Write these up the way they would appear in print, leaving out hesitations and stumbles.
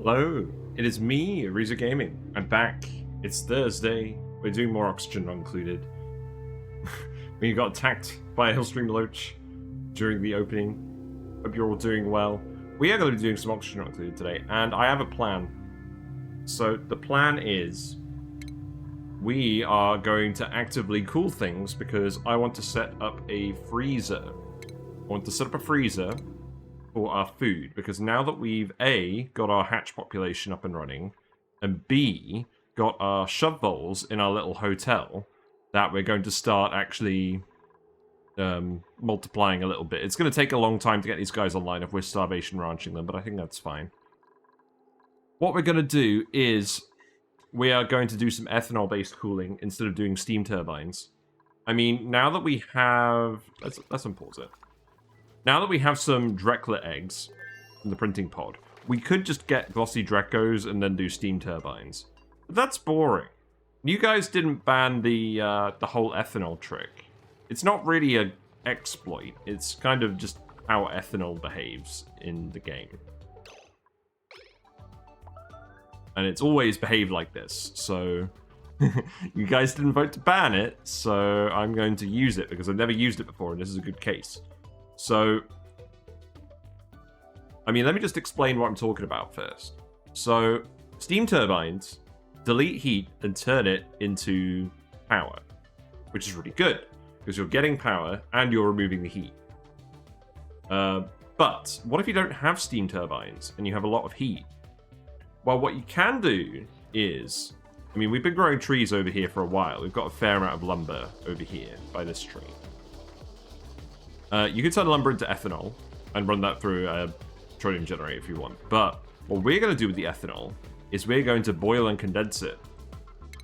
Hello, it is me, Ariza Gaming. I'm back. It's Thursday. We're doing more Oxygen Not Included. We got attacked by a Hillstream Loach during the opening. Hope you're all doing well. We are going to be doing some Oxygen Not Included today, and I have a plan. So the plan is we are going to actively cool things because I want to set up a freezer. I want to set up a freezer for our food, because now that we've A, got our hatch population up and running, and B, got our shove voles in our little hotel, that we're going to start actually multiplying a little bit. It's going to take a long time to get these guys online if we're starvation ranching them, but I think that's fine. What we're going to do is we are going to do some ethanol-based cooling instead of doing steam turbines. I mean, now that we have... Let's unpause it. Now that we have some Drecklet eggs from the printing pod, we could just get glossy Dreckos and then do steam turbines. But that's boring. You guys didn't ban the whole ethanol trick. It's not really an exploit. It's kind of just how ethanol behaves in the game. And it's always behaved like this, so... you guys didn't vote to ban it, so I'm going to use it, because I've never used it before, and this is a good case. So... I mean, let me just explain what I'm talking about first. So, steam turbines delete heat and turn it into power, which is really good. Because you're getting power and you're removing the heat. But what if you don't have steam turbines and you have a lot of heat? Well, what you can do is... I mean, we've been growing trees over here for a while. We've got a fair amount of lumber over here by this tree. You can turn lumber into ethanol and run that through a petroleum generator if you want. But what we're going to do with the ethanol is we're going to boil and condense it.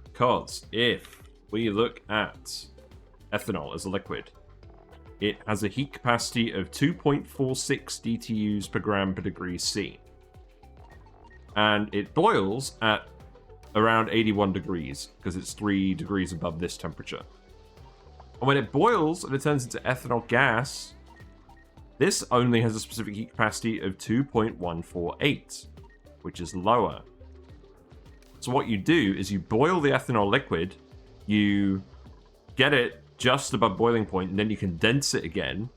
Because if we look at ethanol as a liquid, it has a heat capacity of 2.46 DTUs per gram per degree C. And it boils at around 81 degrees, because it's 3 degrees above this temperature. And when it boils and it turns into ethanol gas, this only has a specific heat capacity of 2.148, which is lower. So what you do is you boil the ethanol liquid, you get it just above boiling point, and then you condense it again,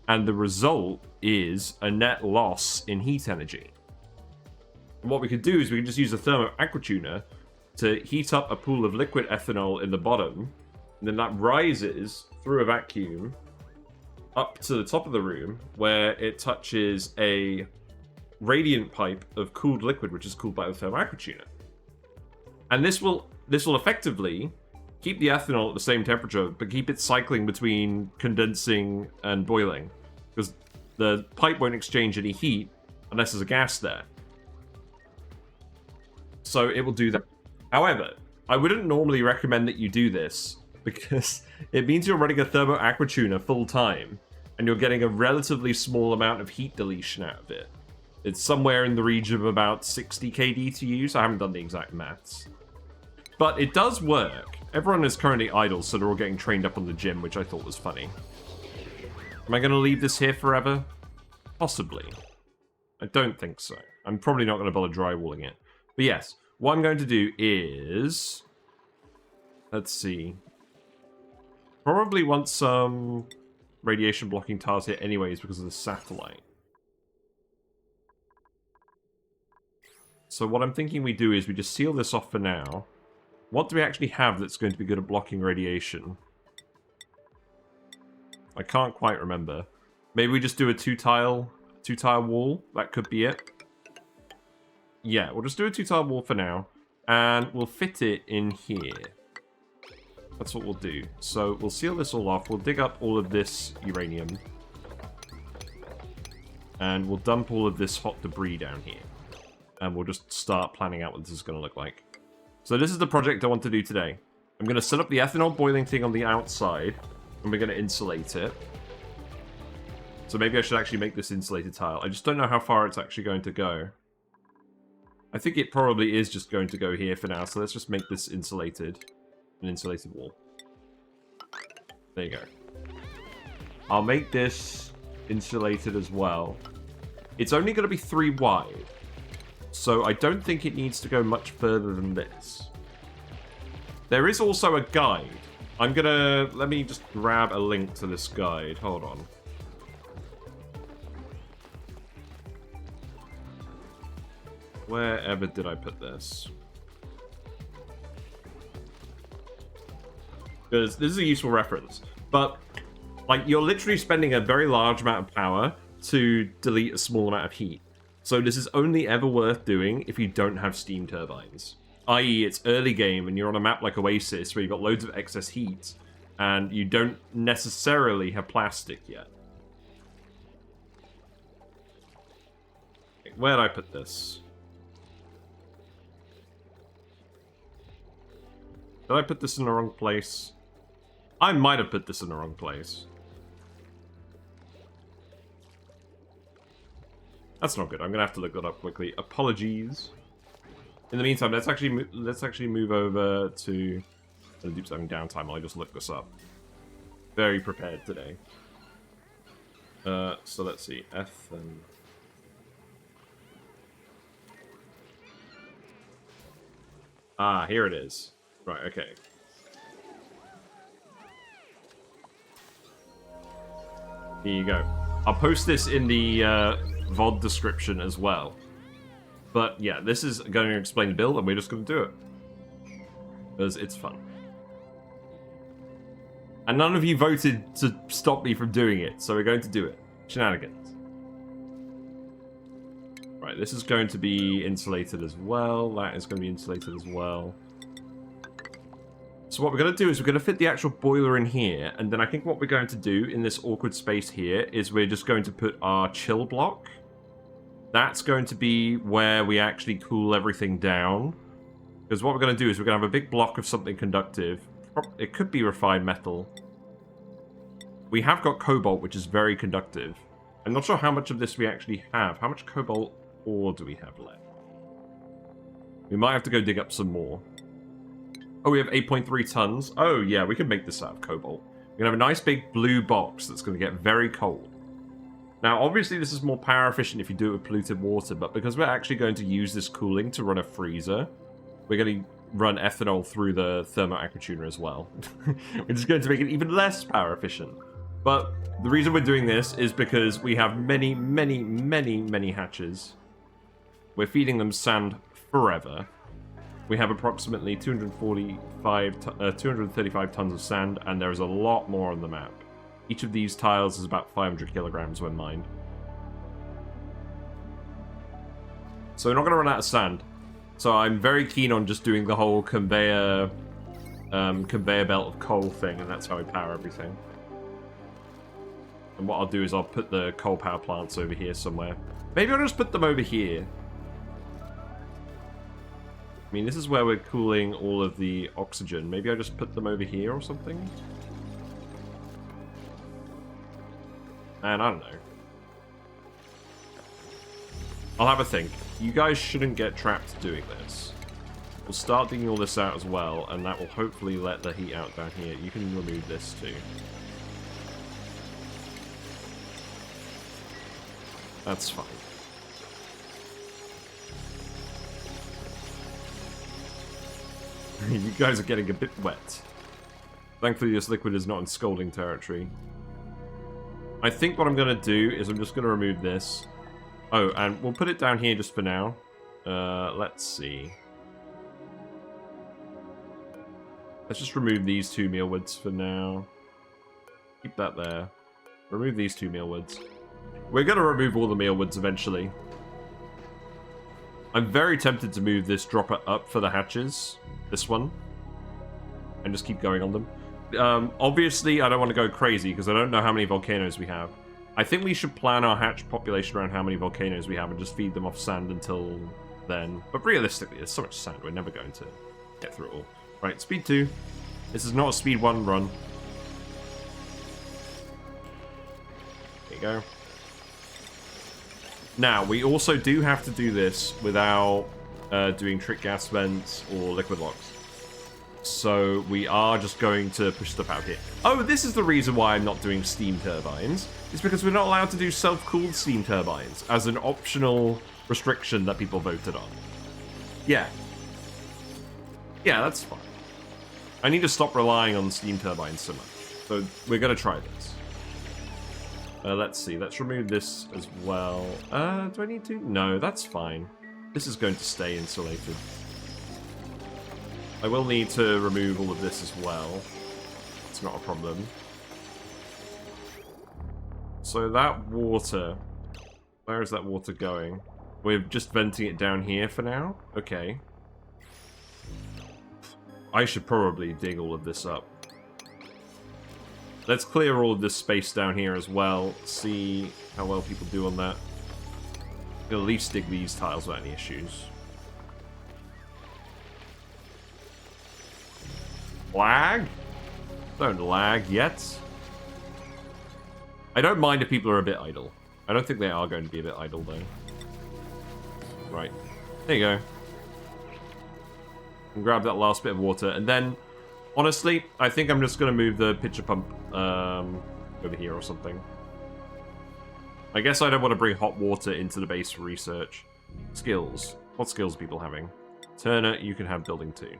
and the result is a net loss in heat energy. And what we could do is we can just use a thermo aquatuner to heat up a pool of liquid ethanol in the bottom, and then that rises through a vacuum up to the top of the room, where it touches a radiant pipe of cooled liquid, which is cooled by the thermo aquatuner. And this will effectively keep the ethanol at the same temperature, but keep it cycling between condensing and boiling, because the pipe won't exchange any heat unless there's a gas there. So it will do that. However, I wouldn't normally recommend that you do this, because it means you're running a thermo aquatuner full time, and you're getting a relatively small amount of heat deletion out of it. It's somewhere in the region of about 60 kDTUs. I haven't done the exact maths. But it does work. Everyone is currently idle, so they're all getting trained up on the gym, which I thought was funny. Am I going to leave this here forever? Possibly. I don't think so. I'm probably not going to bother drywalling it. But yes, what I'm going to do is... Let's see. Probably want some radiation blocking tiles here anyways because of the satellite. So what I'm thinking we do is we just seal this off for now. What do we actually have that's going to be good at blocking radiation? I can't quite remember. Maybe we just do a two-tile wall. That could be it. Yeah, we'll just do a two-tile wall for now. And we'll fit it in here. That's what we'll do. So we'll seal this all off. We'll dig up all of this uranium. And we'll dump all of this hot debris down here. And we'll just start planning out what this is going to look like. So this is the project I want to do today. I'm going to set up the ethanol boiling thing on the outside, and we're going to insulate it. So maybe I should actually make this insulated tile. I just don't know how far it's actually going to go. I think it probably is just going to go here for now, so let's just make this insulated. An insulated wall. There you go. I'll make this insulated as well. It's only going to be 3 wide. So I don't think it needs to go much further than this. There is also a guide. Let me just grab a link to this guide. Hold on. Wherever did I put this? Because this is a useful reference. But, like, you're literally spending a very large amount of power to delete a small amount of heat. So this is only ever worth doing if you don't have steam turbines. I.e., it's early game and you're on a map like Oasis where you've got loads of excess heat and you don't necessarily have plastic yet. Where did I put this? Did I put this in the wrong place? I might have put this in the wrong place. That's not good. I'm gonna have to look that up quickly. Apologies. In the meantime, let's actually move over to the Deep's having downtime while I just look this up. Very prepared today. So let's see. Ethanol. Ah, here it is. Right, okay. Here you go. I'll post this in the VOD description as well. But yeah, this is going to explain the build, and we're just going to do it. Because it's fun. And none of you voted to stop me from doing it, so we're going to do it. Shenanigans. Right, this is going to be insulated as well. That is going to be insulated as well. So what we're going to do is we're going to fit the actual boiler in here, and then I think what we're going to do in this awkward space here is we're just going to put our chill block. That's going to be where we actually cool everything down. Because what we're going to do is we're going to have a big block of something conductive. It could be refined metal. We have got cobalt, which is very conductive. I'm not sure how much of this we actually have. How much cobalt ore do we have left? We might have to go dig up some more. Oh, we have 8.3 tons. Oh, yeah, we can make this out of cobalt. We're going to have a nice big blue box that's going to get very cold. Now, obviously, this is more power efficient if you do it with polluted water, but because we're actually going to use this cooling to run a freezer, we're going to run ethanol through the thermo aquatuner as well. Which is going to make it even less power efficient. But the reason we're doing this is because we have many, many, many, many hatches. We're feeding them sand forever. We have approximately 235 tons of sand, and there is a lot more on the map. Each of these tiles is about 500 kilograms when mined. So we're not going to run out of sand. So I'm very keen on just doing the whole conveyor belt of coal thing, and that's how I power everything. And what I'll do is I'll put the coal power plants over here somewhere. Maybe I'll just put them over here. I mean, this is where we're cooling all of the oxygen. Maybe I just put them over here or something? Man, I don't know. I'll have a think. You guys shouldn't get trapped doing this. We'll start digging all this out as well, and that will hopefully let the heat out down here. You can remove this too. That's fine. You guys are getting a bit wet. Thankfully, this liquid is not in scalding territory. I think what I'm going to do is I'm just going to remove this. Oh, and we'll put it down here just for now. Let's see. Let's just remove these two mealwoods for now. Keep that there. Remove these two mealwoods. We're going to remove all the mealwoods eventually. I'm very tempted to move this dropper up for the hatches. This one. And just keep going on them. Obviously, I don't want to go crazy because I don't know how many volcanoes we have. I think we should plan our hatch population around how many volcanoes we have and just feed them off sand until then. But realistically, there's so much sand, we're never going to get through it all. Right, speed 2. This is not a speed 1 run. There you go. Now, we also do have to do this without doing trick gas vents or liquid locks. So we are just going to push stuff out here. Oh, this is the reason why I'm not doing steam turbines. It's because we're not allowed to do self-cooled steam turbines as an optional restriction that people voted on. Yeah. Yeah, that's fine. I need to stop relying on steam turbines so much. So we're going to try this. Let's see. Let's remove this as well. Do I need to? No, that's fine. This is going to stay insulated. I will need to remove all of this as well. It's not a problem. So that water... Where is that water going? We're just venting it down here for now? Okay. I should probably dig all of this up. Let's clear all of this space down here as well. See how well people do on that. We'll at least dig these tiles without any issues. Lag? Don't lag yet. I don't mind if people are a bit idle. I don't think they are going to be a bit idle, though. Right. There you go. And grab that last bit of water. And then, honestly, I think I'm just going to move the pitcher pump over here or something. I guess I don't want to bring hot water into the base for research. Skills. What skills are people having? Turner, you can have building 2.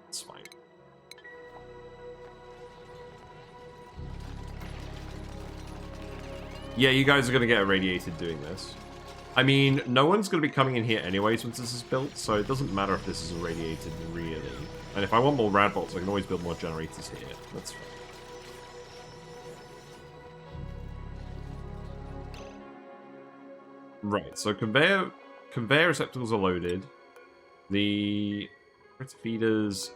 It's fine. Yeah, you guys are going to get irradiated doing this. I mean, no one's going to be coming in here anyways once this is built, so it doesn't matter if this is irradiated, really. And if I want more rad bolts, I can always build more generators here. That's fine. Right, so conveyor receptacles are loaded. The feeders...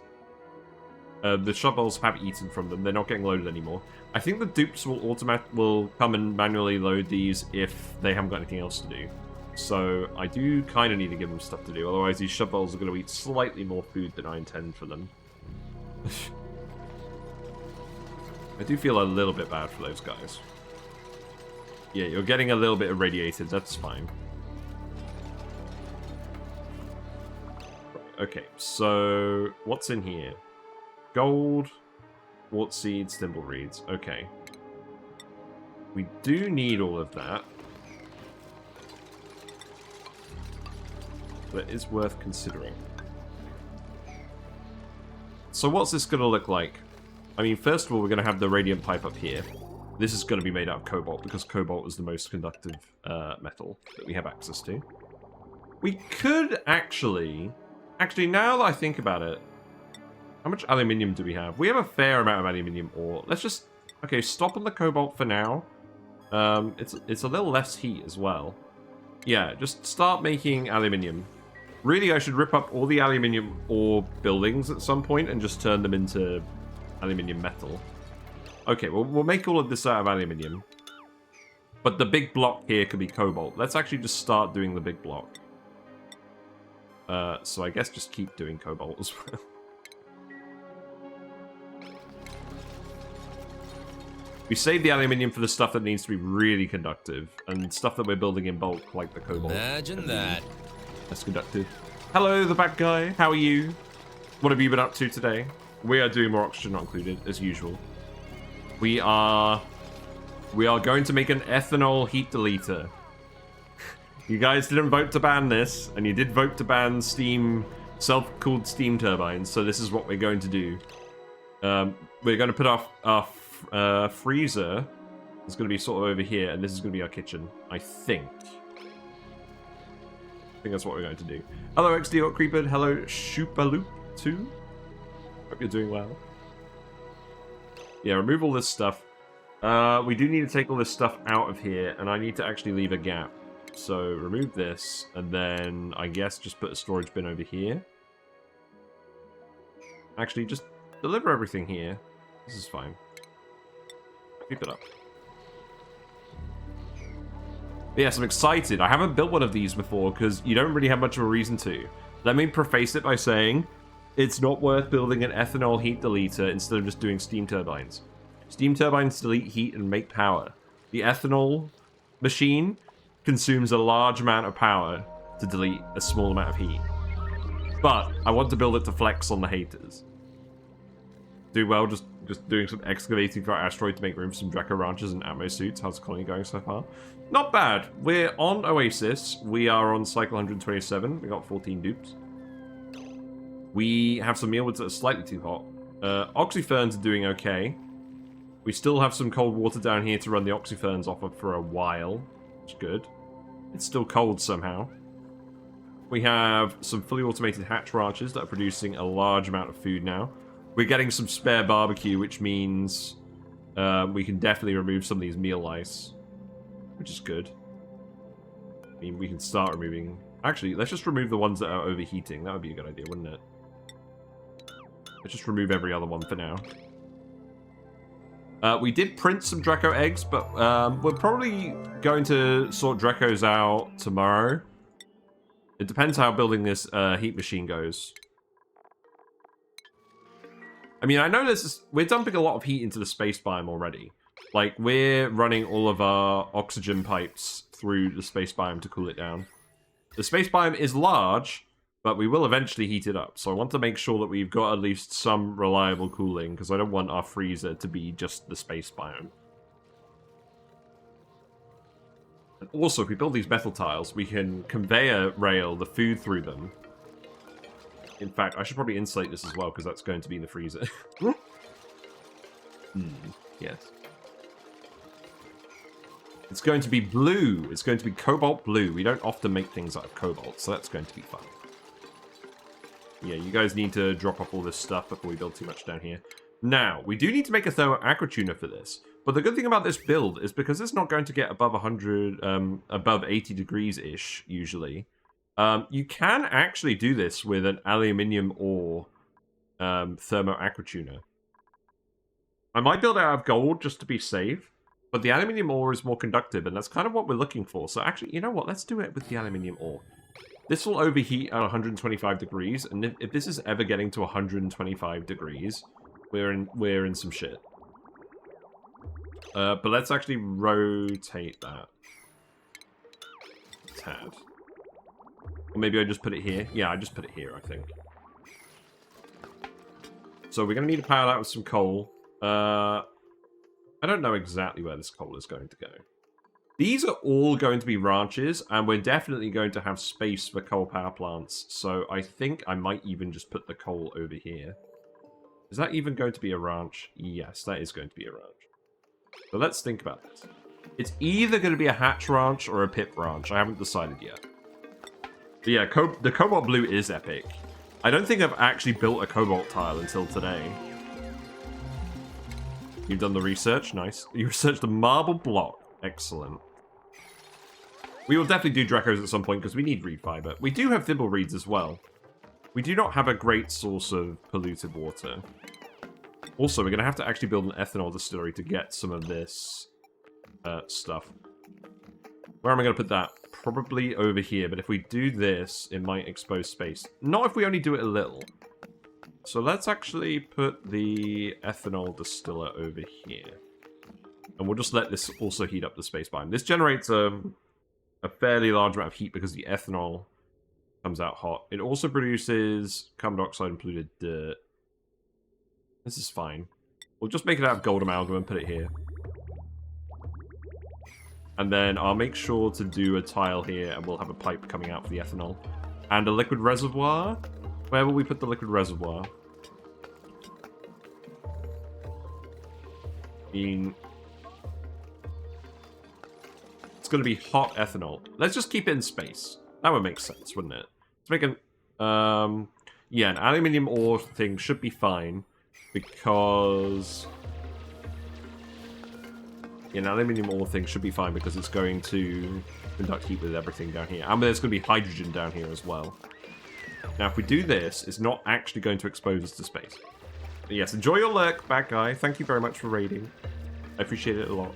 the shovels have eaten from them. They're not getting loaded anymore. I think the dupes will come and manually load these if they haven't got anything else to do. So I do kind of need to give them stuff to do. Otherwise, these shovels are going to eat slightly more food than I intend for them. I do feel a little bit bad for those guys. Yeah, you're getting a little bit irradiated. That's fine. Okay, so what's in here? Gold, wart seeds, thimble reeds. Okay. We do need all of that. But it is worth considering. So what's this going to look like? I mean, first of all, we're going to have the radiant pipe up here. This is going to be made out of cobalt, because cobalt is the most conductive metal that we have access to. We could actually... Actually, now that I think about it, how much aluminium do we have? We have a fair amount of aluminium ore. Let's just... Okay, stop on the cobalt for now. It's a little less heat as well. Yeah, just start making aluminium. Really, I should rip up all the aluminium ore buildings at some point and just turn them into aluminium metal. Okay, well, we'll make all of this out of aluminium. But the big block here could be cobalt. Let's actually just start doing the big block. So I guess just keep doing cobalt as well. We save the aluminium for the stuff that needs to be really conductive, and stuff that we're building in bulk, like the cobalt. Imagine that. That's conductive. Hello, the bad guy. How are you? What have you been up to today? We are doing more oxygen not included, as usual. We are going to make an ethanol heat deleter. You guys didn't vote to ban this, and you did vote to ban steam, self-cooled steam turbines, so this is what we're going to do. We're going to put our freezer is going to be sort of over here, and this is going to be our kitchen, I think. I think that's what we're going to do. Hello, XD Creeper. Hello, Shoopaloop2. Hope you're doing well. Yeah, remove all this stuff. We do need to take all this stuff out of here, and I need to actually leave a gap. So remove this, and then I guess just put a storage bin over here. Actually, just deliver everything here. This is fine. Keep it up. Yes, I'm excited. I haven't built one of these before because you don't really have much of a reason to. Let me preface it by saying it's not worth building an ethanol heat deleter instead of just doing steam turbines. Steam turbines delete heat and make power. The ethanol machine consumes a large amount of power to delete a small amount of heat. But I want to build it to flex on the haters. Do well just doing some excavating for our asteroid to make room for some Draco ranches and Atmo suits. How's the colony going so far? Not bad. We're on Oasis. We are on cycle 127. We got 14 dupes. We have some mealwoods that are slightly too hot. Oxyferns are doing okay. We still have some cold water down here to run the oxyferns off of for a while. Which is good. It's still cold somehow. We have some fully automated hatch ranches that are producing a large amount of food now. We're getting some spare barbecue, which means we can definitely remove some of these meal ice. which is good. I mean, we can start removing... Actually, let's just remove the ones that are overheating. That would be a good idea, wouldn't it? Let's just remove every other one for now. We did print some Draco eggs, but we're probably going to sort Dracos out tomorrow. It depends how building this heat machine goes. I mean, I know we're dumping a lot of heat into the space biome already. Like, we're running all of our oxygen pipes through the space biome to cool it down. The space biome is large, but we will eventually heat it up. So I want to make sure that we've got at least some reliable cooling, because I don't want our freezer to be just the space biome. And also, if we build these metal tiles, we can conveyor rail the food through them. In fact, I should probably insulate this as well, because that's going to be in the freezer. Yes. It's going to be blue. It's going to be cobalt blue. We don't often make things out of cobalt, so that's going to be fun. Yeah, you guys need to drop off all this stuff before we build too much down here. Now, we do need to make a thermo aqua tuner for this. But the good thing about this build is because it's not going to get above 100, above 80 degrees-ish, usually. You can actually do this with an aluminium ore thermo aqua tuner. I might build it out of gold just to be safe, but the aluminium ore is more conductive, and that's kind of what we're looking for. So actually, you know what? Let's do it with the aluminium ore. This will overheat at 125 degrees, and if this is ever getting to 125 degrees, we're in some shit. But let's actually rotate that. Tad. Or maybe I just put it here. Yeah, I just put it here, I think. So we're going to need to power that with some coal. I don't know exactly where this coal is going to go. These are all going to be ranches, and we're definitely going to have space for coal power plants. So I think I might even just put the coal over here. Is that even going to be a ranch? Yes, that is going to be a ranch. So let's think about this. It's either going to be a hatch ranch or a pit ranch. I haven't decided yet. But yeah, the cobalt blue is epic. I don't think I've actually built a cobalt tile until today. You've done the research? Nice. You researched the marble block. Excellent. We will definitely do Dracos at some point because we need reed fiber. We do have thimble reeds as well. We do not have a great source of polluted water. Also, we're going to have to actually build an ethanol distillery to get some of this stuff. Where am I going to put that? Probably over here, but if we do this, it might expose space. Not if we only do it a little. So let's actually put the ethanol distiller over here. And we'll just let this also heat up the space biome. This generates a fairly large amount of heat because the ethanol comes out hot. It also produces carbon dioxide and polluted dirt. This is fine. We'll just make it out of gold amalgam and put it here. And then I'll make sure to do a tile here, and we'll have a pipe coming out for the ethanol. And a liquid reservoir. Where will we put the liquid reservoir? It's going to be hot ethanol. Let's just keep it in space. That would make sense, wouldn't it? Let's make an... yeah, an aluminium ore thing should be fine. Because... yeah, an aluminium ore thing should be fine because it's going to conduct heat with everything down here. And there's going to be hydrogen down here as well. Now, if we do this, it's not actually going to expose us to space. But yes, enjoy your lurk, bad guy. Thank you very much for raiding. I appreciate it a lot.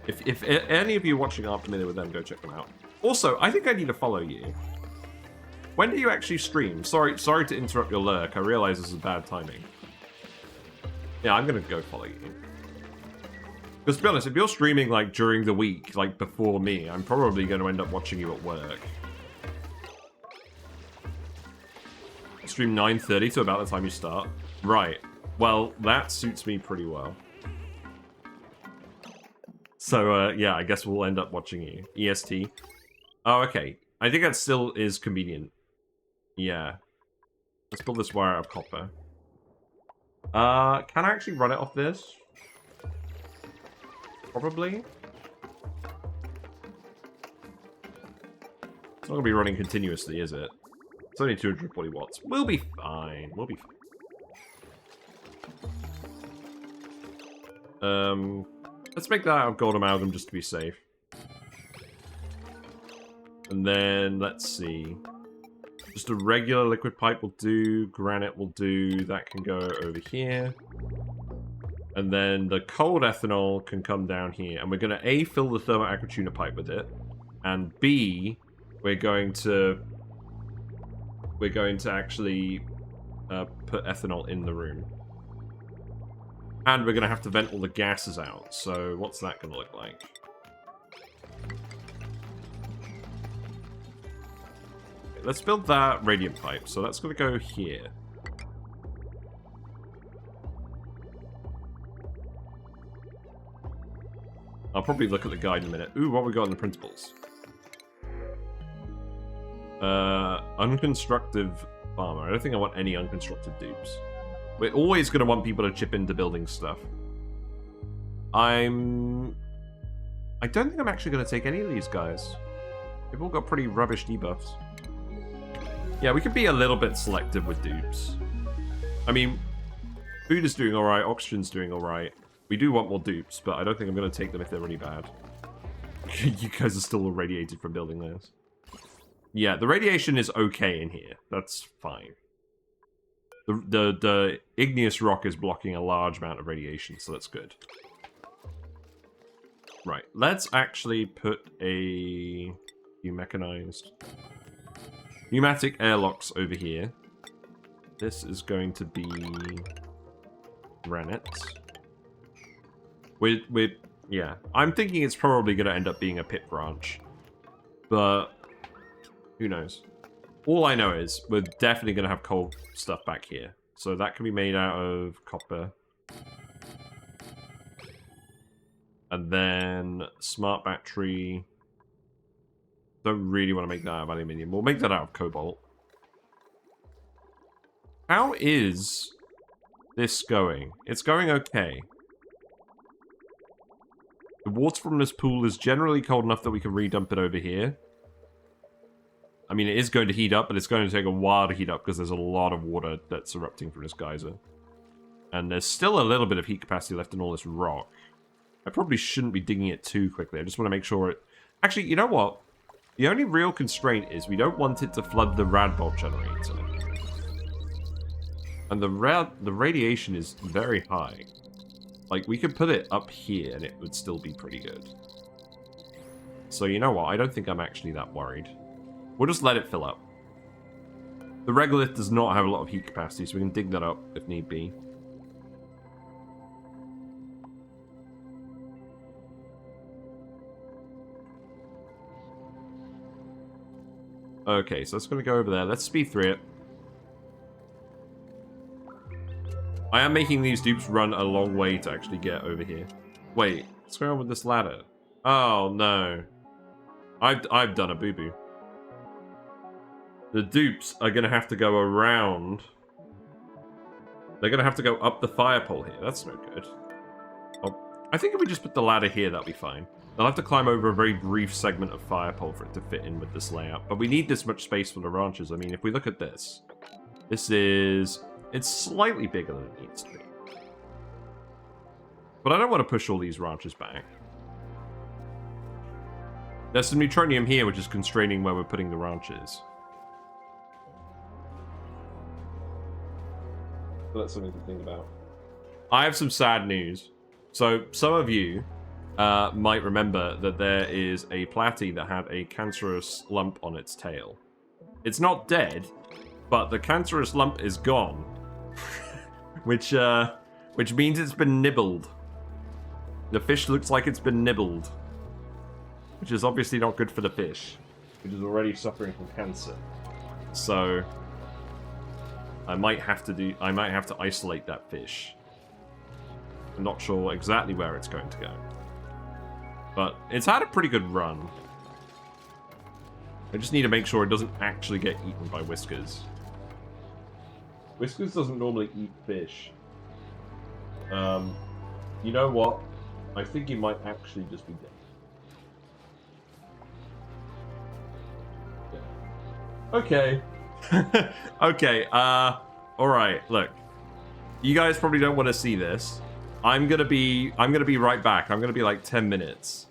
If any of you watching aren't familiar with them, go check them out. Also, I think I need to follow you. When do you actually stream? Sorry to interrupt your lurk. I realize this is bad timing. Yeah, I'm going to go follow you. Because to be honest, if you're streaming like during the week, like before me, I'm probably going to end up watching you at work. Stream 9:30 to about the time you start. Right. Well, that suits me pretty well. So, yeah, I guess we'll end up watching you. EST. Oh, okay. I think that still is convenient. Yeah. Let's build this wire out of copper. Can I actually run it off this? Probably. It's not going to be running continuously, is it? It's only 240 watts. We'll be fine. We'll be fine. Let's make that out of gold amalgam just to be safe. And then, let's see. Just a regular liquid pipe will do. Granite will do. That can go over here. And then the cold ethanol can come down here. And we're going to A, fill the thermal aquatuna pipe with it. And B, we're going to actually put ethanol in the room. And we're going to have to vent all the gases out. So what's that going to look like? Okay, let's build that radiant pipe. So that's going to go here. I'll probably look at the guide in a minute. Ooh, what we got in the principles? Unconstructive farmer. I don't think I want any unconstructed dupes. We're always going to want people to chip into building stuff. I don't think I'm actually going to take any of these guys. They've all got pretty rubbish debuffs. Yeah, we could be a little bit selective with dupes. I mean, food is doing alright, oxygen's doing alright. We do want more dupes, but I don't think I'm going to take them if they're really bad. You guys are still irradiated from building those. Yeah, the radiation is okay in here. That's fine. The igneous rock is blocking a large amount of radiation, so that's good. Right, let's actually put a mechanized pneumatic airlocks over here. This is going to be granite. Yeah, I'm thinking it's probably going to end up being a pit branch, but who knows? All I know is we're definitely going to have coal stuff back here. So that can be made out of copper. And then smart battery. Don't really want to make that out of aluminium. We'll make that out of cobalt. How is this going? It's going okay. The water from this pool is generally cold enough that we can redump it over here. I mean, it is going to heat up, but it's going to take a while to heat up because there's a lot of water that's erupting from this geyser. And there's still a little bit of heat capacity left in all this rock. I probably shouldn't be digging it too quickly. I just want to make sure it... Actually, you know what? The only real constraint is we don't want it to flood the Radbolt generator. And the radiation is very high. Like, we could put it up here and it would still be pretty good. So, you know what? I don't think I'm actually that worried. We'll just let it fill up. The regolith does not have a lot of heat capacity, so we can dig that up if need be. Okay, so that's going to go over there. Let's speed through it. I am making these dupes run a long way to actually get over here. Wait, what's going on with this ladder? Oh, no. I've done a boo-boo. The dupes are going to have to go around. They're going to have to go up the fire pole here. That's no good. Oh, I think if we just put the ladder here, that'll be fine. They'll have to climb over a very brief segment of fire pole for it to fit in with this layout. But we need this much space for the ranches. I mean, if we look at this, this is... It's slightly bigger than it needs to be. But I don't want to push all these ranches back. There's some neutronium here, which is constraining where we're putting the ranches. So that's something to think about. I have some sad news. So, some of you might remember that there is a platy that had a cancerous lump on its tail. It's not dead, but the cancerous lump is gone. which means it's been nibbled. The fish looks like it's been nibbled. Which is obviously not good for the fish, which is already suffering from cancer. So I might have to isolate that fish. I'm not sure exactly where it's going to go. But it's had a pretty good run. I just need to make sure it doesn't actually get eaten by Whiskers. Whiskers doesn't normally eat fish. You know what? I think he might actually just be dead. Yeah. Okay. Okay, alright, look. You guys probably don't want to see this. I'm gonna be right back. I'm gonna be like 10 minutes.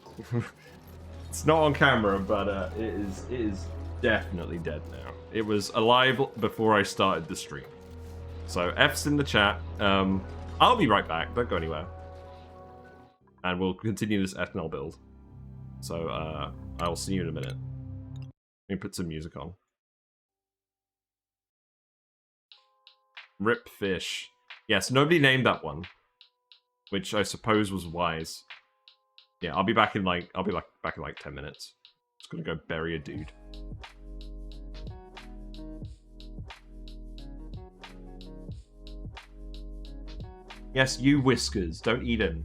It's not on camera, but it is definitely dead now. It was alive before I started the stream. So F's in the chat. I'll be right back. Don't go anywhere. And we'll continue this ethanol build. So I'll see you in a minute. Let me put some music on. Rip fish. Yes, nobody named that one, which I suppose was wise. Yeah, I'll be back in like 10 minutes. Just gonna go bury a dude. Yes, you Whiskers, don't eat him.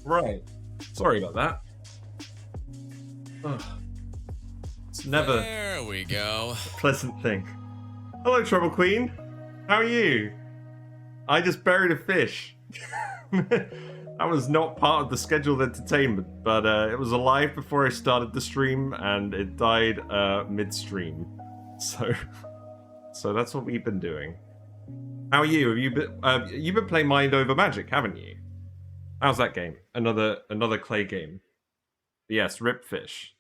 Right. Sorry about that. Ugh. It's never There we go. a pleasant thing. Hello, Trouble Queen. How are you? I just buried a fish. That was not part of the scheduled entertainment, but it was alive before I started the stream, and it died mid-stream. So that's what we've been doing. How are you? Have you been you've been playing Mind Over Magic, haven't you? How's that game? Another clay game. Yes, Rip Fish.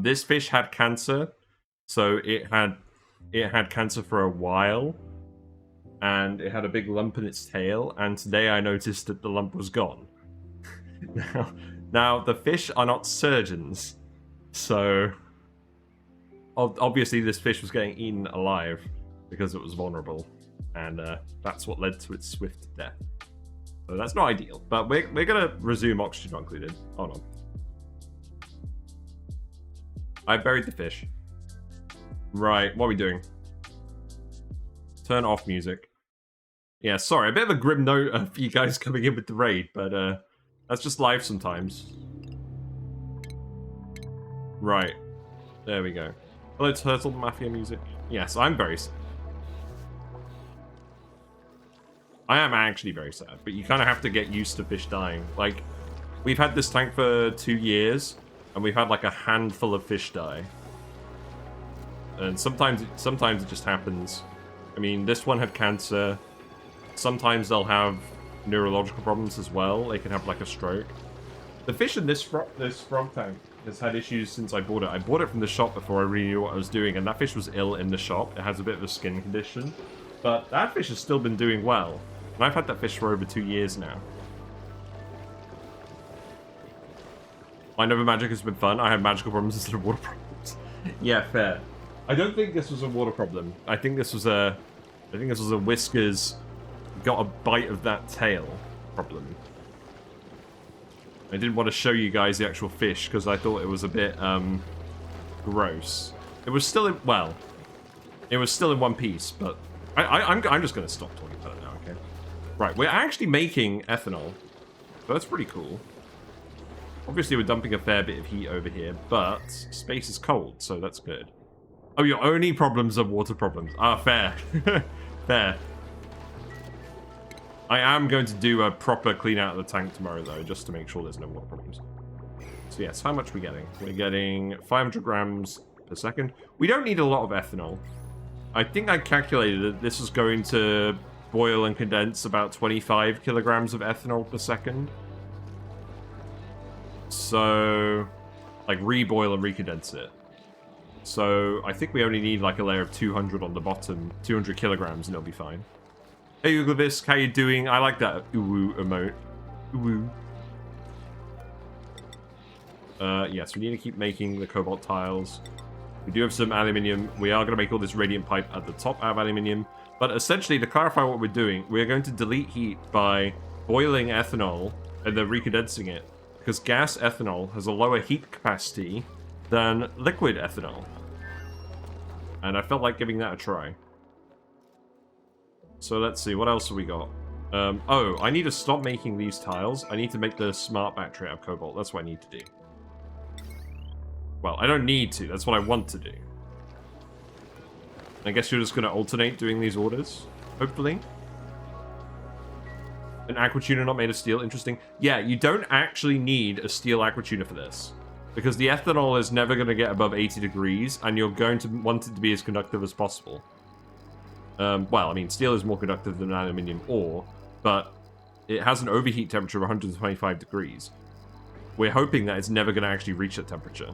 This fish had cancer, so it had cancer for a while, and it had a big lump in its tail. And today I noticed that the lump was gone. now the fish are not surgeons, so obviously this fish was getting eaten alive because it was vulnerable, and that's what led to its swift death. So that's not ideal, but we're gonna resume oxygen not included. Hold on. I buried the fish. Right, what are we doing? Turn off music. Yeah, sorry, a bit of a grim note for you guys coming in with the raid, but that's just life sometimes. Right, there we go. Hello, Turtle Mafia music. Yes, I'm very sad. I am actually very sad, but you kind of have to get used to fish dying. Like, we've had this tank for 2 years, and we've had like a handful of fish die. And sometimes it just happens. I mean, this one had cancer. Sometimes they'll have neurological problems as well. They can have like a stroke. The fish in this frog tank has had issues since I bought it. I bought it from the shop before I really knew what I was doing, and that fish was ill in the shop. It has a bit of a skin condition. But that fish has still been doing well. And I've had that fish for over 2 years now. I know the magic has been fun. I had magical problems instead of water problems. Yeah, fair. I don't think this was a water problem. I think this was a Whiskers got a bite of that tail problem. I didn't want to show you guys the actual fish because I thought it was a bit gross. It was still in, well, it was still in one piece, but I'm just going to stop talking about it now, okay? Right, we're actually making ethanol. So that's pretty cool. Obviously, we're dumping a fair bit of heat over here, but space is cold, so that's good. Oh, your only problems are water problems. Ah, fair. Fair. I am going to do a proper clean out of the tank tomorrow, though, just to make sure there's no water problems. So yes, how much are we getting? We're getting 500 grams per second. We don't need a lot of ethanol. I think I calculated that this is going to boil and condense about 25 kilograms of ethanol per second. So, like, reboil and recondense it. So, I think we only need, like, a layer of 200 on the bottom. 200 kilograms, and it'll be fine. Hey, Uglavisk, how you doing? I like that uwu emote. Uwu. Yes, we need to keep making the cobalt tiles. We do have some aluminium. We are going to make all this radiant pipe at the top out of aluminium. But essentially, to clarify what we're doing, we're going to delete heat by boiling ethanol and then recondensing it. Because gas ethanol has a lower heat capacity than liquid ethanol. And I felt like giving that a try. So let's see, what else have we got? Oh, I need to stop making these tiles. I need to make the smart battery out of cobalt. That's what I need to do. Well, I don't need to. That's what I want to do. I guess you're just going to alternate doing these orders, hopefully. An aqua tuna not made of steel. Interesting. Yeah, you don't actually need a steel aqua tuna for this. Because the ethanol is never going to get above 80 degrees, and you're going to want it to be as conductive as possible. Well, I mean, steel is more conductive than aluminium ore, but it has an overheat temperature of 125 degrees. We're hoping that it's never going to actually reach that temperature.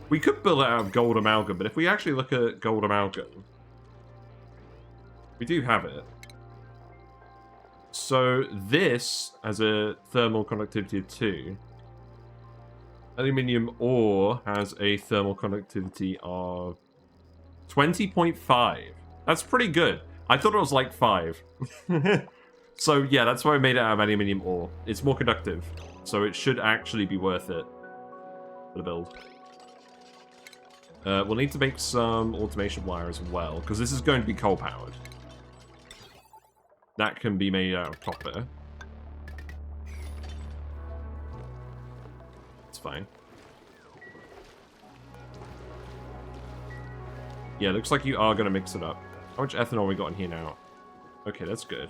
We could build it out of gold amalgam, but if we actually look at gold amalgam, we do have it. So this has a thermal conductivity of 2. Aluminium ore has a thermal conductivity of 20.5. That's pretty good. I thought it was like 5. So yeah, that's why I made it out of aluminium ore. It's more conductive, so it should actually be worth it for the build. We'll need to make some automation wire as well, because this is going to be coal-powered. That can be made out of copper. It's fine. Yeah, looks like you are going to mix it up. How much ethanol we got in here now? Okay, that's good.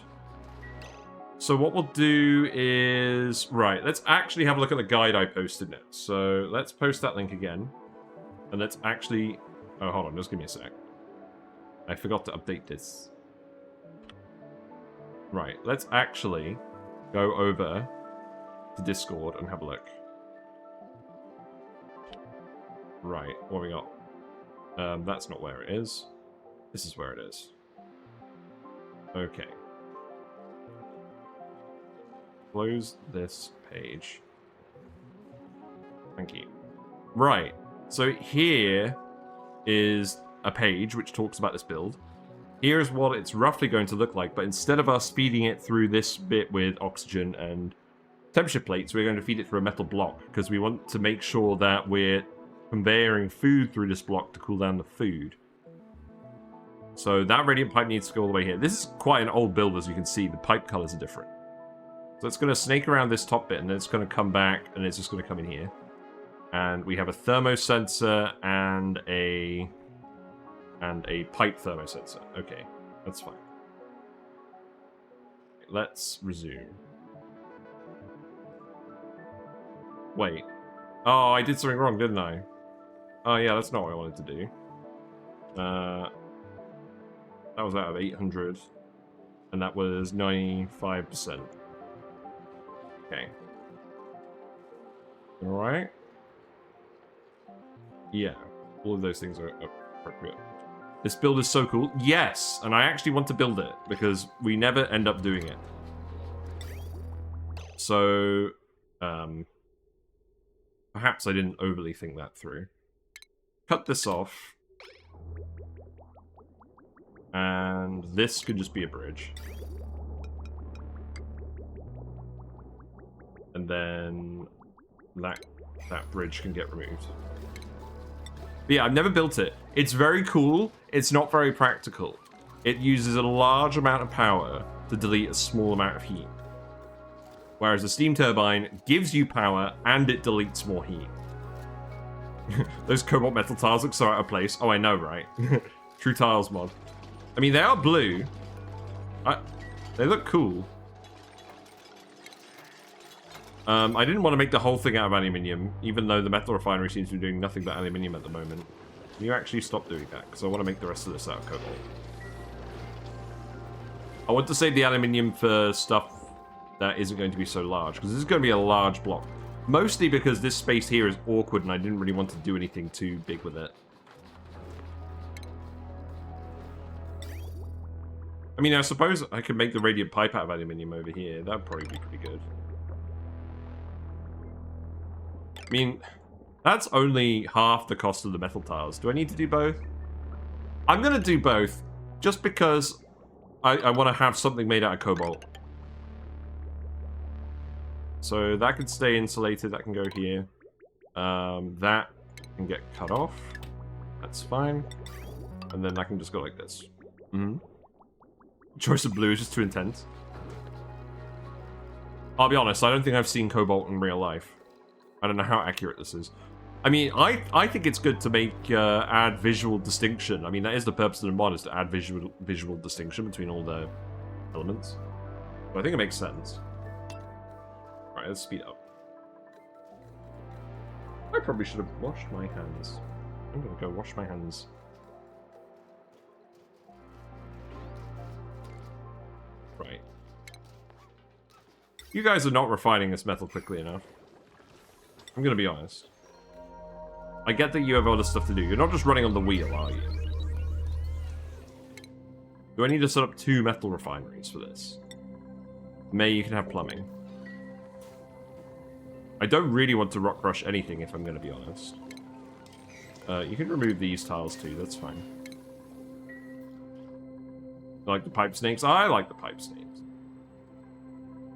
So what we'll do is... Right, let's actually have a look at the guide I posted now. So let's post that link again. And let's actually... Oh, hold on, just give me a sec. I forgot to update this. Right, let's actually go over to Discord and have a look. Right, what we got? That's not where it is. This is where it is. Okay. Close this page. Thank you. Right, so here is a page which talks about this build. Here's what it's roughly going to look like, but instead of us feeding it through this bit with oxygen and temperature plates, we're going to feed it through a metal block, because we want to make sure that we're conveying food through this block to cool down the food. So that radiant pipe needs to go all the way here. This is quite an old build, as you can see. The pipe colors are different. So it's going to snake around this top bit, and then it's going to come back, and it's just going to come in here. And we have a thermosensor and a pipe thermosensor. Okay, that's fine. Let's resume. Wait. Oh, I did something wrong, didn't I? Oh yeah, that's not what I wanted to do. That was out of 800. And that was 95%. Okay. Alright. Yeah, all of those things are appropriate. This build is so cool. Yes, and I actually want to build it, because we never end up doing it. So, perhaps I didn't overly think that through. Cut this off. And this could just be a bridge. And then that bridge can get removed. But yeah, I've never built it. It's very cool. It's not very practical. It uses a large amount of power to delete a small amount of heat. Whereas the steam turbine gives you power and it deletes more heat. Those cobalt metal tiles look so out of place. Oh, I know, right? True Tiles mod. I mean, they are blue. They look cool. I didn't want to make the whole thing out of aluminium, even though the metal refinery seems to be doing nothing but aluminium at the moment. Can you actually stop doing that? Because I want to make the rest of this out of cobalt. I want to save the aluminium for stuff that isn't going to be so large, because this is going to be a large block. Mostly because this space here is awkward and I didn't really want to do anything too big with it. I mean, I suppose I could make the radiant pipe out of aluminium over here. That would probably be pretty good. I mean, that's only half the cost of the metal tiles. Do I need to do both? I'm going to do both, just because I want to have something made out of cobalt. So that can stay insulated, that can go here. That can get cut off. That's fine. And then that can just go like this. Choice of blue is just too intense. I'll be honest, I don't think I've seen cobalt in real life. I don't know how accurate this is. I mean, I think it's good to make add visual distinction. I mean, that is the purpose of the mod, is to add visual distinction between all the elements. But I think it makes sense. Alright, let's speed up. I probably should have washed my hands. I'm gonna go wash my hands. Right. You guys are not refining this metal quickly enough. I'm gonna be honest. I get that you have other stuff to do. You're not just running on the wheel, are you? Do I need to set up 2 metal refineries for this? Maybe you can have plumbing. I don't really want to rock crush anything, if I'm going to be honest. You can remove these tiles too, that's fine. I like the pipe snakes? I like the pipe snakes.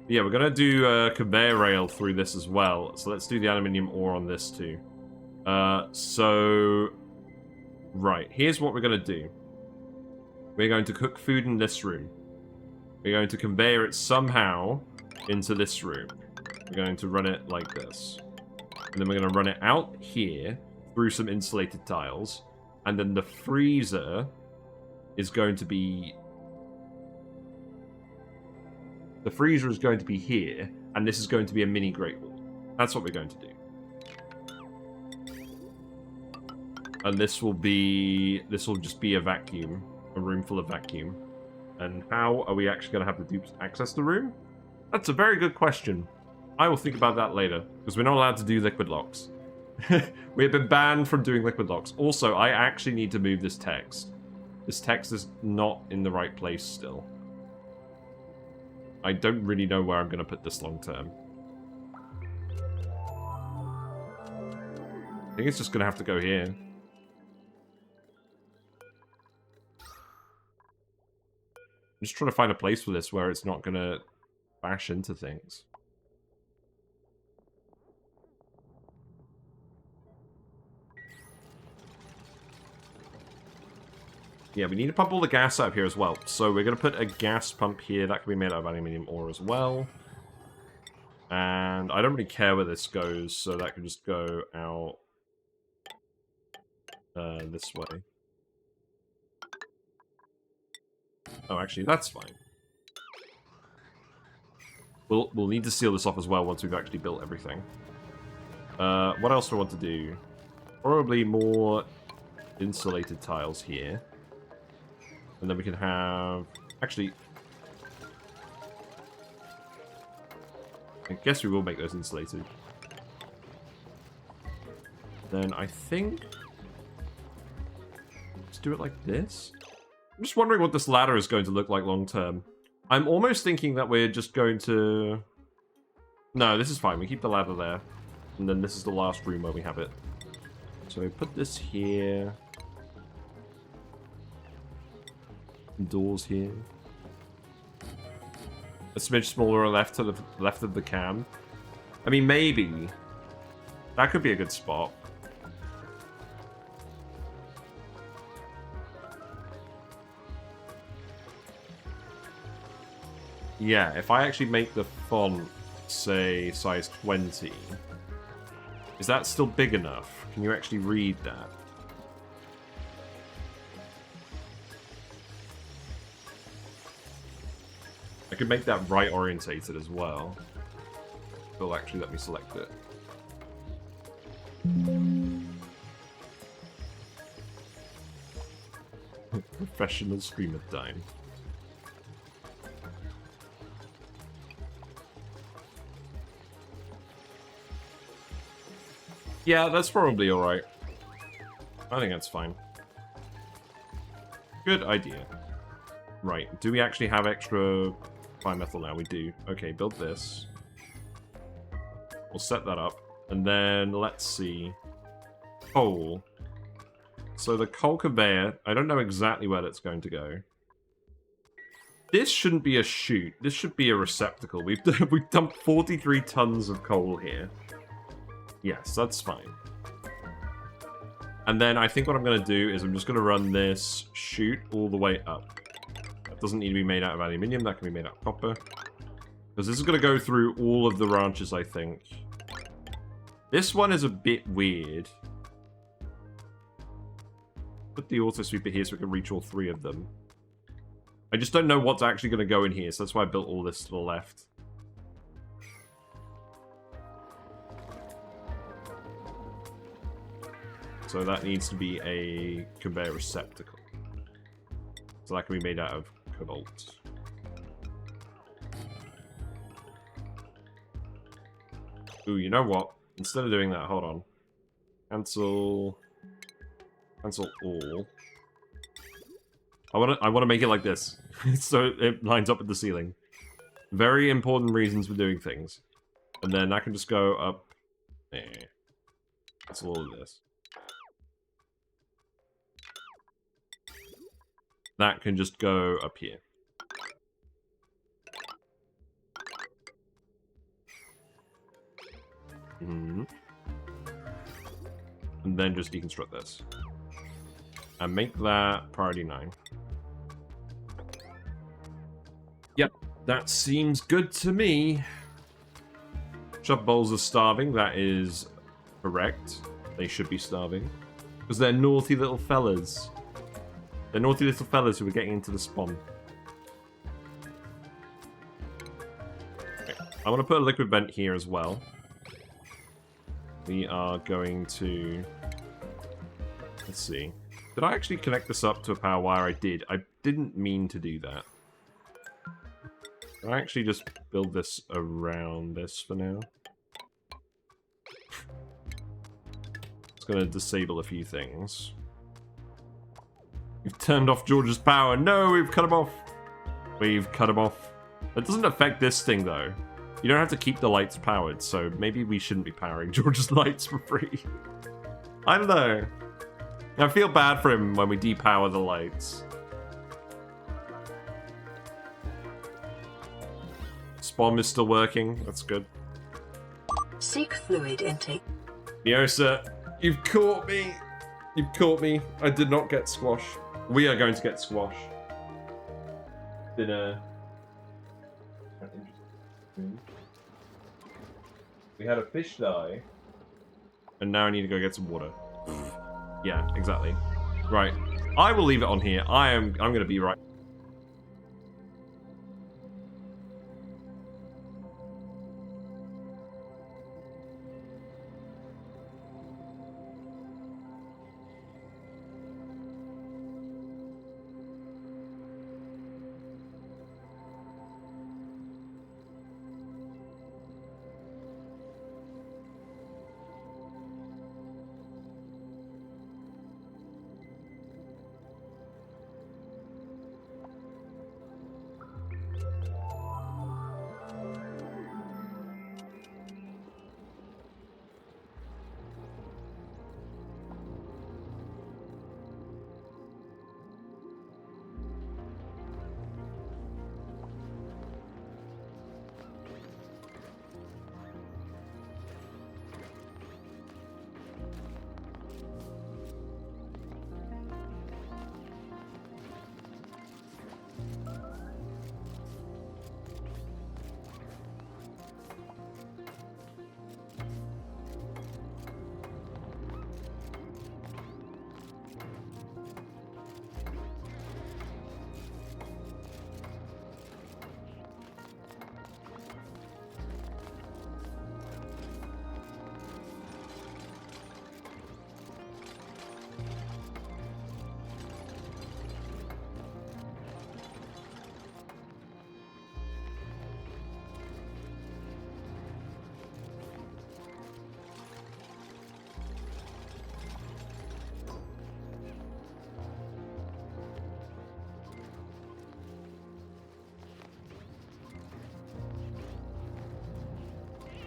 Yeah, we're going to do a conveyor rail through this as well. So let's do the aluminium ore on this too. Right, here's what we're going to do. We're going to cook food in this room. We're going to conveyor it somehow into this room. We're going to run it like this. And then we're going to run it out here through some insulated tiles. And then the freezer is going to be... The freezer is going to be here, and this is going to be a mini Great Wall. That's what we're going to do. And this will just be a vacuum. A room full of vacuum. And how are we actually going to have the dupes access the room? That's a very good question. I will think about that later, because we're not allowed to do liquid locks. We have been banned from doing liquid locks. Also, I actually need to move this text. This text is not in the right place still. I don't really know where I'm going to put this long term. I think it's just going to have to go here. I'm just trying to find a place for this where it's not going to bash into things. Yeah, we need to pump all the gas out of here as well. So we're going to put a gas pump here. That can be made out of aluminium ore as well. And I don't really care where this goes, so that can just go out this way. Oh, actually, that's fine. We'll need to seal this off as well once we've actually built everything. What else do I want to do? Probably more insulated tiles here. And then we can have... Actually... I guess we will make those insulated. Then I think... Let's do it like this. I'm just wondering what this ladder is going to look like long term. I'm almost thinking that we're just going to... No, this is fine. We keep the ladder there. And then this is the last room where we have it. So we put this here. Doors here. A smidge smaller left to the left of the cam. I mean, maybe. That could be a good spot. Yeah, if I actually make the font, say, size 20, is that still big enough? Can you actually read that? I could make that right orientated as well. It'll actually let me select it. Professional streamer time. Yeah, that's probably alright. I think that's fine. Good idea. Right, do we actually have extra fine metal now? We do. Okay, build this. We'll set that up. And then, let's see. Coal. So the coal conveyor, I don't know exactly where that's going to go. This shouldn't be a chute. This should be a receptacle. We've dumped 43 tons of coal here. Yes, that's fine. And then I think what I'm going to do is I'm just going to run this chute all the way up. That doesn't need to be made out of aluminium. That can be made out of copper. Because this is going to go through all of the ranches, I think. This one is a bit weird. Put the auto sweeper here so we can reach all three of them. I just don't know what's actually going to go in here, so that's why I built all this to the left. So that needs to be a conveyor receptacle. So that can be made out of cobalt. Ooh, you know what? Instead of doing that, hold on. Cancel all. I want to make it like this, so it lines up with the ceiling. Very important reasons for doing things. And then I can just go up. Cancel all of this. That can just go up here. And then just deconstruct this. And make that priority 9. Yep, that seems good to me. Shop bowls are starving, that is correct. They should be starving. Because they're naughty little fellas. They're naughty little fellas who are getting into the spawn. Okay. I want to put a liquid vent here as well. We are going to... Let's see. Did I actually connect this up to a power wire? I did. I didn't mean to do that. Can I actually just build this around this for now? going to disable a few things. We've turned off George's power. No, we've cut him off. We've cut him off. That doesn't affect this thing, though. You don't have to keep the lights powered, so maybe we shouldn't be powering George's lights for free. I don't know. I feel bad for him when we depower the lights. Spawn is still working. That's good. Seek fluid intake. Neosa, you've caught me. You've caught me. I did not get squash. We are going to get squash. Dinner. We had a fish die. And now I need to go get some water. Yeah, exactly. Right. I will leave it on here. I'm going to be right.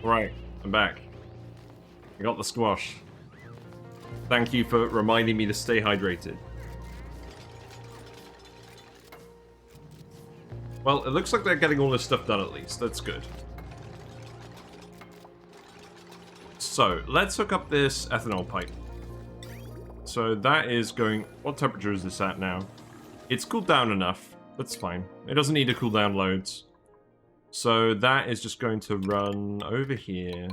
Right, I'm back. I got the squash. Thank you for reminding me to stay hydrated. Well, it looks like they're getting all this stuff done at least. That's good. So, let's hook up this ethanol pipe. So that is going... What temperature is this at now? It's cooled down enough. That's fine. It doesn't need to cool down loads. So that is just going to run over here,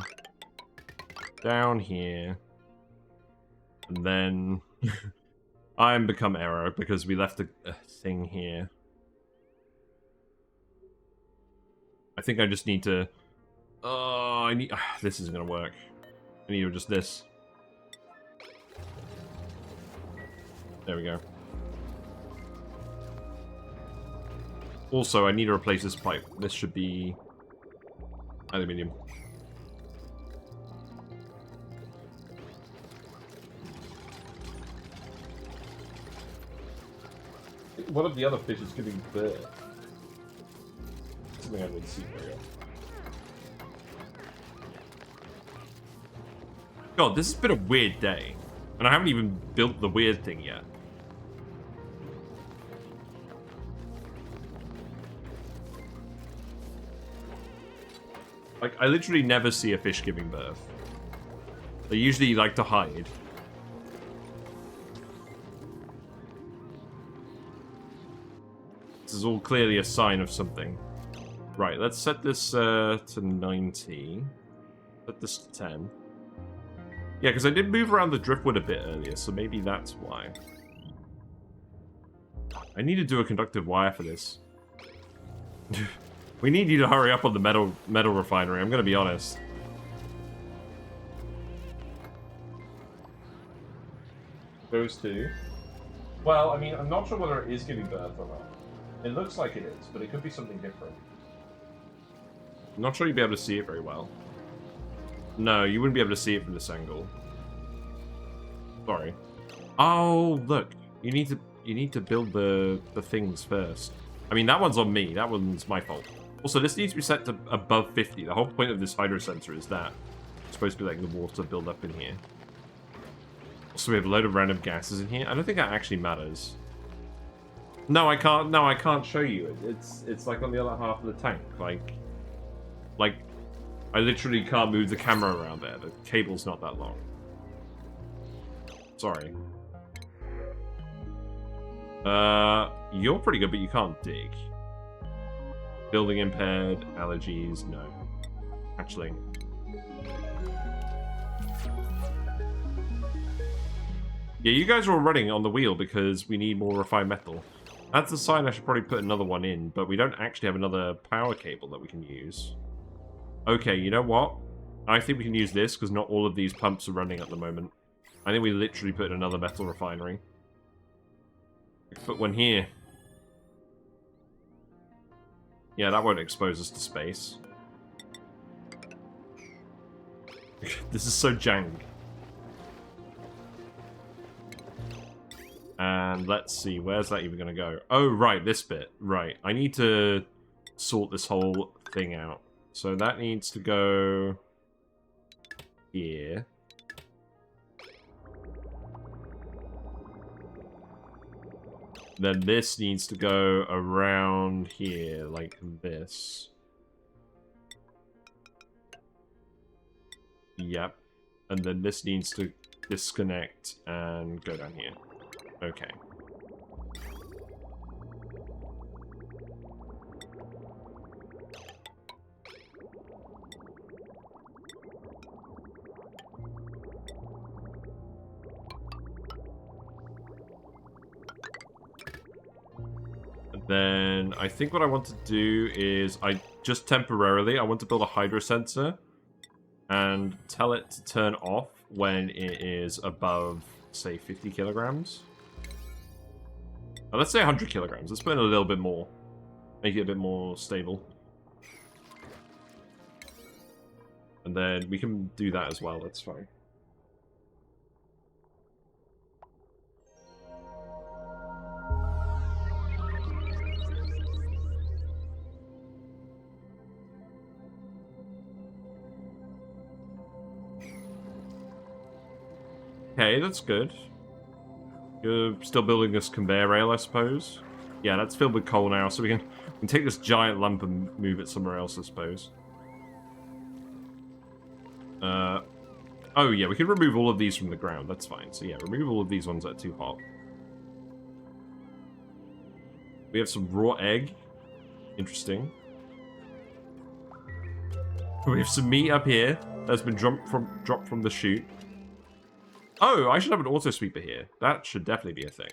down here, and then I'm become error because we left a thing here. I think I just need to... I need... this isn't going to work. I need to just this. There we go. Also, I need to replace this pipe. This should be aluminium. One of the other fish is giving birth. Something I didn't see very often. God, this has been a weird day. And I haven't even built the weird thing yet. Like, I literally never see a fish giving birth. They usually like to hide. This is all clearly a sign of something. Right, let's set this to 90. Set this to 10. Yeah, because I did move around the driftwood a bit earlier, so maybe that's why. I need to do a conductive wire for this. We need you to hurry up on the metal refinery, I'm going to be honest. Those two. Well, I mean, I'm not sure whether it is giving birth or not. It looks like it is, but it could be something different. I'm not sure you'd be able to see it very well. No, you wouldn't be able to see it from this angle. Sorry. Oh, look. You need to build the things first. I mean, that one's on me. That one's my fault. Also, this needs to be set to above 50. The whole point of this hydro sensor is that it's supposed to be letting the water build up in here. Also, we have a load of random gases in here. I don't think that actually matters. No, I can't. No, I can't show you. It's like on the other half of the tank. Like, I literally can't move the camera around there. The cable's not that long. Sorry. You're pretty good, but you can't dig. Building impaired, allergies, no. Actually. Yeah, you guys are all running on the wheel because we need more refined metal. That's a sign I should probably put another one in, but we don't actually have another power cable that we can use. Okay, you know what? I think we can use this because not all of these pumps are running at the moment. I think we literally put in another metal refinery. Put one here. Yeah, that won't expose us to space. This is so jank. And let's see, where's that even going to go? Oh, right, this bit. Right, I need to sort this whole thing out. So that needs to go here. Then this needs to go around here, like this. Yep. And then this needs to disconnect and go down here. Okay. Then I think what I want to do is I want to build a hydro sensor and tell it to turn off when it is above, say, 50 kilograms. Let's say 100 kilograms. Let's put in a little bit more. Make it a bit more stable. And then we can do that as well. That's fine. Okay, that's good. You're still building this conveyor rail, I suppose? Yeah, that's filled with coal now, so we can take this giant lump and move it somewhere else, I suppose. Oh yeah, we can remove all of these from the ground, that's fine. So yeah, remove all of these ones that are too hot. We have some raw egg. Interesting. We have some meat up here that's been dropped from the chute. Oh, I should have an auto sweeper here. That should definitely be a thing.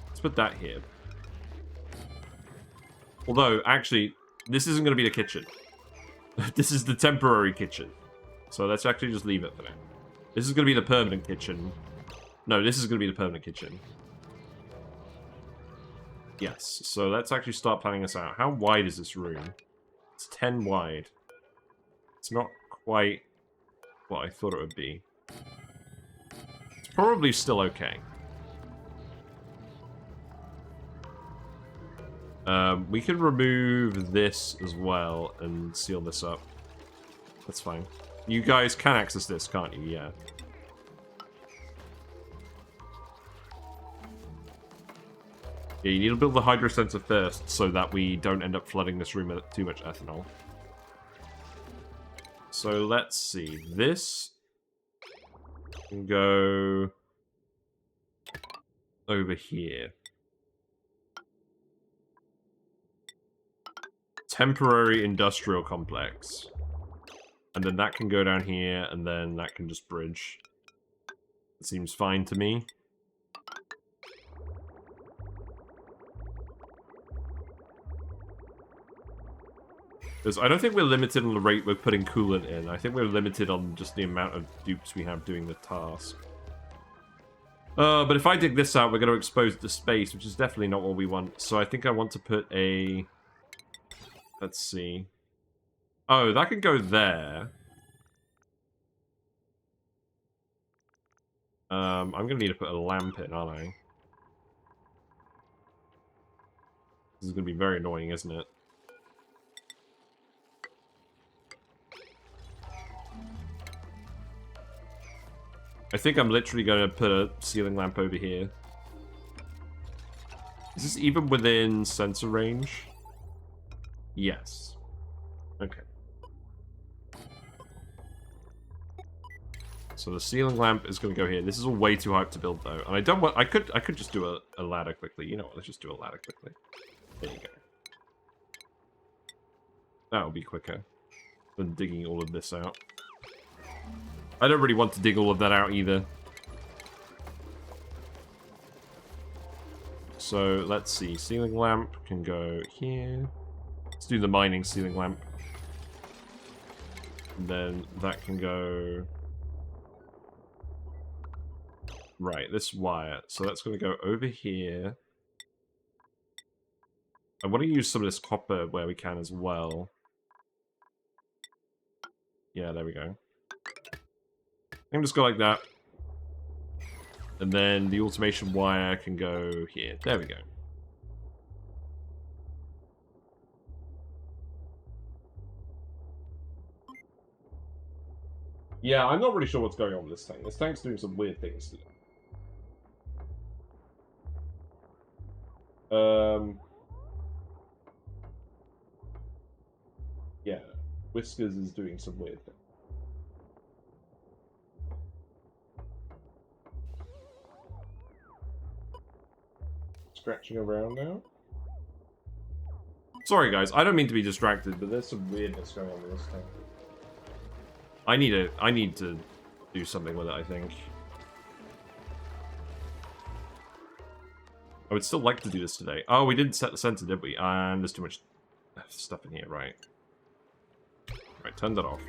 Let's put that here. Although, actually, this isn't going to be the kitchen. This is the temporary kitchen. So let's actually just leave it for now. This is going to be the permanent kitchen. No, this is going to be the permanent kitchen. Yes, so let's actually start planning this out. How wide is this room? It's 10 wide. It's not quite what I thought it would be. It's probably still okay. We can remove this as well and seal this up. That's fine. You guys can access this, can't you? Yeah. Yeah, you need to build the hydro sensor first so that we don't end up flooding this room with too much ethanol. So let's see. This can go over here. Temporary industrial complex. And then that can go down here, and then that can just bridge. It seems fine to me. Because I don't think we're limited on the rate we're putting coolant in. I think we're limited on just the amount of dupes we have doing the task. But if I dig this out, we're going to expose it to space, which is definitely not what we want. So I think I want to put a... Let's see. Oh, that can go there. I'm gonna need to put a lamp in, aren't I? This is gonna be very annoying, isn't it? I think I'm literally gonna put a ceiling lamp over here. Is this even within sensor range? Yes. Okay. So the ceiling lamp is going to go here. This is all way too hyped to build though, and I don't want. I could just do a ladder quickly. You know what? Let's just do a ladder quickly. There you go. That'll be quicker than digging all of this out. I don't really want to dig all of that out either. So let's see. Ceiling lamp can go here. Let's do the mining ceiling lamp. And then that can go... Right, this wire. So that's going to go over here. I want to use some of this copper where we can as well. Yeah, there we go. I'm just go like that. And then the automation wire can go here. There we go. Yeah, I'm not really sure what's going on with this tank. This tank's doing some weird things today. Yeah, Whiskers is doing some weird things. Scratching around now. Sorry guys, I don't mean to be distracted, but there's some weirdness going on with this tank. I need to do something with it, I think. I would still like to do this today. Oh, we didn't set the sensor, did we? And there's too much stuff in here, right? Right, turn that off.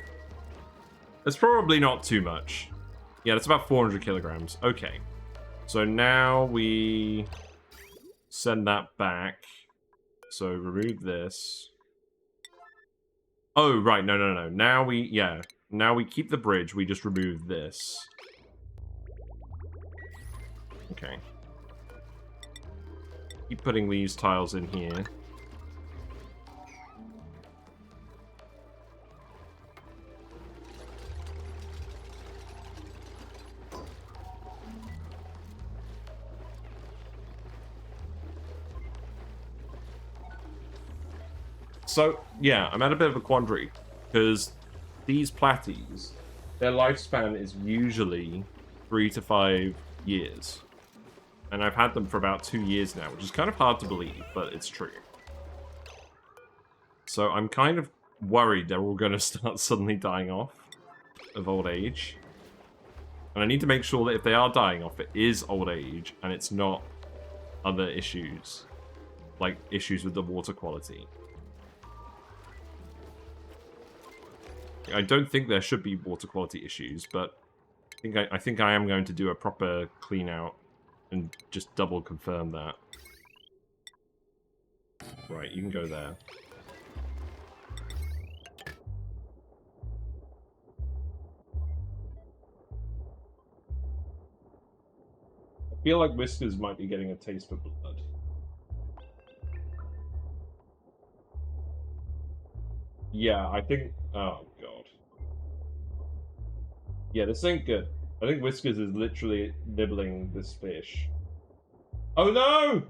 It's probably not too much. Yeah, it's about 400 kilograms. Okay. So now we send that back. So remove this. Oh, right. No. Now we keep the bridge. We just remove this. Okay. Keep putting these tiles in here. So, yeah, I'm at a bit of a quandary, because these platies, their lifespan is usually 3 to 5 years. And I've had them for about 2 years now, which is kind of hard to believe, but it's true. So I'm kind of worried they're all going to start suddenly dying off of old age. And I need to make sure that if they are dying off, it is old age, and it's not other issues, like issues with the water quality. I don't think there should be water quality issues, but I think I am going to do a proper clean out and just double confirm that. Right, you can go there. I feel like Whiskers might be getting a taste for blood. Yeah, I think... Oh, God. Yeah, this ain't good. I think Whiskers is literally nibbling this fish. Oh, no!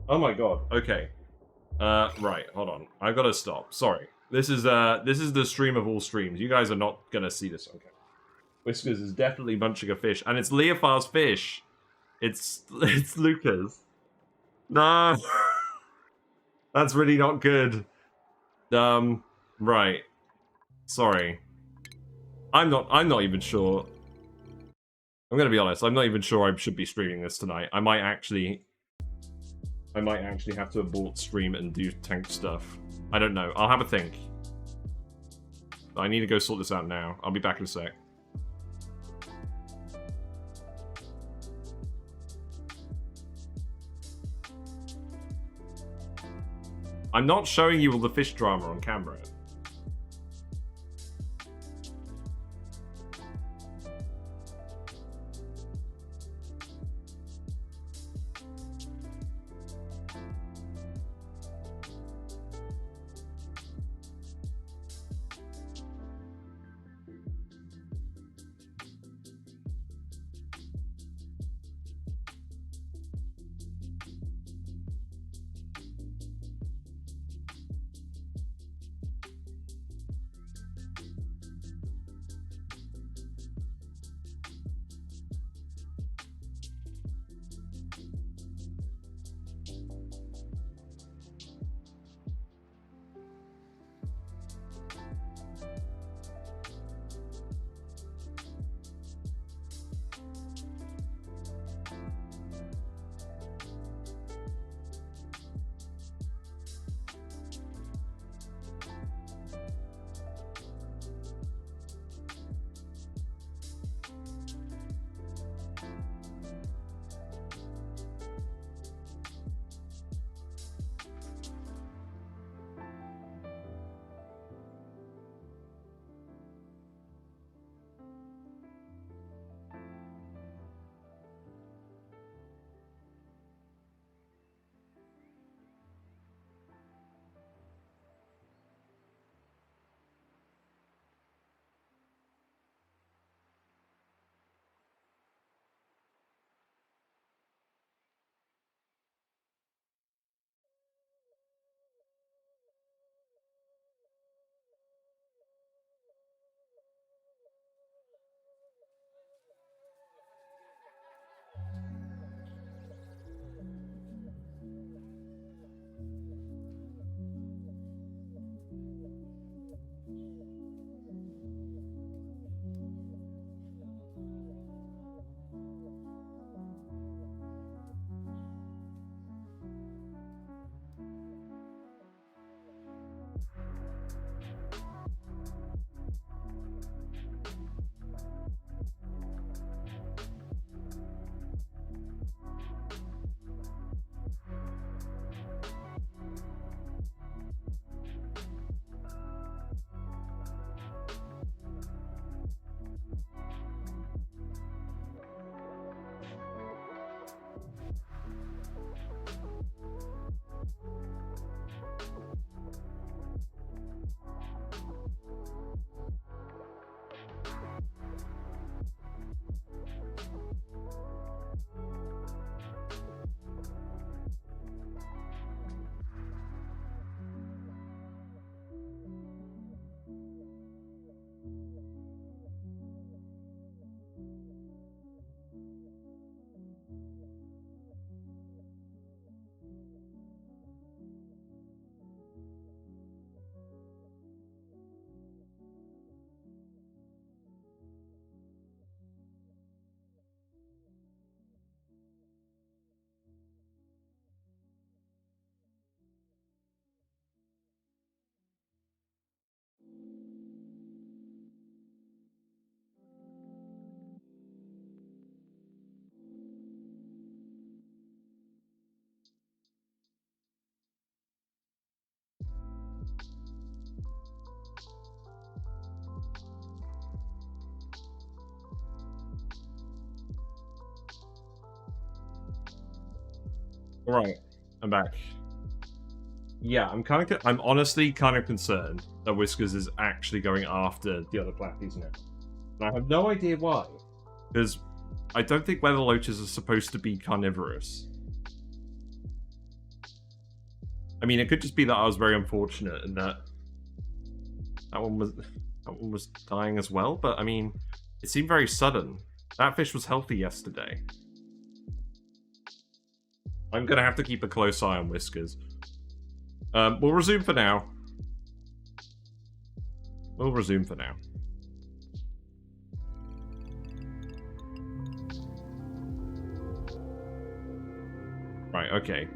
Oh, my God. Okay. Right, hold on. I've got to stop. Sorry. This is the stream of all streams. You guys are not going to see this. Okay. Whiskers is definitely munching a fish. And it's Leofar's fish. It's Lucas. No! That's really not good. Right. Sorry. I'm not even sure. I'm gonna be honest, I'm not even sure I should be streaming this tonight. I might actually have to abort stream and do tank stuff. I don't know. I'll have a think. I need to go sort this out now. I'll be back in a sec. I'm not showing you all the fish drama on camera. Alright, I'm back. Yeah, I'm honestly kind of concerned that Whiskers is actually going after the other Plappies now. And I have no idea why. Because I don't think weather loaches are supposed to be carnivorous. I mean, it could just be that I was very unfortunate and that one was dying as well, but I mean, it seemed very sudden. That fish was healthy yesterday. I'm gonna have to keep a close eye on Whiskers. We'll resume for now. Right, okay.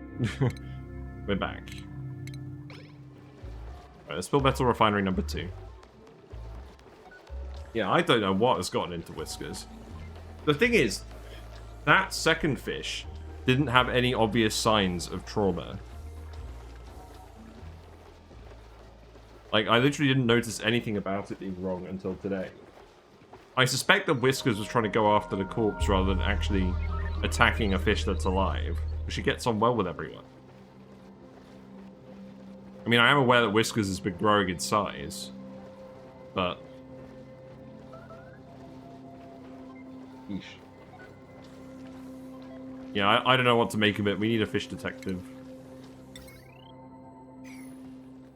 We're back. Right, let's build Metal Refinery number 2. Yeah, I don't know what has gotten into Whiskers. The thing is, that second fish didn't have any obvious signs of trauma. Like, I literally didn't notice anything about it being wrong until today. I suspect that Whiskers was trying to go after the corpse rather than actually attacking a fish that's alive. She gets on well with everyone. I mean, I am aware that Whiskers has been growing in size, but... Yeesh. Yeah, I don't know what to make of it. We need a fish detective.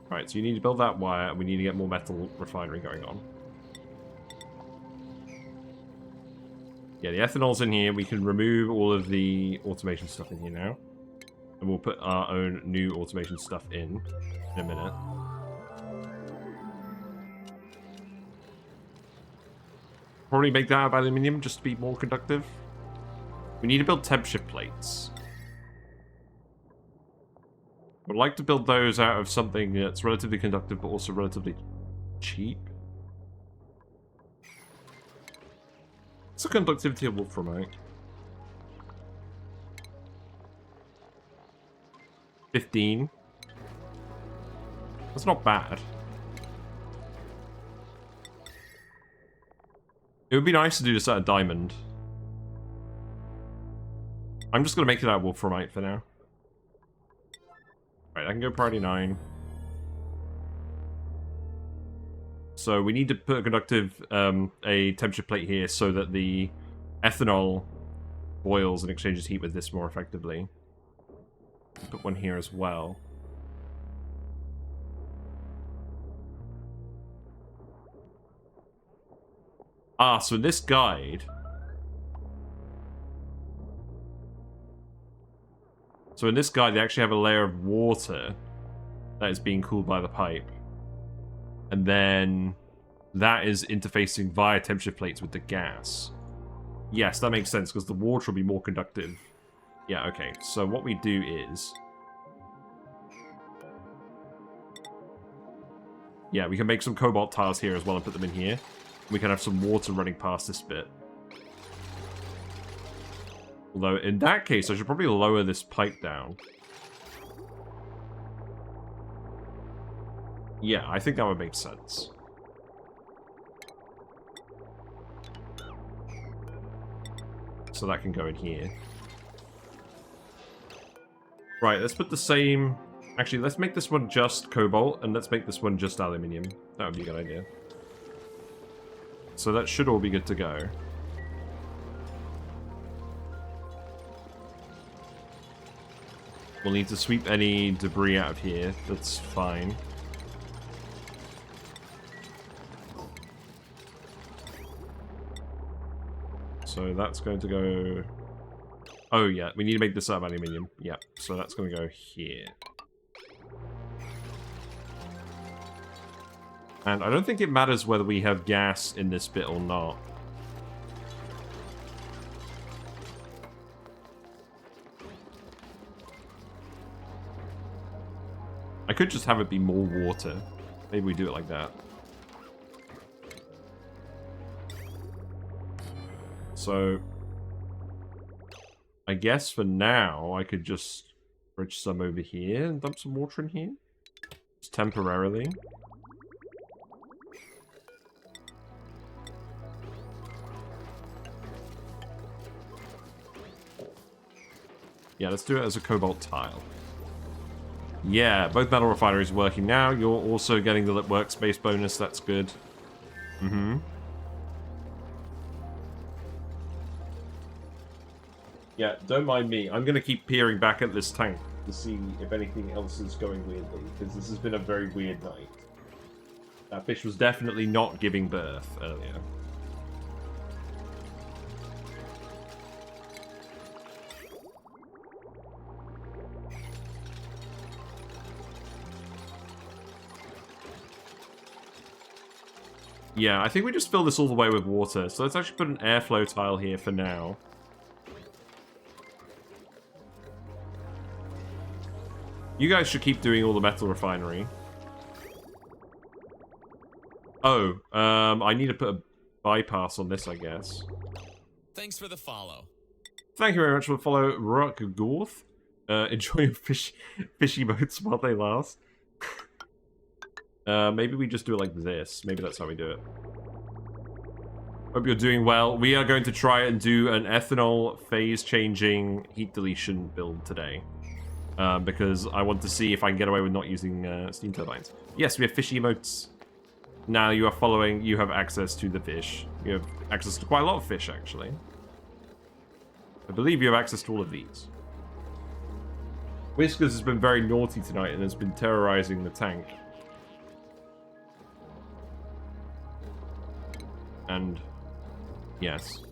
Right, so you need to build that wire, and we need to get more metal refinery going on. Yeah, the ethanol's in here. We can remove all of the automation stuff in here now. And we'll put our own new automation stuff in a minute. Probably make that out of aluminium just to be more conductive. We need to build temp shift plates. I'd like to build those out of something that's relatively conductive but also relatively cheap. What's the conductivity of wolframite? 15. That's not bad. It would be nice to do this out of diamond. I'm just going to make it out of wolframite for now. Right, I can go priority 9. So we need to put a conductive, a temperature plate here so that the ethanol boils and exchanges heat with this more effectively. Put one here as well. Ah, so in this guide... So in this guide, they actually have a layer of water that is being cooled by the pipe. And then that is interfacing via temperature plates with the gas. Yes, that makes sense, because the water will be more conductive. Yeah, okay. So what we do is... Yeah, we can make some cobalt tiles here as well and put them in here. We can have some water running past this bit. Although, in that case, I should probably lower this pipe down. Yeah, I think that would make sense. So that can go in here. Right, let's put the same... Actually, let's make this one just cobalt, and let's make this one just aluminium. That would be a good idea. So that should all be good to go. We'll need to sweep any debris out of here. That's fine. So that's going to go... Oh, yeah. We need to make this out of aluminium. Yeah. So that's going to go here. And I don't think it matters whether we have gas in this bit or not. I could just have it be more water. Maybe we do it like that. So, I guess for now, I could just bridge some over here and dump some water in here. Just temporarily. Yeah, let's do it as a cobalt tile. Yeah, both metal refineries are working now. You're also getting the workspace bonus. That's good. Mm-hmm. Yeah, don't mind me. I'm going to keep peering back at this tank to see if anything else is going weirdly, because this has been a very weird night. That fish was definitely not giving birth earlier. Yeah, I think we just fill this all the way with water. So let's actually put an airflow tile here for now. You guys should keep doing all the metal refinery. Oh, I need to put a bypass on this, I guess. Thanks for the follow. Thank you very much for the follow, Rock Gorth. Enjoy your fishy boats while they last. Maybe we just do it like this. Maybe that's how we do it. Hope you're doing well. We are going to try and do an ethanol phase-changing heat deletion build today. Because I want to see if I can get away with not using steam turbines. Yes, we have fish emotes. Now you are following, you have access to the fish. You have access to quite a lot of fish, actually. I believe you have access to all of these. Whiskers has been very naughty tonight and has been terrorizing the tank. And, yes.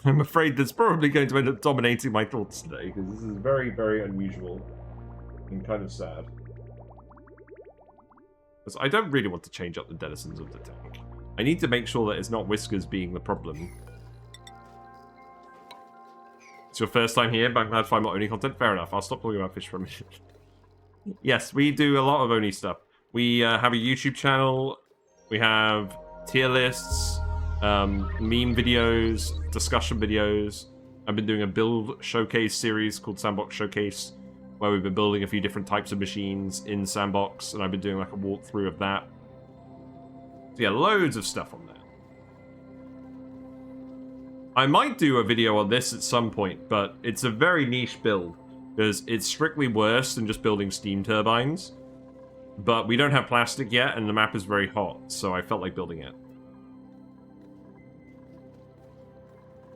I'm afraid that's probably going to end up dominating my thoughts today, because this is very, very unusual and kind of sad. Because I don't really want to change up the denizens of the tank. I need to make sure that it's not Whiskers being the problem. It's your first time here, but I'm glad to find more ONI content. Fair enough, I'll stop talking about fish for a minute. Yes, we do a lot of ONI stuff. We have a YouTube channel, we have tier lists, meme videos, discussion videos. I've been doing a build showcase series called Sandbox Showcase, where we've been building a few different types of machines in Sandbox, and I've been doing like a walkthrough of that. So yeah, loads of stuff on there. I might do a video on this at some point, but it's a very niche build, because it's strictly worse than just building steam turbines. But we don't have plastic yet, and the map is very hot, so I felt like building it.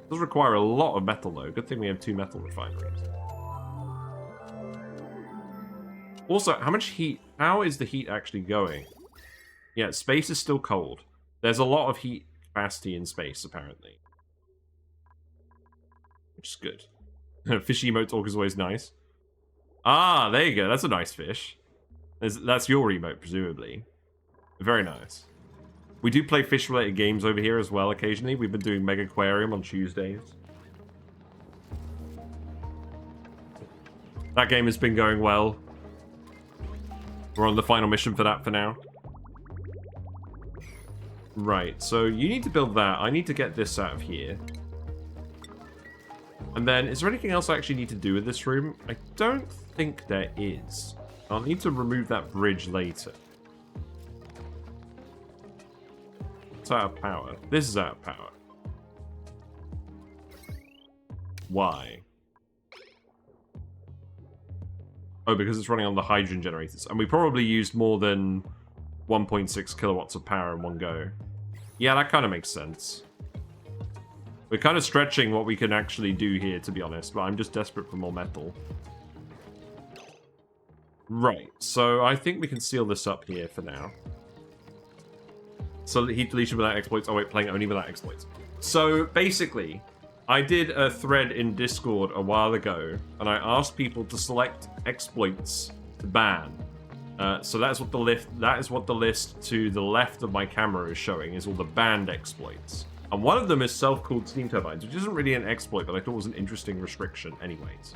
It does require a lot of metal, though. Good thing we have 2 metal refineries. Also, how much heat... How is the heat actually going? Yeah, space is still cold. There's a lot of heat capacity in space, apparently. Which is good. Fish emote talk is always nice. Ah, there you go. That's a nice fish. That's your emote, presumably. Very nice. We do play fish-related games over here as well occasionally. We've been doing Mega Aquarium on Tuesdays. That game has been going well. We're on the final mission for that for now. Right, so you need to build that. I need to get this out of here. And then, is there anything else I actually need to do with this room? I don't think there is. I'll need to remove that bridge later. It's out of power. This is out of power. Why? Oh, because it's running on the hydrogen generators. And we probably used more than 1.6 kilowatts of power in one go. Yeah, that kind of makes sense. We're kind of stretching what we can actually do here, to be honest. But I'm just desperate for more metal. Right, so I think we can seal this up here for now. So heat deletion without exploits. Oh wait, playing only without exploits. So basically, I did a thread in Discord a while ago, and I asked people to select exploits to ban. So that is what the list to the left of my camera is showing, is all the banned exploits. And one of them is self-cooled steam turbines, which isn't really an exploit, but I thought was an interesting restriction anyways.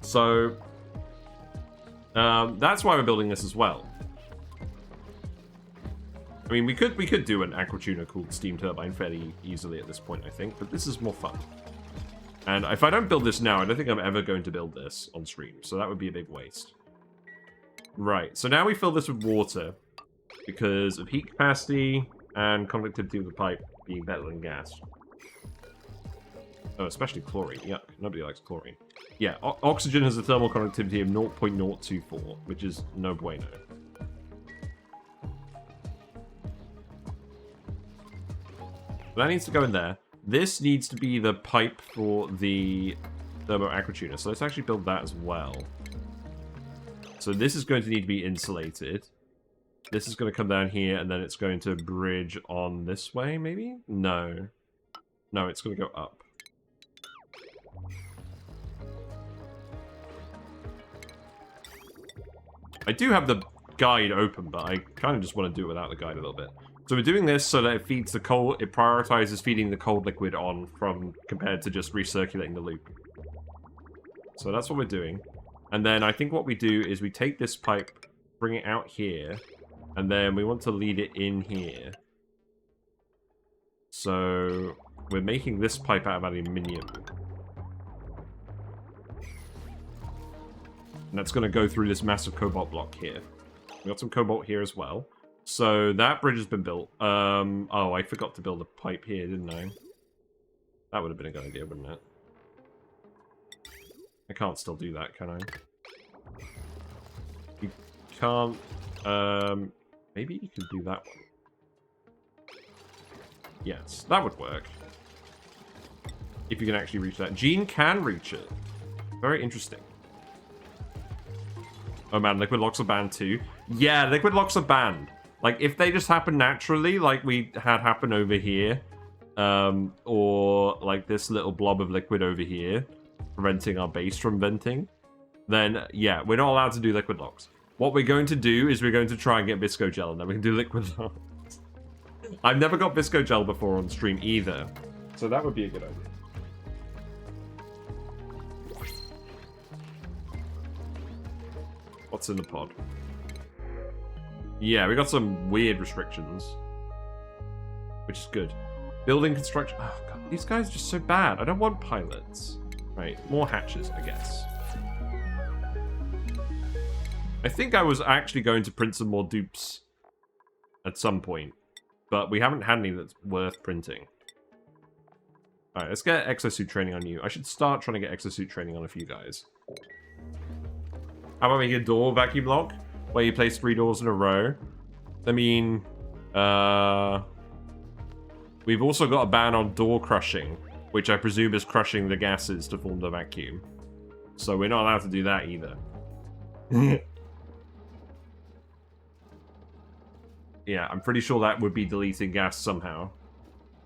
So that's why we're building this as well. I mean, we could do an aquatuner cooled steam turbine fairly easily at this point, I think, but this is more fun. And if I don't build this now, I don't think I'm ever going to build this on stream, so that would be a big waste. Right, so now we fill this with water because of heat capacity and conductivity of the pipe being better than gas. Oh, especially chlorine. Yuck. Nobody likes chlorine. Yeah, oxygen has a thermal conductivity of 0.024, which is no bueno. That needs to go in there. This needs to be the pipe for the thermo aquatuner. So let's actually build that as well. So this is going to need to be insulated. This is going to come down here, and then it's going to bridge on this way, maybe? No. No, it's going to go up. I do have the guide open, but I kind of just want to do it without the guide a little bit. So we're doing this so that it feeds the cold, it prioritizes feeding the cold liquid on compared to just recirculating the loop. So that's what we're doing. And then I think what we do is we take this pipe, bring it out here, and then we want to lead it in here. So we're making this pipe out of aluminium. And that's going to go through this massive cobalt block here. We got some cobalt here as well. So that bridge has been built. Oh, I forgot to build a pipe here, didn't I? That would have been a good idea, wouldn't it? I can't still do that, can I? You can't... maybe you can do that one. Yes, that would work. If you can actually reach that. Gene can reach it. Very interesting. Oh man, liquid locks are banned too. Yeah, liquid locks are banned. Like, if they just happen naturally, like we had happen over here, or like this little blob of liquid over here, preventing our base from venting, then yeah, we're not allowed to do liquid locks. What we're going to do is we're going to try and get Visco Gel, and then we can do liquid locks. I've never got Visco Gel before on stream either, so that would be a good idea. What's in the pod? Yeah, we got some weird restrictions, which is good. Building construction. Oh god, these guys are just so bad. I don't want pilots. Right, more hatches, I guess. I think I was actually going to print some more dupes at some point, but we haven't had any that's worth printing. Alright, let's get exosuit training on you. I should start trying to get exosuit training on a few guys. How about making a door vacuum lock? Where you place 3 doors in a row. I mean, we've also got a ban on door crushing, which I presume is crushing the gases to form the vacuum. So we're not allowed to do that either. Yeah, I'm pretty sure that would be deleting gas somehow,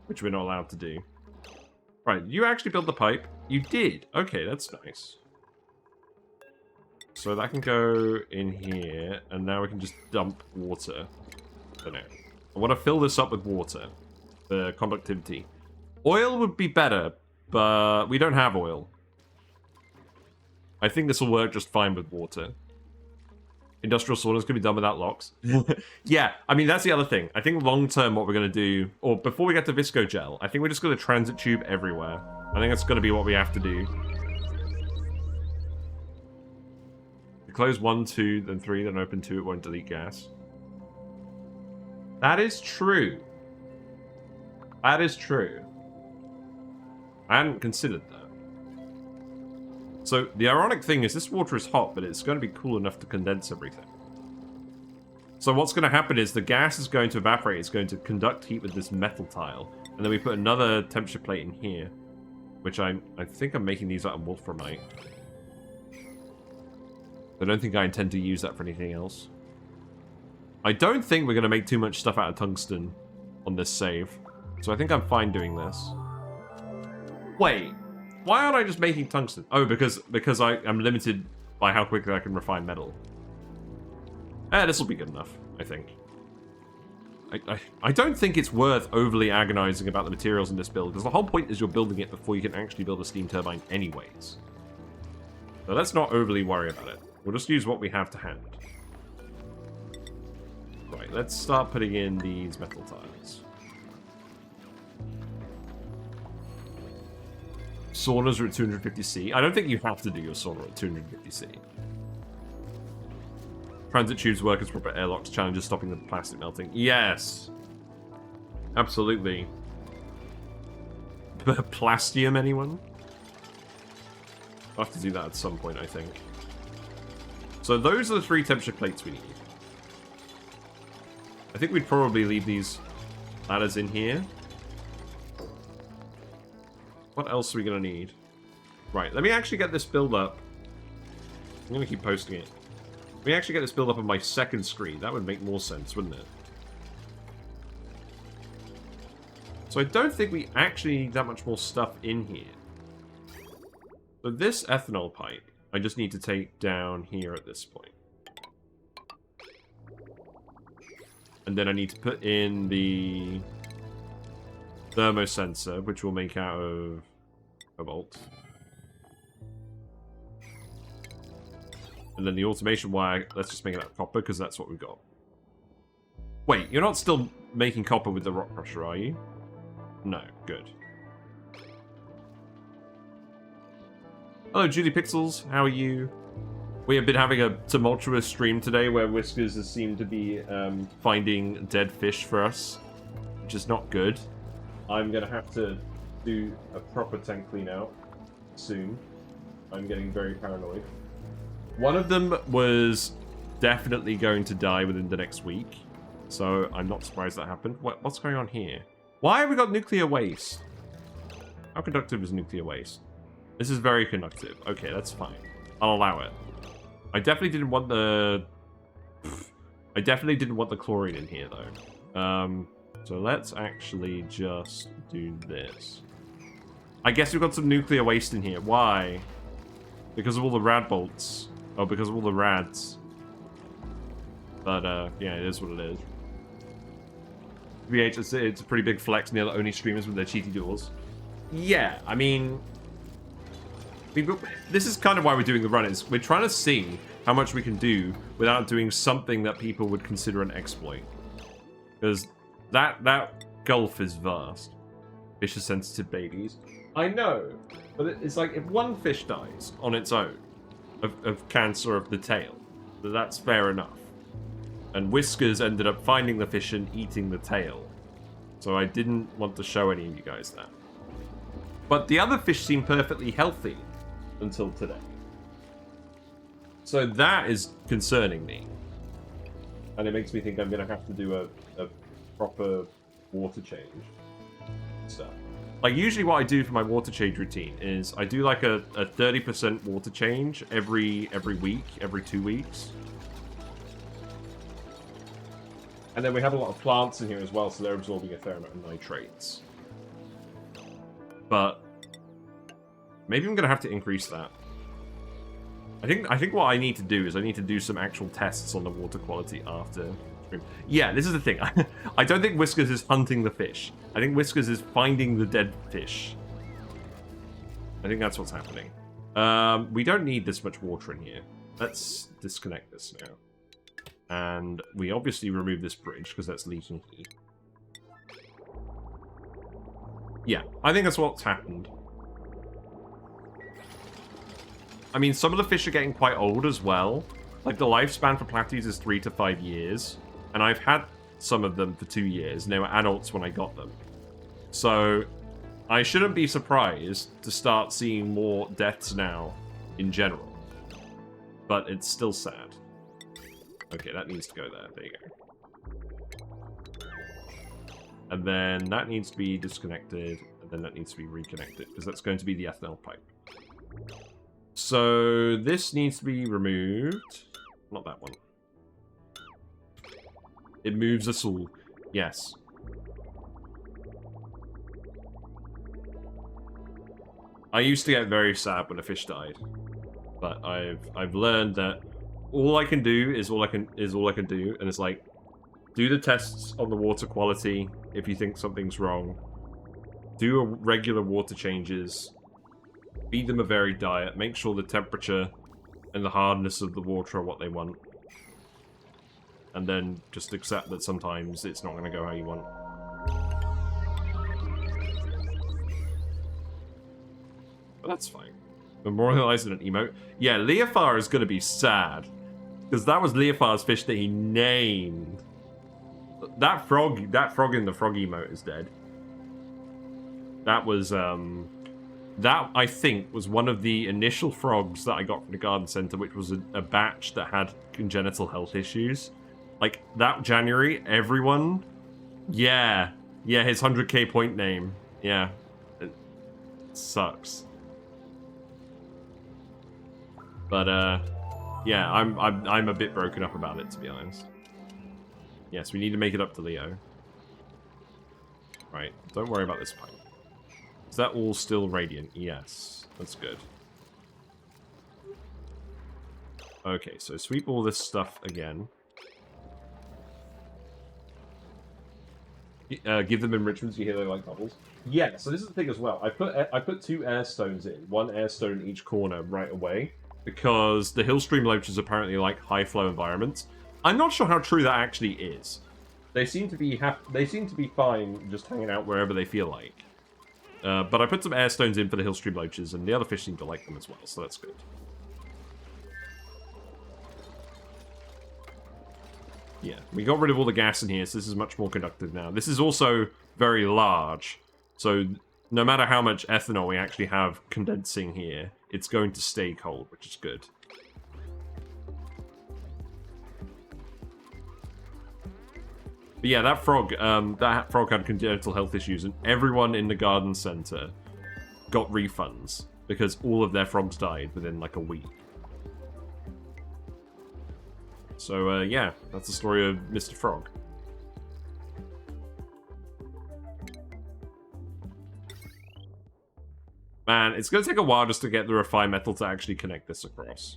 which we're not allowed to do. Right, you actually built the pipe? You did. Okay, that's nice. So that can go in here, and now we can just dump water. I don't know. I want to fill this up with water. The conductivity. Oil would be better, but we don't have oil. I think this will work just fine with water. Industrial saunas can be done without locks. Yeah, I mean, that's the other thing. I think long-term what we're going to do, or before we get to Visco Gel, I think we're just going to transit tube everywhere. I think that's going to be what we have to do. Close 1, 2, then 3, then open 2, it won't delete gas. That is true. That is true. I hadn't considered that. So, the ironic thing is this water is hot, but it's going to be cool enough to condense everything. So what's going to happen is the gas is going to evaporate, it's going to conduct heat with this metal tile, and then we put another temperature plate in here, which I think I'm making these out of wolframite. I don't think I intend to use that for anything else. I don't think we're going to make too much stuff out of tungsten on this save. So I think I'm fine doing this. Wait, why aren't I just making tungsten? Oh, because I'm limited by how quickly I can refine metal. This will be good enough, I think. I don't think it's worth overly agonizing about the materials in this build, because the whole point is you're building it before you can actually build a steam turbine anyways. So let's not overly worry about it. We'll just use what we have to hand. Right, let's start putting in these metal tiles. Saunas are at 250C. I don't think you have to do your sauna at 250C. Transit tubes work as proper airlocks. Challenges stopping the plastic melting. Yes! Absolutely. Plastium, anyone? I'll have to do that at some point, I think. So those are the 3 temperature plates we need. I think we'd probably leave these ladders in here. What else are we going to need? Right, let me actually get this build up. I'm going to keep posting it. Let me actually get this build up on my second screen. That would make more sense, wouldn't it? So I don't think we actually need that much more stuff in here. So this ethanol pipe, I just need to take down here at this point. And then I need to put in the thermosensor, which we'll make out of cobalt. And then the automation wire, let's just make it out of copper, because that's what we've got. Wait, you're not still making copper with the rock crusher, are you? No, good. Hello, Judy Pixels. How are you? We have been having a tumultuous stream today where Whiskers has seemed to be finding dead fish for us, which is not good. I'm going to have to do a proper tank clean out soon. I'm getting very paranoid. One of them was definitely going to die within the next week, so I'm not surprised that happened. What's going on here? Why have we got nuclear waste? How conductive is nuclear waste? This is very conductive. Okay, that's fine. I'll allow it. I definitely didn't want the... I definitely didn't want the chlorine in here, though. So let's actually just do this. I guess we've got some nuclear waste in here. Why? Because of all the rad bolts. Oh, because of all the rads. But, yeah, it is what it is. VH, it's a pretty big flex near the ONI streamers with their cheaty duels. Yeah, I mean, this is kind of why we're doing the run, is we're trying to see how much we can do without doing something that people would consider an exploit. Because that gulf is vast. Fish are sensitive babies. I know, but it's like if one fish dies on its own of cancer of the tail, that's fair enough. And Whiskers ended up finding the fish and eating the tail. So I didn't want to show any of you guys that. But the other fish seemed perfectly healthy until today. So that is concerning me. And it makes me think I'm going to have to do a proper water change stuff. Like, usually what I do for my water change routine is I do like a 30% water change every week, every 2 weeks. And then we have a lot of plants in here as well, so they're absorbing a fair amount of nitrates. But maybe I'm going to have to increase that. I think what I need to do is I need to do some actual tests on the water quality after stream. Yeah, this is the thing. I don't think Whiskers is hunting the fish. I think Whiskers is finding the dead fish. I think that's what's happening. We don't need this much water in here. Let's disconnect this now. And we obviously remove this bridge because that's leaking heat. Yeah, I think that's what's happened. I mean, some of the fish are getting quite old as well. Like, the lifespan for platies is 3 to 5 years. And I've had some of them for 2 years, and they were adults when I got them. So, I shouldn't be surprised to start seeing more deaths now in general. But it's still sad. Okay, that needs to go there. There you go. And then that needs to be disconnected, and then that needs to be reconnected, because that's going to be the ethanol pipe. So this needs to be removed. Not that one. It moves us all. Yes. I used to get very sad when a fish died, but I've learned that all I can do is all I can do, and it's like, do the tests on the water quality if you think something's wrong. Do a regular water changes. Feed them a varied diet. Make sure the temperature and the hardness of the water are what they want. And then just accept that sometimes it's not going to go how you want. But that's fine. Memorializing an emote. Yeah, Leofar is going to be sad. Because that was Leofar's fish that he named. That frog in the frog emote is dead. That was, that, I think, was one of the initial frogs that I got from the garden center, which was a batch that had congenital health issues. Like, that January, everyone... Yeah. Yeah, his 100k point name. Yeah. It sucks. But, yeah, I'm a bit broken up about it, to be honest. Yes, we need to make it up to Leo. Right, don't worry about this pipe. Is that all still radiant? Yes, that's good. Okay, so sweep all this stuff again. Give them enrichments. You hear they like bubbles. Yeah. So this is the thing as well. I put 2 air stones in, 1 air stone in each corner right away, because the Hillstream Loaches apparently like high flow environments. I'm not sure how true that actually is. They seem to be fine just hanging out wherever they feel like. But I put some air stones in for the Hillstream Loaches, and the other fish seem to like them as well, so that's good. Yeah, we got rid of all the gas in here, so this is much more conductive now. This is also very large, so no matter how much ethanol we actually have condensing here, it's going to stay cold, which is good. But yeah, that frog had congenital health issues, and everyone in the garden center got refunds because all of their frogs died within like a week. So, yeah, that's the story of Mr. Frog. Man, it's going to take a while just to get the refined metal to actually connect this across.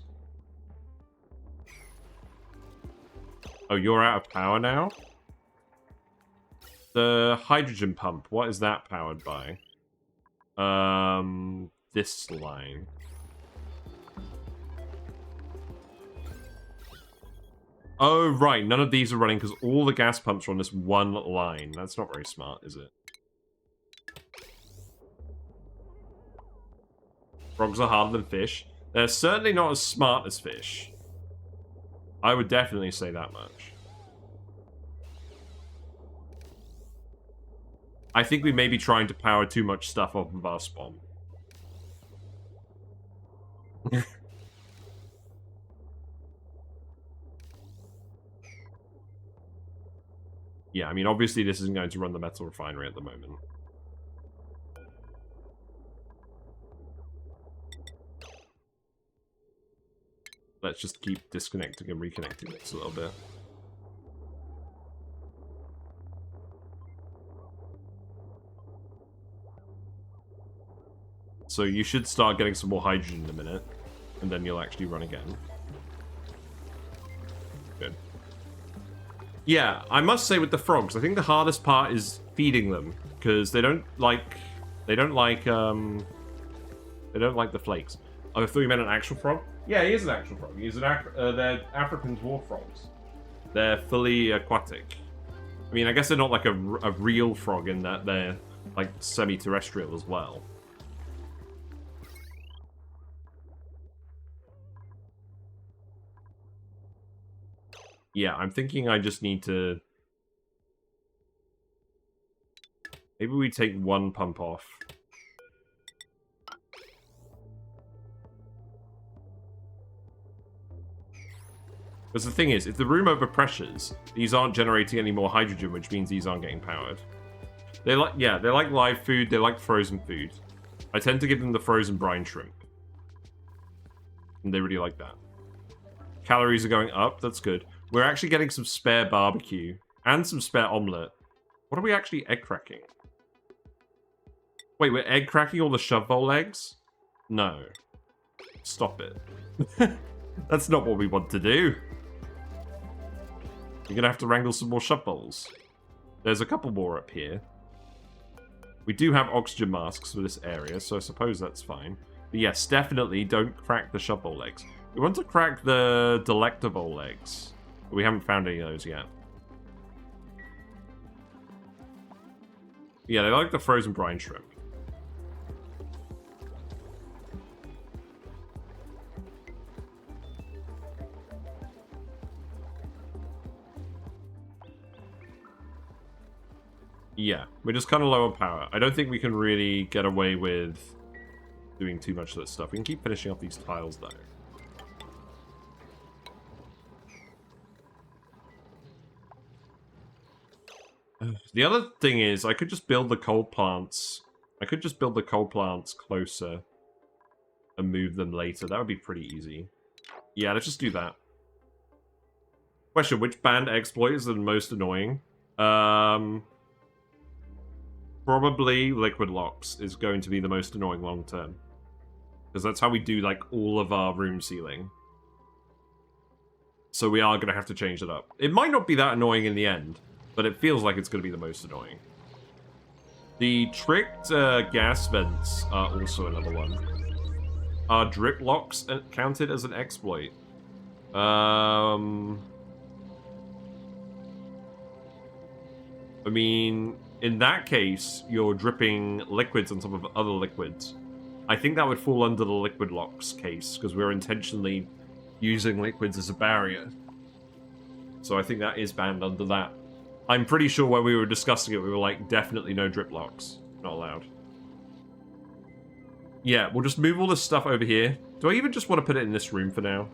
Oh, you're out of power now? The hydrogen pump, what is that powered by? This line. Oh, right. None of these are running because all the gas pumps are on this one line. That's not very smart, is it? Frogs are harder than fish. They're certainly not as smart as fish. I would definitely say that much. I think we may be trying to power too much stuff off of our spawn. Yeah, I mean, obviously this isn't going to run the metal refinery at the moment. Let's just keep disconnecting and reconnecting this a little bit. So you should start getting some more hydrogen in a minute, and then you'll actually run again. Good. Yeah, I must say with the frogs, I think the hardest part is feeding them, because they don't like the flakes. Oh, I thought you meant an actual frog? Yeah, he is an actual frog. He's an they're African dwarf frogs. They're fully aquatic. I mean, I guess they're not like a real frog in that they're like semi-terrestrial as well. Yeah, I'm thinking I just need to... Maybe we take one pump off. Because the thing is, if the room overpressures, these aren't generating any more hydrogen, which means these aren't getting powered. They like, yeah, they like live food, they like frozen food. I tend to give them the frozen brine shrimp. And they really like that. Calories are going up, that's good. We're actually getting some spare barbecue and some spare omelette. What are we actually egg cracking? Wait, we're egg cracking all the shove bowl eggs? No. Stop it. That's not what we want to do. You're gonna have to wrangle some more shove bowls. There's a couple more up here. We do have oxygen masks for this area, so I suppose that's fine. But yes, definitely don't crack the shove bowl eggs. We want to crack the delectable eggs. But we haven't found any of those yet. Yeah, they like the frozen brine shrimp. Yeah, we're just kind of low on power. I don't think we can really get away with doing too much of that stuff. We can keep finishing off these tiles, though. The other thing is, I could just build the coal plants. I could just build the coal plants closer and move them later. That would be pretty easy. Yeah, let's just do that. Question, which banned exploit is the most annoying? Probably Liquid Locks is going to be the most annoying long term. Because that's how we do, like, all of our room sealing. So we are going to have to change it up. It might not be that annoying in the end, but it feels like it's going to be the most annoying. The tricked gas vents are also another one. Are drip locks counted as an exploit? I mean, in that case, you're dripping liquids on top of other liquids. I think that would fall under the liquid locks case, because we're intentionally using liquids as a barrier. So I think that is banned under that. I'm pretty sure when we were discussing it, we were like, definitely no drip locks. Not allowed. Yeah, we'll just move all this stuff over here. Do I even just want to put it in this room for now?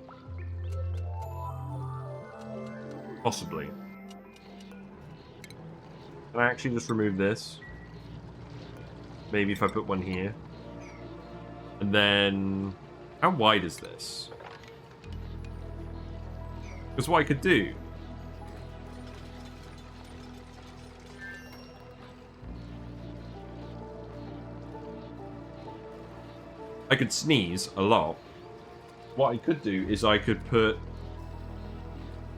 Possibly. Can I actually just remove this? Maybe if I put one here. And then... How wide is this? Because what I could do... I could sneeze a lot. What I could do is I could put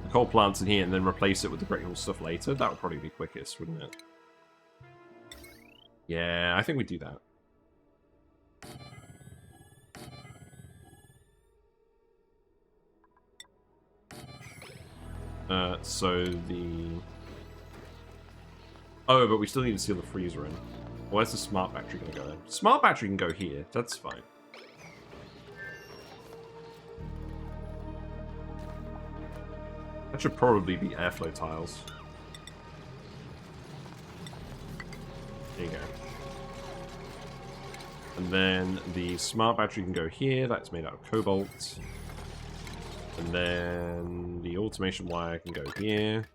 the coal plants in here and then replace it with the Great Hall stuff later. That would probably be quickest, wouldn't it? Yeah, I think we do that. So the... Oh, but we still need to seal the freezer in. Where's the smart battery going to go in? Smart battery can go here. That's fine. That should probably be airflow tiles. There you go. And then the smart battery can go here. That's made out of cobalt. And then the automation wire can go here.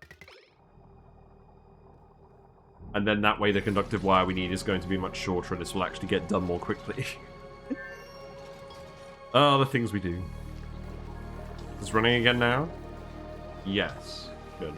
And then that way the conductive wire we need is going to be much shorter and this will actually get done more quickly. Oh, the things we do. Is it running again now? Yes. Good.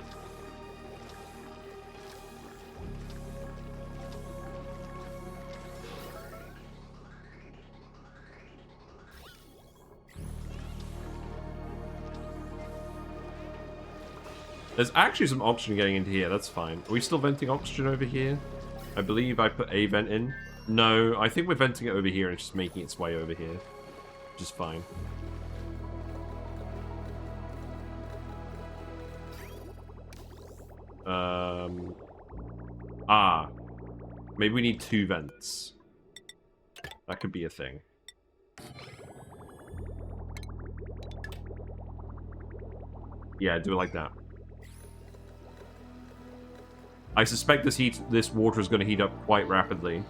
There's actually some oxygen getting into here, that's fine. Are we still venting oxygen over here? I believe I put a vent in. No, I think we're venting it over here and it's just making its way over here. Which is fine. Maybe we need 2 vents. That could be a thing. Yeah, do it like that. I suspect this water is going to heat up quite rapidly.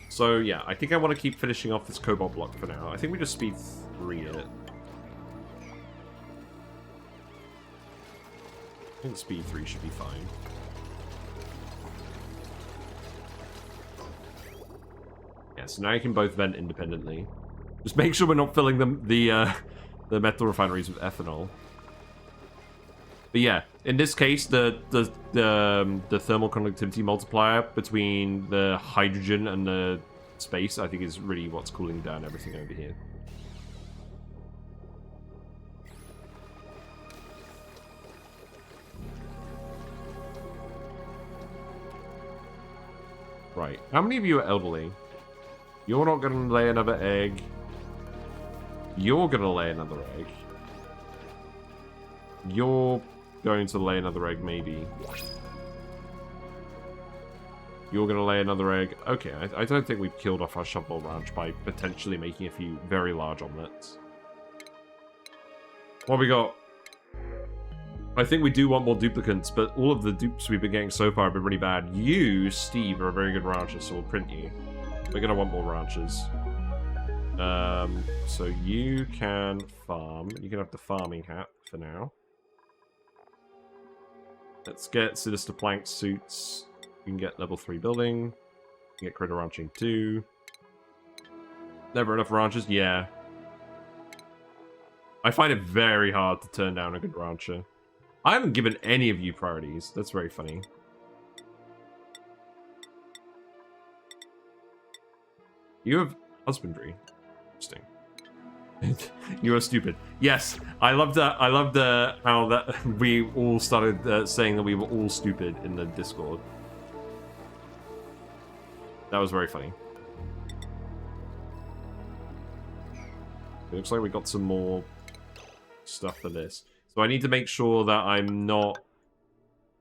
So yeah, I think I want to keep finishing off this cobalt block for now. I think we just speed 3 it. I think speed 3 should be fine. Yeah, so now you can both vent independently. Just make sure we're not filling the metal refineries with ethanol. But yeah, in this case, the thermal conductivity multiplier between the hydrogen and the space, I think, is really what's cooling down everything over here. Right. How many of you are elderly? You're not going to lay another egg. You're going to lay another egg. You're going to lay another egg, maybe. You're going to lay another egg. Okay, I don't think we've killed off our shovel ranch by potentially making a few very large omelets. What we got? I think we do want more duplicants, but all of the dupes we've been getting so far have been really bad. You, Steve, are a very good rancher, so we'll print you. We're going to want more ranchers. So you can farm. You can have the farming hat for now. Let's get Sinister Plank suits. We can get level 3 building. We can get critter ranching too. Never enough ranchers? Yeah. I find it very hard to turn down a good rancher. I haven't given any of you priorities. That's very funny. You have husbandry. Interesting. You are stupid. Yes, I loved that. I loved how that we all started saying that we were all stupid in the Discord. That was very funny. It looks like we got some more stuff for this. So I need to make sure that I'm not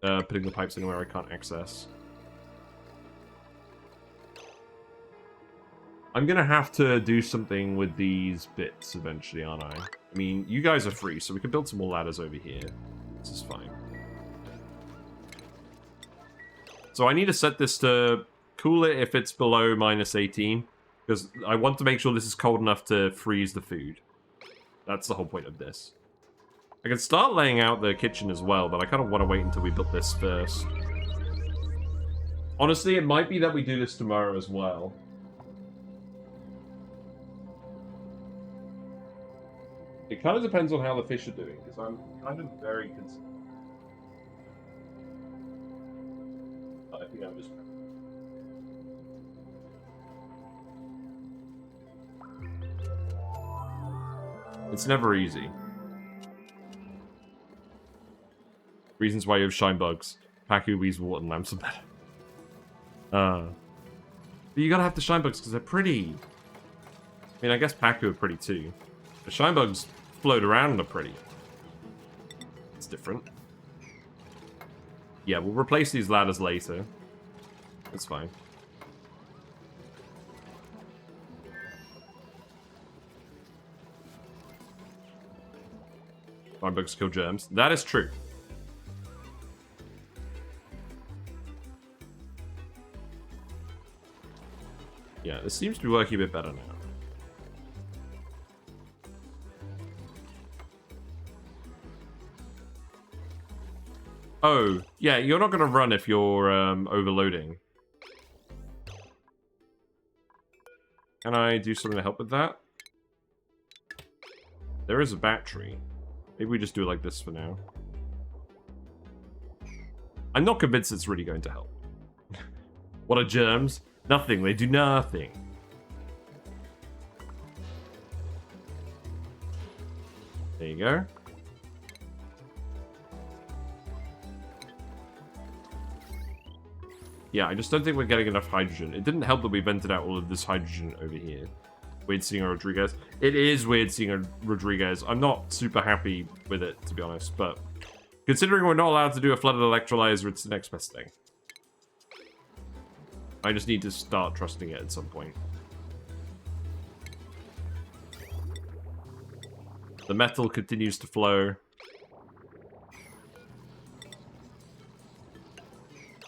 putting the pipes anywhere I can't access. I'm gonna have to do something with these bits eventually, aren't I? I mean, you guys are free, so we can build some more ladders over here. This is fine. So I need to set this to cool it if it's below -18, because I want to make sure this is cold enough to freeze the food. That's the whole point of this. I can start laying out the kitchen as well, but I kind of want to wait until we build this first. Honestly, it might be that we do this tomorrow as well. It kind of depends on how the fish are doing, because I'm kind of very concerned. I think I'm just... It's never easy. Reasons why you have shine bugs. Paku, weasel, water, and lamps are better. But you gotta have the shine bugs because they're pretty. I mean, I guess Paku are pretty too. The shine bugs float around and are pretty. It's different. Yeah, we'll replace these ladders later. That's fine. Shine bugs kill germs. That is true. Yeah, this seems to be working a bit better now. Oh, yeah, you're not going to run if you're overloading. Can I do something to help with that? There is a battery. Maybe we just do it like this for now. I'm not convinced it's really going to help. What are germs? Nothing. They do nothing. There you go. Yeah, I just don't think we're getting enough hydrogen. It didn't help that we vented out all of this hydrogen over here. Weird seeing a Rodriguez. It is weird seeing a Rodriguez. I'm not super happy with it, to be honest, but considering we're not allowed to do a flooded electrolyzer, it's the next best thing. I just need to start trusting it at some point. The metal continues to flow.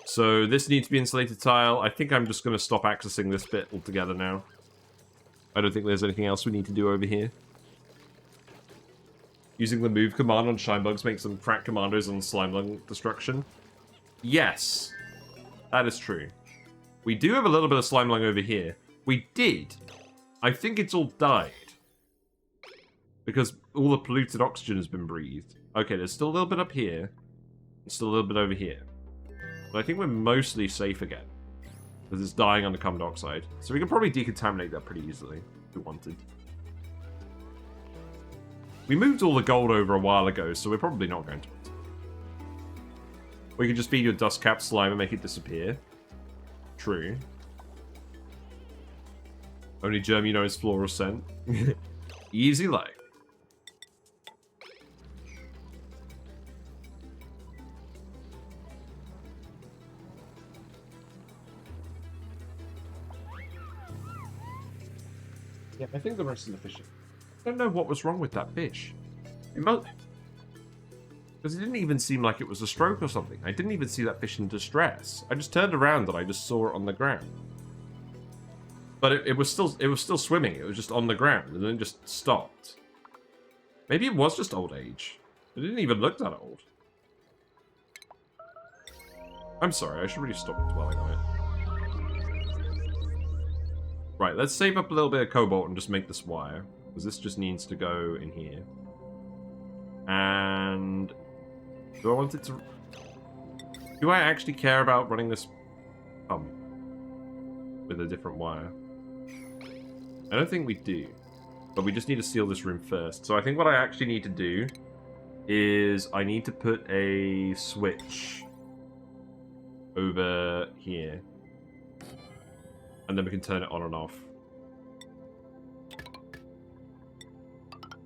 So this needs to be insulated tile. I think I'm just going to stop accessing this bit altogether now. I don't think there's anything else we need to do over here. Using the move command on Shinebugs makes them crack commandos on slime lung destruction. Yes, that is true. We do have a little bit of slime lung over here. We did. I think it's all died. Because all the polluted oxygen has been breathed. Okay, there's still a little bit up here. And still a little bit over here. But I think we're mostly safe again. Because it's dying under carbon dioxide. So we can probably decontaminate that pretty easily, if we wanted. We moved all the gold over a while ago, so we're probably not going to. We can just feed your dust cap slime and make it disappear. True. Only germ you know is fluorescent. Easy like. Yeah, I think the rest of the fish. I don't know what was wrong with that fish. It must... Because it didn't even seem like it was a stroke or something. I didn't even see that fish in distress. I just turned around and I just saw it on the ground. But it was still swimming. It was just on the ground and then just stopped. Maybe it was just old age. It didn't even look that old. I'm sorry, I should really stop dwelling on it. Right, let's save up a little bit of cobalt and just make this wire. Because this just needs to go in here. And... do I want it to... do I actually care about running this pump with a different wire? I don't think we do. But we just need to seal this room first. So I think what I actually need to do is I need to put a switch over here. And then we can turn it on and off.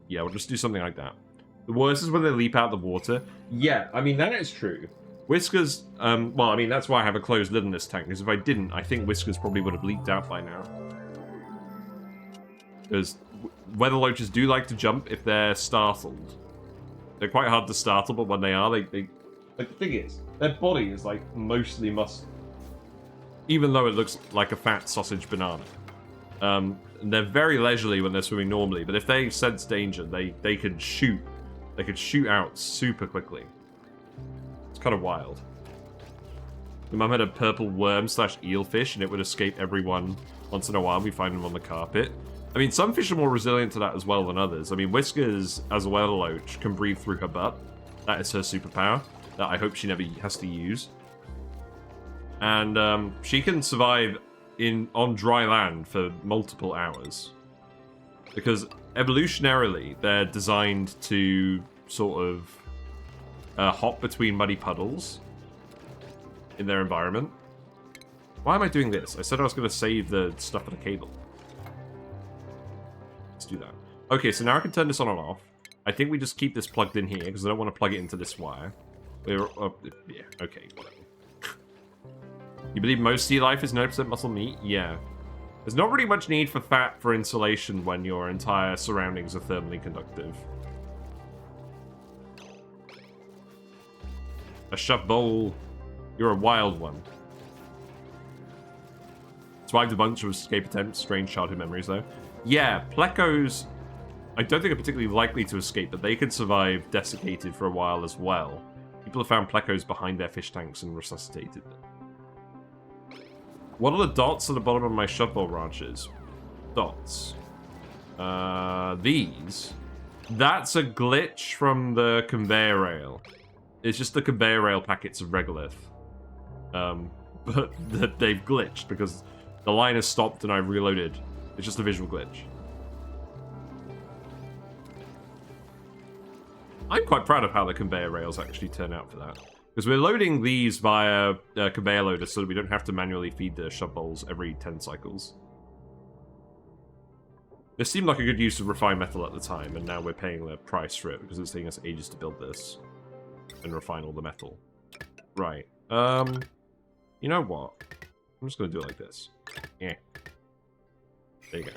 Yeah, we'll just do something like that. The worst is when they leap out the water. Yeah, I mean, that is true. Whiskers, well, I mean, that's why I have a closed lid in this tank, because if I didn't, I think Whiskers probably would have leaked out by now. Because weather loaches do like to jump if they're startled. They're quite hard to startle, but when they are, like, the thing is, their body is, like, mostly muscle. Even though it looks like a fat sausage banana. They're very leisurely when they're swimming normally, but if they sense danger, they can shoot. They could shoot out super quickly. It's kind of wild. My mum had a purple worm / eelfish, and it would escape everyone once in a while. We find them on the carpet. I mean, some fish are more resilient to that as well than others. I mean, Whiskers, as a weather loach, can breathe through her butt. That is her superpower that I hope she never has to use. And she can survive on dry land for multiple hours. Because evolutionarily, they're designed to sort of hop between muddy puddles in their environment. Why am I doing this? I said I was going to save the stuff for the cable. Let's do that. Okay, so now I can turn this on and off. I think we just keep this plugged in here, because I don't want to plug it into this wire. Yeah, okay, whatever. You believe most sea life is 90% muscle meat? Yeah. There's not really much need for fat for insulation when your entire surroundings are thermally conductive. A shove bowl. You're a wild one. Survived a bunch of escape attempts. Strange childhood memories, though. Yeah, plecos, I don't think are particularly likely to escape, but they could survive desiccated for a while as well. People have found plecos behind their fish tanks and resuscitated them. What are the dots at the bottom of my shovel branches? Dots. These. That's a glitch from the conveyor rail. It's just the conveyor rail packets of regolith. But they've glitched because the line has stopped and I've reloaded. It's just a visual glitch. I'm quite proud of how the conveyor rails actually turn out for that. Because we're loading these via conveyor loaders so that we don't have to manually feed the shove bowls every 10 cycles. This seemed like a good use of refined metal at the time, and now we're paying the price for it because it's taking us ages to build this and refine all the metal. Right. You know what? I'm just going to do it like this. Yeah. There you go.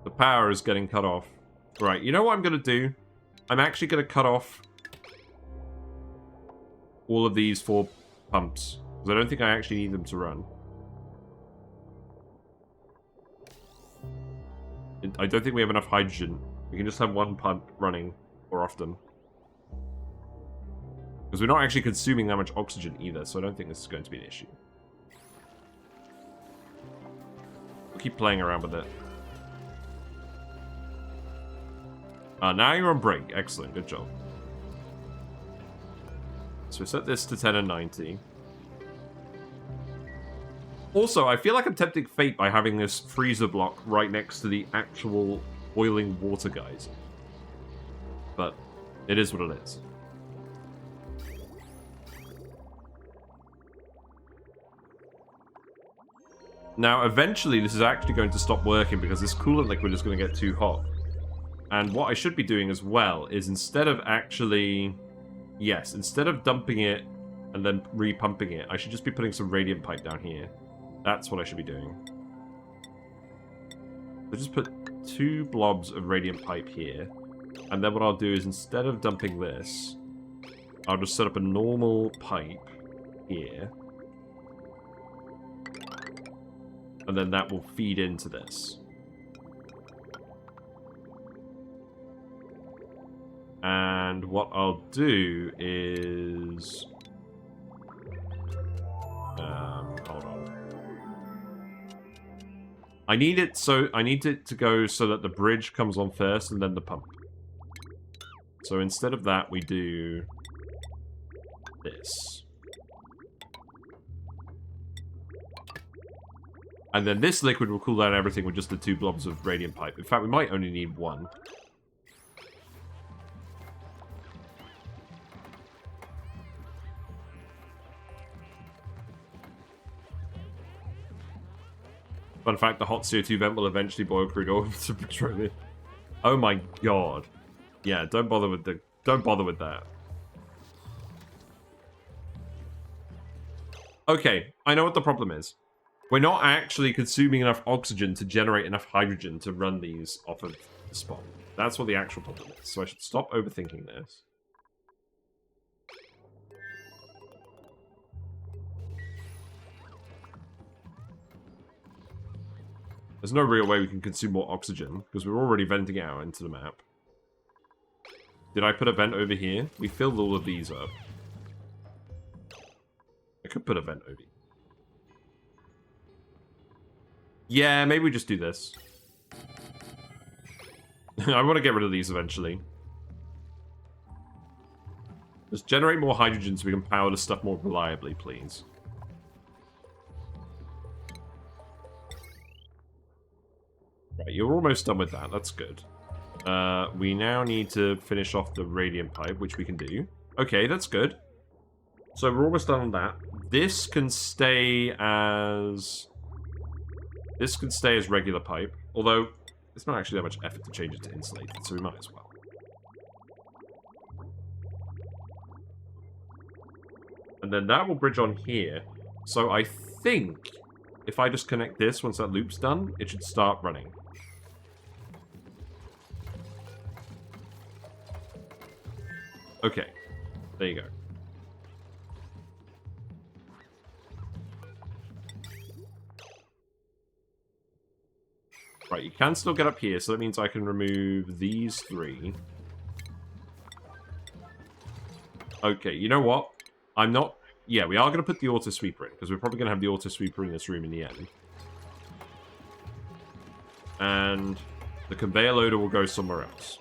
The power is getting cut off. Right, you know what I'm going to do? I'm actually going to cut off all of these 4 pumps. Because I don't think I actually need them to run. I don't think we have enough hydrogen. We can just have 1 pump running more often. Because we're not actually consuming that much oxygen either, so I don't think this is going to be an issue. We'll keep playing around with it. Now you're on break. Excellent. Good job. So we set this to 10 and 90. Also, I feel like I'm tempting fate by having this freezer block right next to the actual boiling water geyser. But it is what it is. Now, eventually, this is actually going to stop working because this coolant liquid is going to get too hot. And what I should be doing as well is instead of actually Yes, instead of dumping it and then repumping it, I should just be putting some radiant pipe down here. That's what I should be doing. So just put 2 blobs of radiant pipe here. And then what I'll do is instead of dumping this, I'll just set up a normal pipe here. And then that will feed into this. And what I'll do is... hold on. I need it to go so that the bridge comes on first and then the pump. So instead of that, we do this. And then this liquid will cool down everything with just the 2 blobs of radiant pipe. In fact, we might only need 1. Fun fact, the hot CO2 vent will eventually boil crude oil to petroleum. Oh my god. Yeah, don't bother with that. Okay, I know what the problem is. We're not actually consuming enough oxygen to generate enough hydrogen to run these off of the spot. That's what the actual problem is. So I should stop overthinking this. There's no real way we can consume more oxygen, because we're already venting out into the map. Did I put a vent over here? We filled all of these up. I could put a vent over here. Yeah, maybe we just do this. I want to get rid of these eventually. Just generate more hydrogen so we can power the stuff more reliably, please. Right, you're almost done with that. That's good. We now need to finish off the radiant pipe, which we can do. Okay, that's good. So we're almost done on that. This can stay as... This can stay as regular pipe. Although, it's not actually that much effort to change it to insulated, so we might as well. And then that will bridge on here. So I think if I just connect this once that loop's done, it should start running. Okay, there you go. Right, you can still get up here, so that means I can remove these 3. Okay, you know what? I'm not... Yeah, we are going to put the auto sweeper in, because we're probably going to have the auto sweeper in this room in the end. And the conveyor loader will go somewhere else.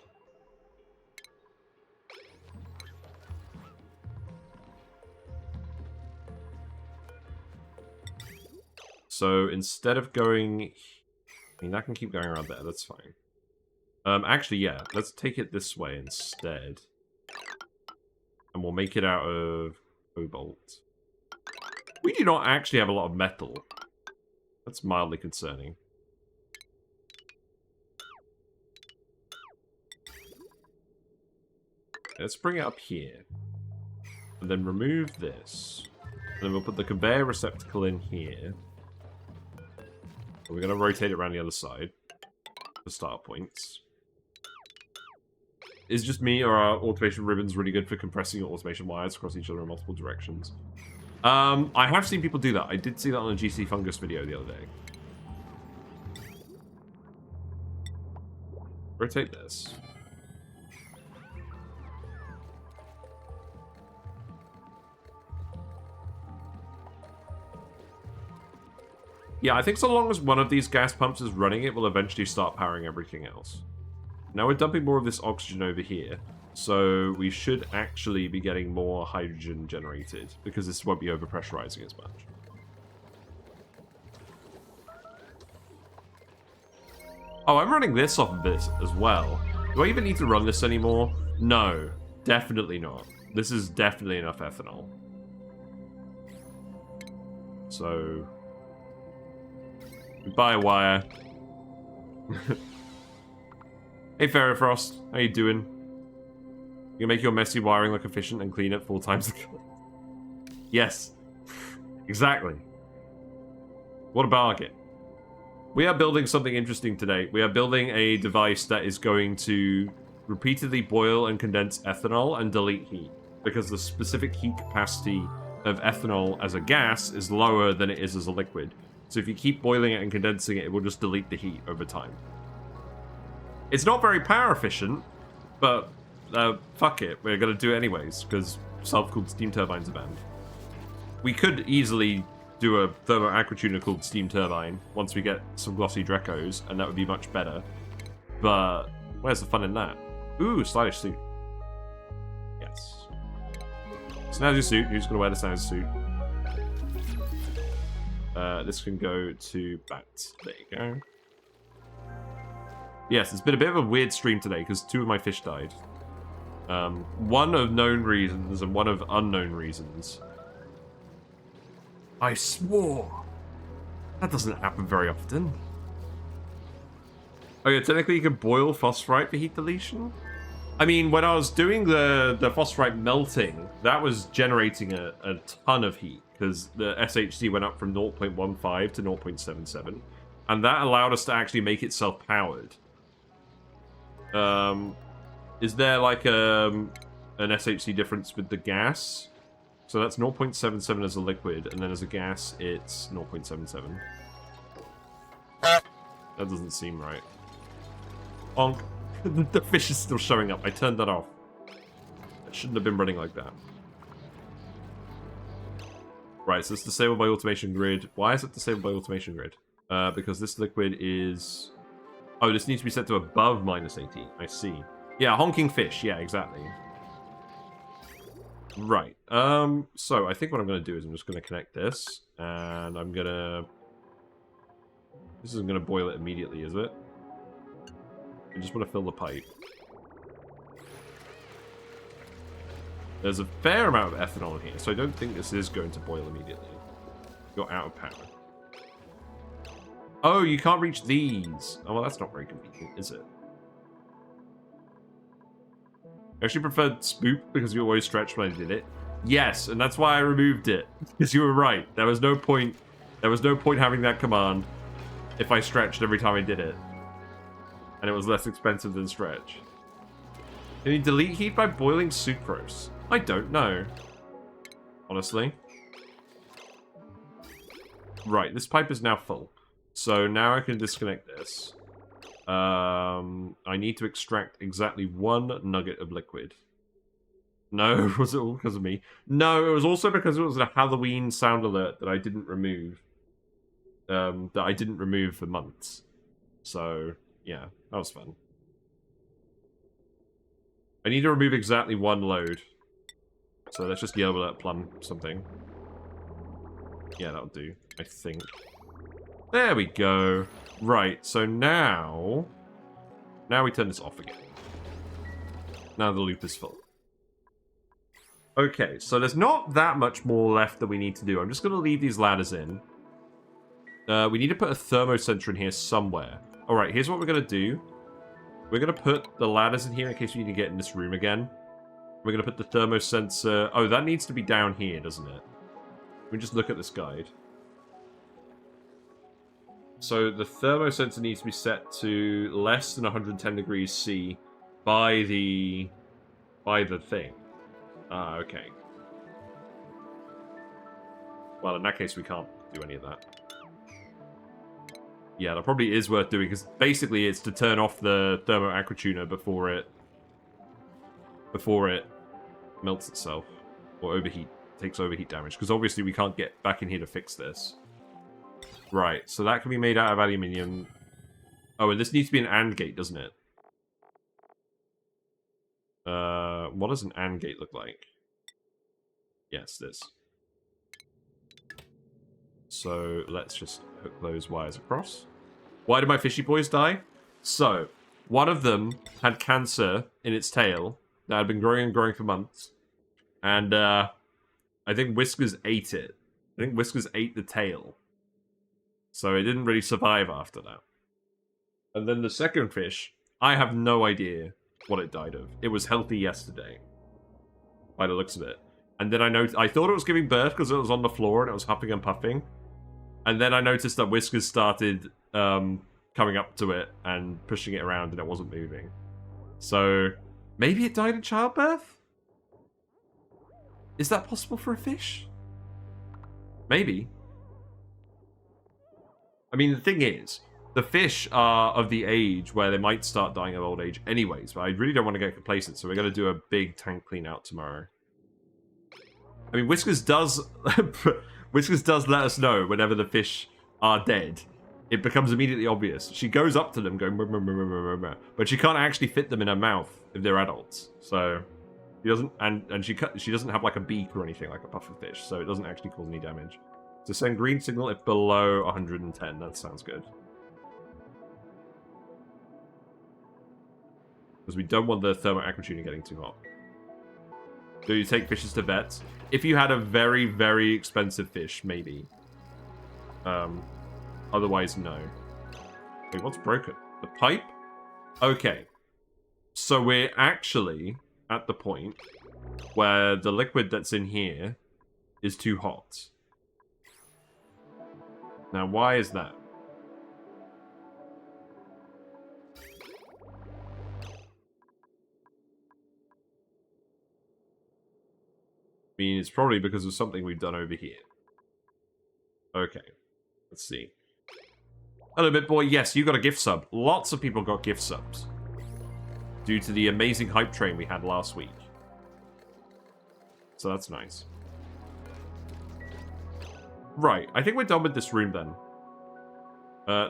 So instead of going... I mean, that can keep going around there, that's fine. Actually, yeah, let's take it this way instead. And we'll make it out of cobalt. We do not actually have a lot of metal. That's mildly concerning. Let's bring it up here. And then remove this. And then we'll put the conveyor receptacle in here. We're going to rotate it around the other side. For start points. Is just me, or are automation ribbons really good for compressing your automation wires across each other in multiple directions? I have seen people do that. I did see that on a GC Fungus video the other day. Rotate this. Yeah, I think so long as one of these gas pumps is running, it will eventually start powering everything else. Now we're dumping more of this oxygen over here, so we should actually be getting more hydrogen generated, because this won't be overpressurizing as much. Oh, I'm running this off of this as well. Do I even need to run this anymore? No, definitely not. This is definitely enough ethanol. So... Goodbye, wire. Hey, Ferrofrost. How you doing? You make your messy wiring look efficient and clean it 4 times the cost. Yes. Exactly. What a bargain. We are building something interesting today. We are building a device that is going to repeatedly boil and condense ethanol and delete heat, because the specific heat capacity of ethanol as a gas is lower than it is as a liquid. So if you keep boiling it and condensing it, it will just delete the heat over time. It's not very power efficient, but fuck it. We're going to do it anyways, because self-cooled steam turbines are banned. We could easily do a thermo-aquatuner cooled steam turbine once we get some glossy Drecos, and that would be much better. But where's the fun in that? Ooh, stylish suit. Yes. Snazzy suit. Who's going to wear the snazzy suit? This can go to Bat. There you go. Yes, it's been a bit of a weird stream today because 2 of my fish died. One of known reasons and one of unknown reasons. I swore! That doesn't happen very often. Okay, technically you can boil phosphorite for heat deletion? I mean, when I was doing the phosphorite melting, that was generating a ton of heat, because the SHC went up from 0.15 to 0.77, and that allowed us to actually make it self-powered. Is there like an SHC difference with the gas? So that's 0.77 as a liquid, and then as a gas, it's 0.77. That doesn't seem right. Onk. The fish is still showing up. I turned that off. It shouldn't have been running like that. Right, so it's disabled by automation grid. Why is it disabled by automation grid? Because this liquid is... Oh, this needs to be set to above -80. I see. Yeah, honking fish. Yeah, exactly. Right. So I think what I'm going to do is I'm just going to connect this, and I'm going to... This isn't going to boil it immediately, is it? I just want to fill the pipe. There's a fair amount of ethanol in here, so I don't think this is going to boil immediately. You're out of power. Oh, you can't reach these. Oh, well, that's not very convenient, is it? I actually preferred Spoop because you always stretched when I did it. Yes, and that's why I removed it. Because you were right. There was no point. There was no point having that command if I stretched every time I did it. And it was less expensive than stretch. Can you delete heat by boiling sucrose? I don't know. Honestly. Right, this pipe is now full. So now I can disconnect this. I need to extract exactly 1 nugget of liquid. No, was it all because of me? No, it was also because it was a Halloween sound alert that I didn't remove. That I didn't remove for months. So... yeah, that was fun. I need to remove exactly 1 load. So let's just yell at plum something. Yeah, that'll do, I think. There we go. Right, so now... Now we turn this off again. Now the loop is full. Okay, so there's not that much more left that we need to do. I'm just going to leave these ladders in. We need to put a thermosensor in here somewhere. Alright, here's what we're going to do. We're going to put the ladders in here in case we need to get in this room again. We're going to put the thermosensor... Oh, that needs to be down here, doesn't it? Let me just look at this guide. So the thermosensor needs to be set to less than 110 degrees C by the thing. Ah, okay. Well, in that case, we can't do any of that. Yeah, that probably is worth doing, because basically it's to turn off the thermo-aquatuner before it melts itself, or takes overheat damage, because obviously we can't get back in here to fix this. Right, so that can be made out of aluminium. Oh, and this needs to be an AND gate, doesn't it? What does an AND gate look like? Yes, this. So let's just hook those wires across. Why did my fishy boys die? So, one of them had cancer in its tail that had been growing and growing for months. And I think Whiskers ate it. I think Whiskers ate the tail. So it didn't really survive after that. And then the second fish, I have no idea. what it died of. It was healthy yesterday, by the looks of it. And then I thought it was giving birth because it was on the floor and it was huffing and puffing. And then I noticed that Whiskers started coming up to it and pushing it around and it wasn't moving. So maybe it died in childbirth? Is that possible for a fish? Maybe. I mean, the thing is, the fish are of the age where they might start dying of old age anyways, but I really don't want to get complacent, so we're going to do a big tank clean out tomorrow. I mean, Whiskers does Whiskers does let us know whenever the fish are dead. It becomes immediately obvious. She goes up to them going, "Murr, murr, murr, murr, murr," but she can't actually fit them in her mouth if they're adults. So she doesn't, and she doesn't have like a beak or anything like a pufferfish, so it doesn't actually cause any damage. So send green signal if below 110. That sounds good. Because we don't want the thermoaquatuning getting too hot. Do you take fishes to vets? If you had a very, very expensive fish, maybe. Otherwise, no. Wait, what's broken? The pipe? Okay. So we're actually at the point where the liquid that's in here is too hot. Now, why is that? I mean, it's probably because of something we've done over here. Okay. Let's see. Hello, BitBoy. Yes, you got a gift sub. Lots of people got gift subs. Due to the amazing hype train we had last week. So that's nice. Right. I think we're done with this room then.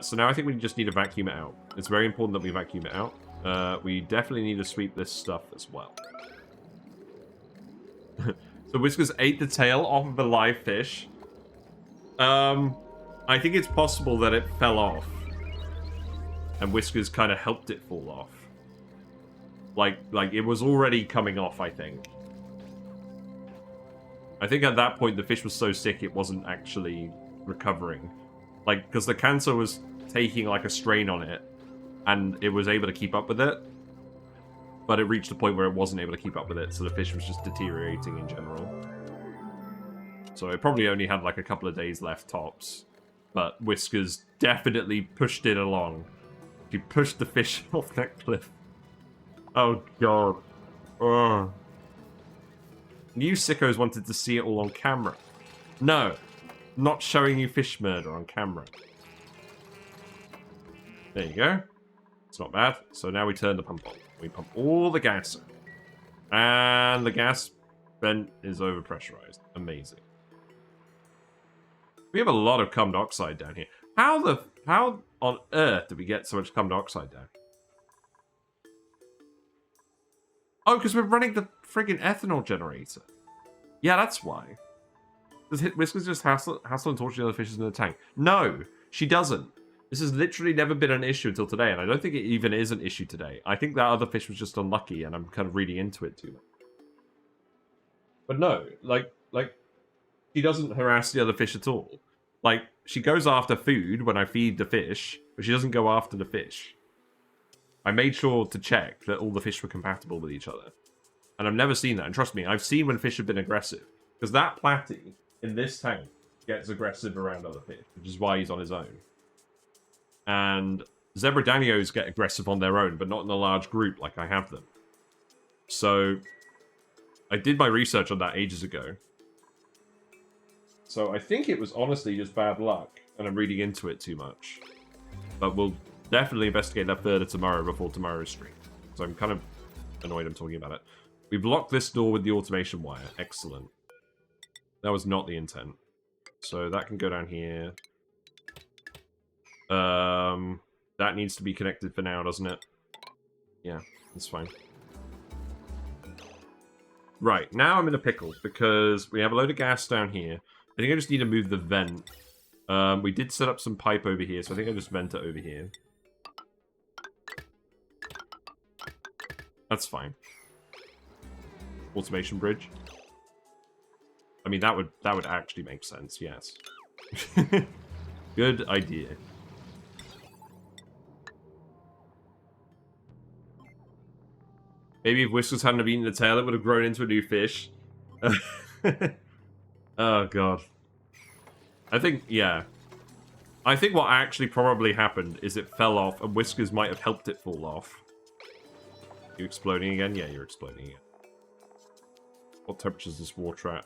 So now I think we just need to vacuum it out. It's very important that we vacuum it out. We definitely need to sweep this stuff as well. So Whiskers ate the tail off of a live fish. I think it's possible that it fell off. And Whiskers kind of helped it fall off. Like it was already coming off, I think. I think at that point the fish was so sick it wasn't actually recovering. Like, because the cancer was taking like a strain on it. And it was able to keep up with it. But it reached a point where it wasn't able to keep up with it, so the fish was just deteriorating in general. So it probably only had like a couple of days left tops. But Whiskers definitely pushed it along. She pushed the fish off that cliff. Oh god. Oh. You sickos wanted to see it all on camera. No. Not showing you fish murder on camera. There you go. It's not bad. So now we turn the pump on. We pump all the gas in. And the gas vent is overpressurized. Amazing. We have a lot of carbon dioxide down here. How on earth did we get so much carbon dioxide down? Oh, because we're running the friggin' ethanol generator. Yeah, that's why. Does Whiskers just hassle and torture the other fishes in the tank? No, she doesn't. This has literally never been an issue until today, and I don't think it even is an issue today. I think that other fish was just unlucky, and I'm kind of reading into it too much. But no, like, she doesn't harass the other fish at all. Like, she goes after food when I feed the fish, but she doesn't go after the fish. I made sure to check that all the fish were compatible with each other. And I've never seen that, and trust me, I've seen when fish have been aggressive. Because that platy in this tank gets aggressive around other fish, which is why he's on his own. And zebra danios get aggressive on their own, but not in a large group like I have them. So, I did my research on that ages ago. So I think it was honestly just bad luck, and I'm reading into it too much. But we'll definitely investigate that further tomorrow before tomorrow's stream. So I'm kind of annoyed I'm talking about it. We've locked this door with the automation wire. Excellent. That was not the intent. So that can go down here. That needs to be connected for now, doesn't it? Yeah, that's fine. Right, now I'm in a pickle because we have a load of gas down here. I think I just need to move the vent. We did set up some pipe over here, so I think I just vent it over here. That's fine. Automation bridge. I mean, that would actually make sense, yes. Good idea. Maybe if Whiskers hadn't have eaten the tail, it would have grown into a new fish. Oh, God. I think, yeah. I think what actually probably happened is it fell off, and Whiskers might have helped it fall off. You exploding again? Yeah, you're exploding again. What temperature is this water at?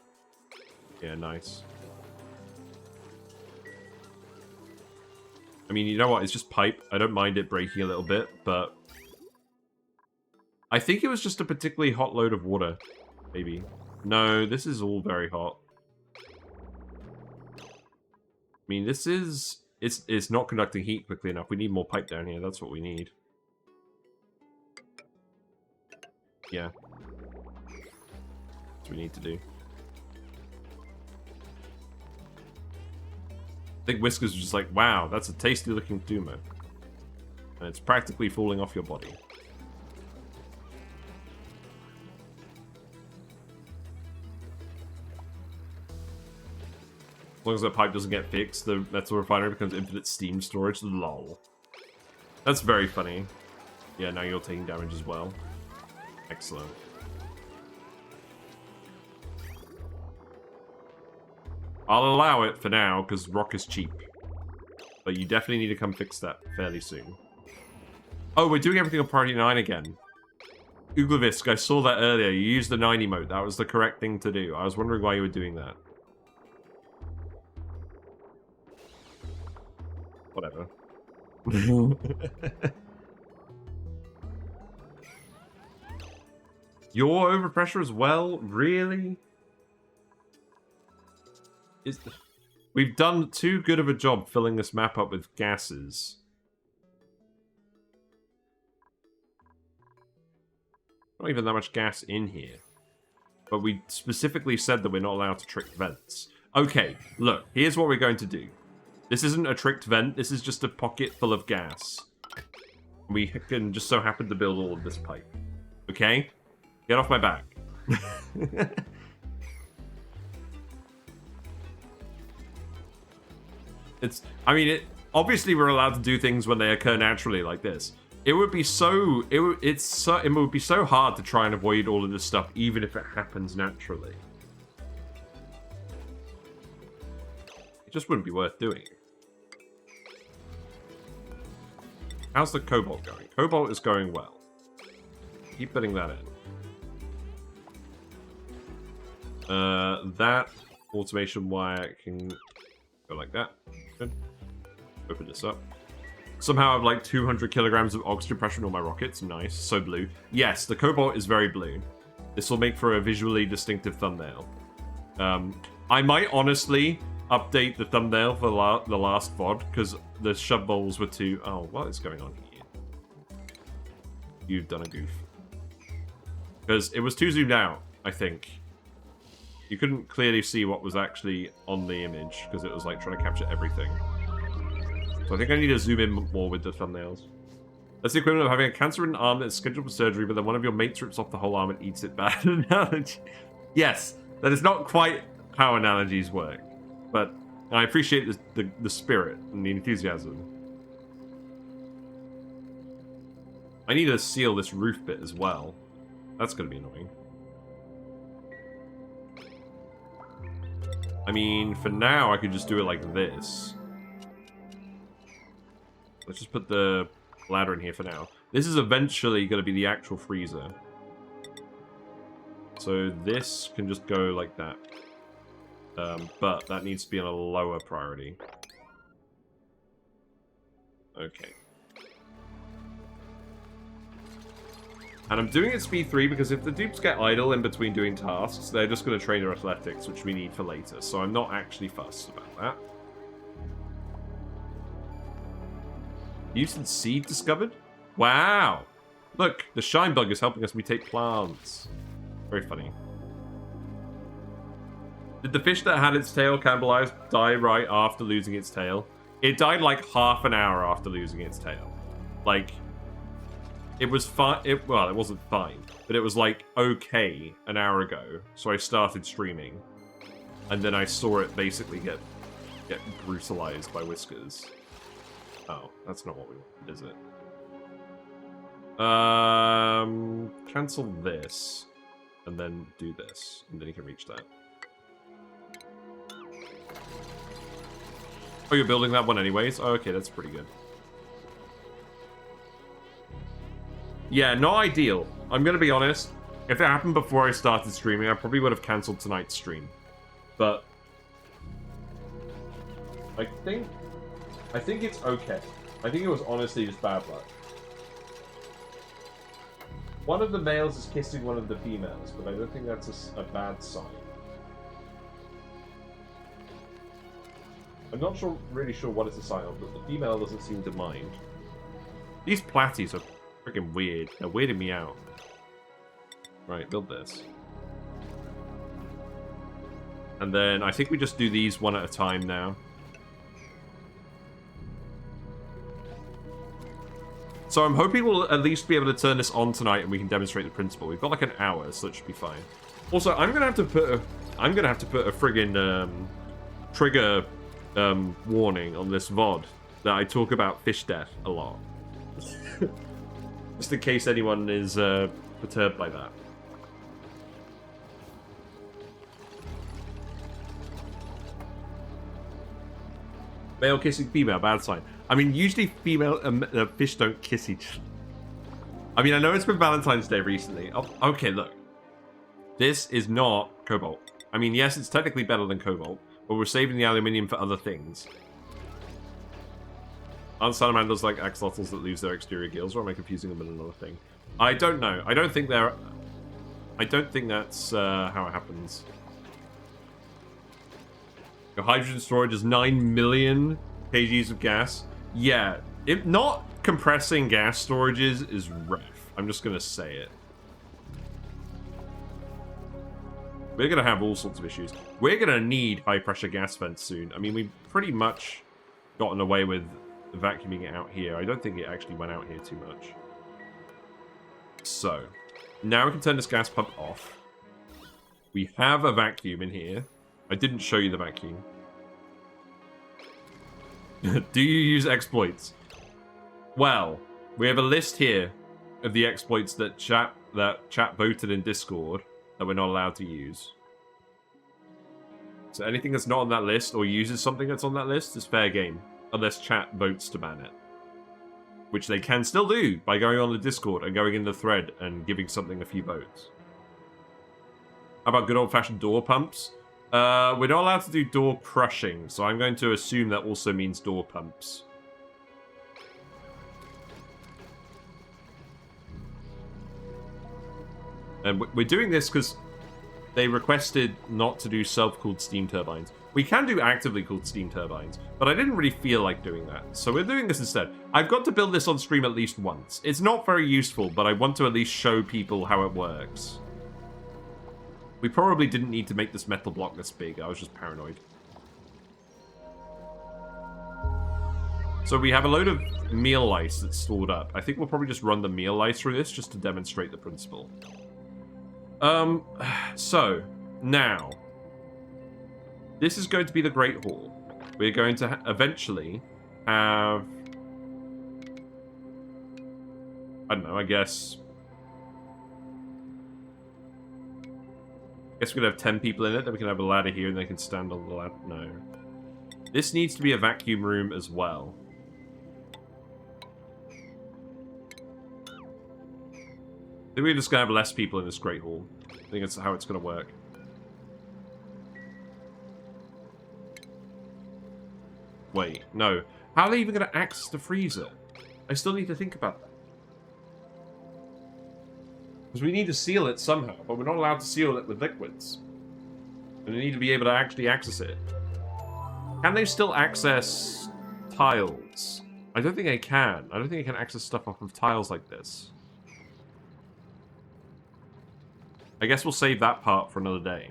Yeah, nice. I mean, you know what? It's just pipe. I don't mind it breaking a little bit, but... I think it was just a particularly hot load of water. Maybe. No, this is all very hot. I mean, this is... It's not conducting heat quickly enough. We need more pipe down here. That's what we need. Yeah. That's what we need to do. I think Whiskers was just like, wow, that's a tasty looking Duma. And it's practically falling off your body. As long as that pipe doesn't get fixed, the metal refinery becomes infinite steam storage. Lol. That's very funny. Yeah, now you're taking damage as well. Excellent. I'll allow it for now, because rock is cheap. But you definitely need to come fix that fairly soon. Oh, we're doing everything on priority 9 again. Uglavisk, I saw that earlier. You used the 9 emote. That was the correct thing to do. I was wondering why you were doing that. Whatever. You're overpressure as well? Really? We've done too good of a job filling this map up with gases. Not even that much gas in here. But we specifically said that we're not allowed to trick vents. Okay, look, here's what we're going to do. This isn't a tricked vent, this is just a pocket full of gas. We can just so happen to build all of this pipe. Okay? Get off my back. Obviously we're allowed to do things when they occur naturally like this. It would be so it would be so hard to try and avoid all of this stuff even if it happens naturally. It just wouldn't be worth doing. How's the cobalt going? Cobalt is going well. Keep putting that in. That automation wire can go like that. Good. Open this up. Somehow I have like 200 kilograms of oxygen pressure in all my rockets. Nice. So blue. Yes, the cobalt is very blue. This will make for a visually distinctive thumbnail. I might honestly update the thumbnail for the last VOD because the shove bowls were too... Oh, what is going on here? You've done a goof. Because it was too zoomed out, I think. You couldn't clearly see what was actually on the image because it was like trying to capture everything. So I think I need to zoom in more with the thumbnails. That's the equivalent of having a cancer-ridden arm that's scheduled for surgery, but then one of your mates rips off the whole arm and eats it. Bad analogy. Yes, that is not quite how analogies work. But I appreciate the spirit and the enthusiasm. I need to seal this roof bit as well. That's going to be annoying. I mean, for now, I could just do it like this. Let's just put the ladder in here for now. This is eventually going to be the actual freezer. So this can just go like that. But that needs to be on a lower priority. Okay. And I'm doing it speed 3 because if the dupes get idle in between doing tasks, they're just going to train their athletics, which we need for later. So I'm not actually fussed about that. Mutant seed discovered? Wow! Look, the shine bug is helping us mutate plants. Very funny. Did the fish that had its tail cannibalized die right after losing its tail? It died like half an hour after losing its tail. Like, it was fine. Well, it wasn't fine, but it was like okay an hour ago. So I started streaming, and then I saw it basically get brutalized by Whiskers. Oh, that's not what we wanted, is it? cancel this, and then do this, and then you can reach that. Oh, you're building that one anyways? Oh, okay, that's pretty good. Yeah, not ideal. I'm gonna be honest. If it happened before I started streaming, I probably would have cancelled tonight's stream. But I think it's okay. I think it was honestly just bad luck. One of the males is kissing one of the females, but I don't think that's a bad sign. I'm not really sure what it's a sign of, but the female doesn't seem to mind. These platies are freaking weird. They're weirding me out. Right, build this. And then I think we just do these one at a time now. So I'm hoping we'll at least be able to turn this on tonight and we can demonstrate the principle. We've got like an hour, so that should be fine. Also, I'm gonna have to put a friggin' trigger warning on this VOD that I talk about fish death a lot. Just in case anyone is perturbed by that. Male kissing female, bad sign. I mean, usually female fish don't kiss each other. I mean, I know it's been Valentine's Day recently. Oh, okay, look. This is not cobalt. I mean, yes, it's technically better than cobalt, but we're saving the aluminium for other things. Aren't salamanders like axolotls that lose their exterior gills, or am I confusing them with another thing? I don't know. I don't think that's how it happens. Your hydrogen storage is 9 million kgs of gas. Yeah, not compressing gas storages is rough. I'm just gonna say it. We're gonna have all sorts of issues. We're gonna need high pressure gas vents soon. I mean, we've pretty much gotten away with vacuuming it out here. I don't think it actually went out here too much. So, now we can turn this gas pump off. We have a vacuum in here. I didn't show you the vacuum. Do you use exploits? Well, we have a list here of the exploits that chat voted in Discord that we're not allowed to use. So anything that's not on that list or uses something that's on that list is fair game, unless chat votes to ban it. Which they can still do by going on the Discord and going in the thread and giving something a few votes. How about good old-fashioned door pumps? We're not allowed to do door crushing, so I'm going to assume that also means door pumps. And we're doing this because they requested not to do self-cooled steam turbines. We can do actively cooled steam turbines, but I didn't really feel like doing that, so we're doing this instead. I've got to build this on stream at least once. It's not very useful, but I want to at least show people how it works. We probably didn't need to make this metal block this big. I was just paranoid. So we have a load of meal ice that's stored up. I think we'll probably just run the meal ice through this just to demonstrate the principle. So, now. This is going to be the Great Hall. We're going to eventually have... I don't know, I guess we could have 10 people in it, then we can have a ladder here and they can stand on the ladder. No. This needs to be a vacuum room as well. I think we're just going to have less people in this Great Hall. I think that's how it's going to work. Wait, no. How are they even going to access the freezer? I still need to think about that. Because we need to seal it somehow, but we're not allowed to seal it with liquids. And we need to be able to actually access it. Can they still access tiles? I don't think they can. I don't think they can access stuff off of tiles like this. I guess we'll save that part for another day.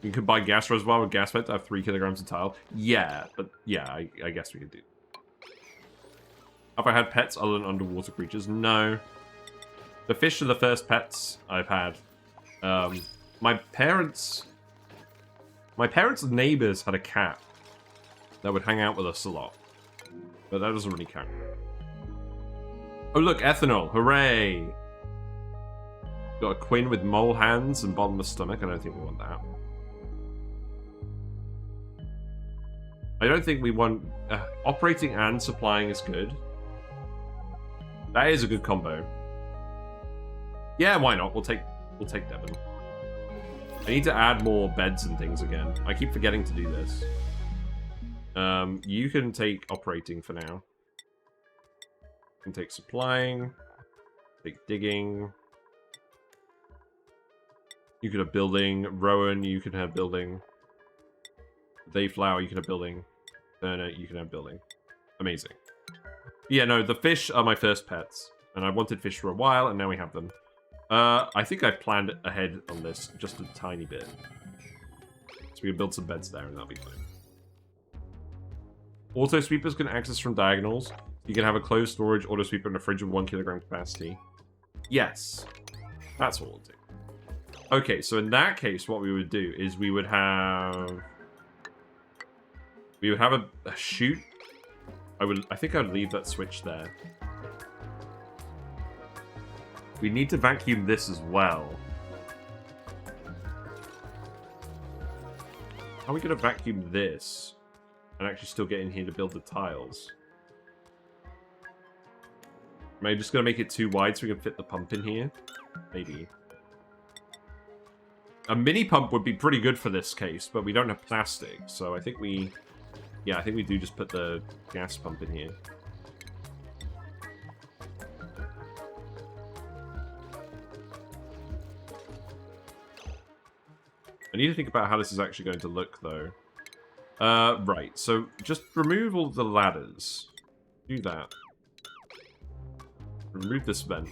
You could buy gas reservoir with gas vent to have 3 kilograms of tile. Yeah, but yeah, I guess we could do. Have I had pets other than underwater creatures? No. The fish are the first pets I've had. My parents' neighbors had a cat that would hang out with us a lot. But that doesn't really count. Oh look, ethanol. Hooray! Got a Quinn with mole hands and bottomless stomach. I don't think we want that. I don't think we want... operating and supplying is good. That is a good combo. Yeah, why not? We'll take Devon. I need to add more beds and things again. I keep forgetting to do this. You can take operating for now. You can take supplying. Take digging. You can have building. Rowan, you can have building. Dayflower, you can have building. Turner, you can have building. Amazing. Yeah, no, the fish are my first pets. And I wanted fish for a while, and now we have them. I think I planned ahead on this just a tiny bit. So we can build some beds there, and that'll be fine. Auto sweepers can access from diagonals. You can have a closed storage auto sweeper and a fridge of 1 kilogram capacity. Yes. That's what we'll do. Okay, so in that case, what we would do is we would have... We would have a chute. I think I would leave that switch there. We need to vacuum this as well. How are we going to vacuum this and actually still get in here to build the tiles? Am I just going to make it too wide so we can fit the pump in here? Maybe. A mini pump would be pretty good for this case, but we don't have plastic, so I think we... Yeah, I think we do just put the gas pump in here. I need to think about how this is actually going to look, though. Right, so just remove all the ladders. Do that. Remove this vent.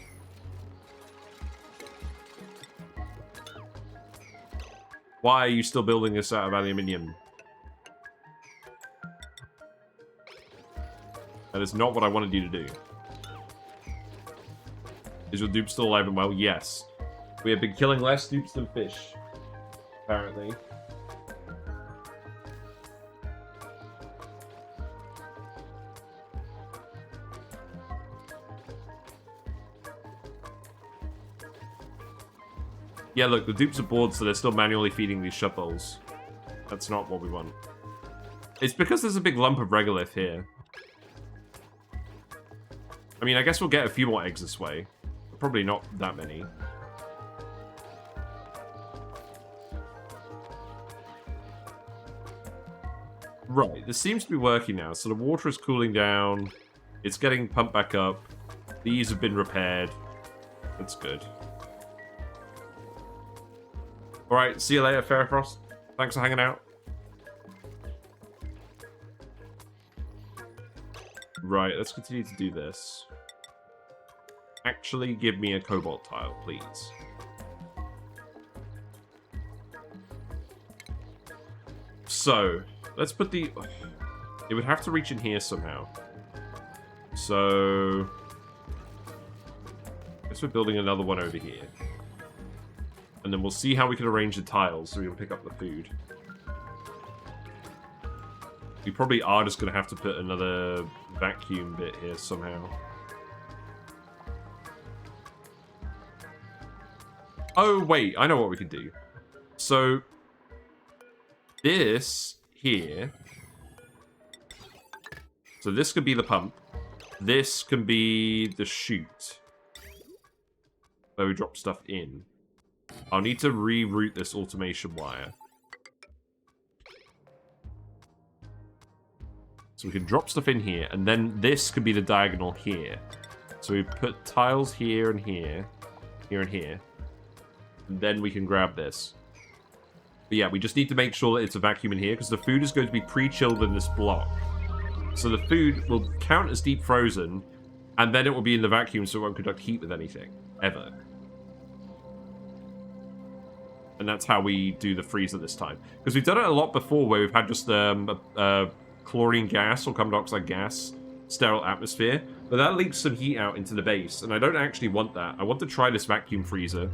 Why are you still building this out of aluminium? That is not what I wanted you to do. Is your dupe still alive and well? Yes. We have been killing less dupes than fish. Apparently. Yeah, look, the dupes are bored, so they're still manually feeding these shuttles. That's not what we want. It's because there's a big lump of regolith here. I mean, I guess we'll get a few more eggs this way. Probably not that many. Right, this seems to be working now. So the water is cooling down. It's getting pumped back up. These have been repaired. That's good. Alright, see you later, Fairfrost. Thanks for hanging out. Right, let's continue to do this. Actually, give me a cobalt tile, please. So, let's put the... It would have to reach in here somehow. So... I guess we're building another one over here. And then we'll see how we can arrange the tiles so we can pick up the food. We probably are just going to have to put another vacuum bit here somehow. Oh, wait. I know what we could do. So, this here... So this could be the pump. This can be the chute. Where we drop stuff in. I'll need to reroute this automation wire. So we can drop stuff in here, and then this could be the diagonal here. So we put tiles here and here, here and here. And then we can grab this. But yeah, we just need to make sure that it's a vacuum in here, because the food is going to be pre-chilled in this block. So the food will count as deep frozen, and then it will be in the vacuum so it won't conduct heat with anything. Ever. And that's how we do the freezer this time. Because we've done it a lot before where we've had just chlorine gas or carbon dioxide gas, sterile atmosphere. But that leaks some heat out into the base, and I don't actually want that. I want to try this vacuum freezer.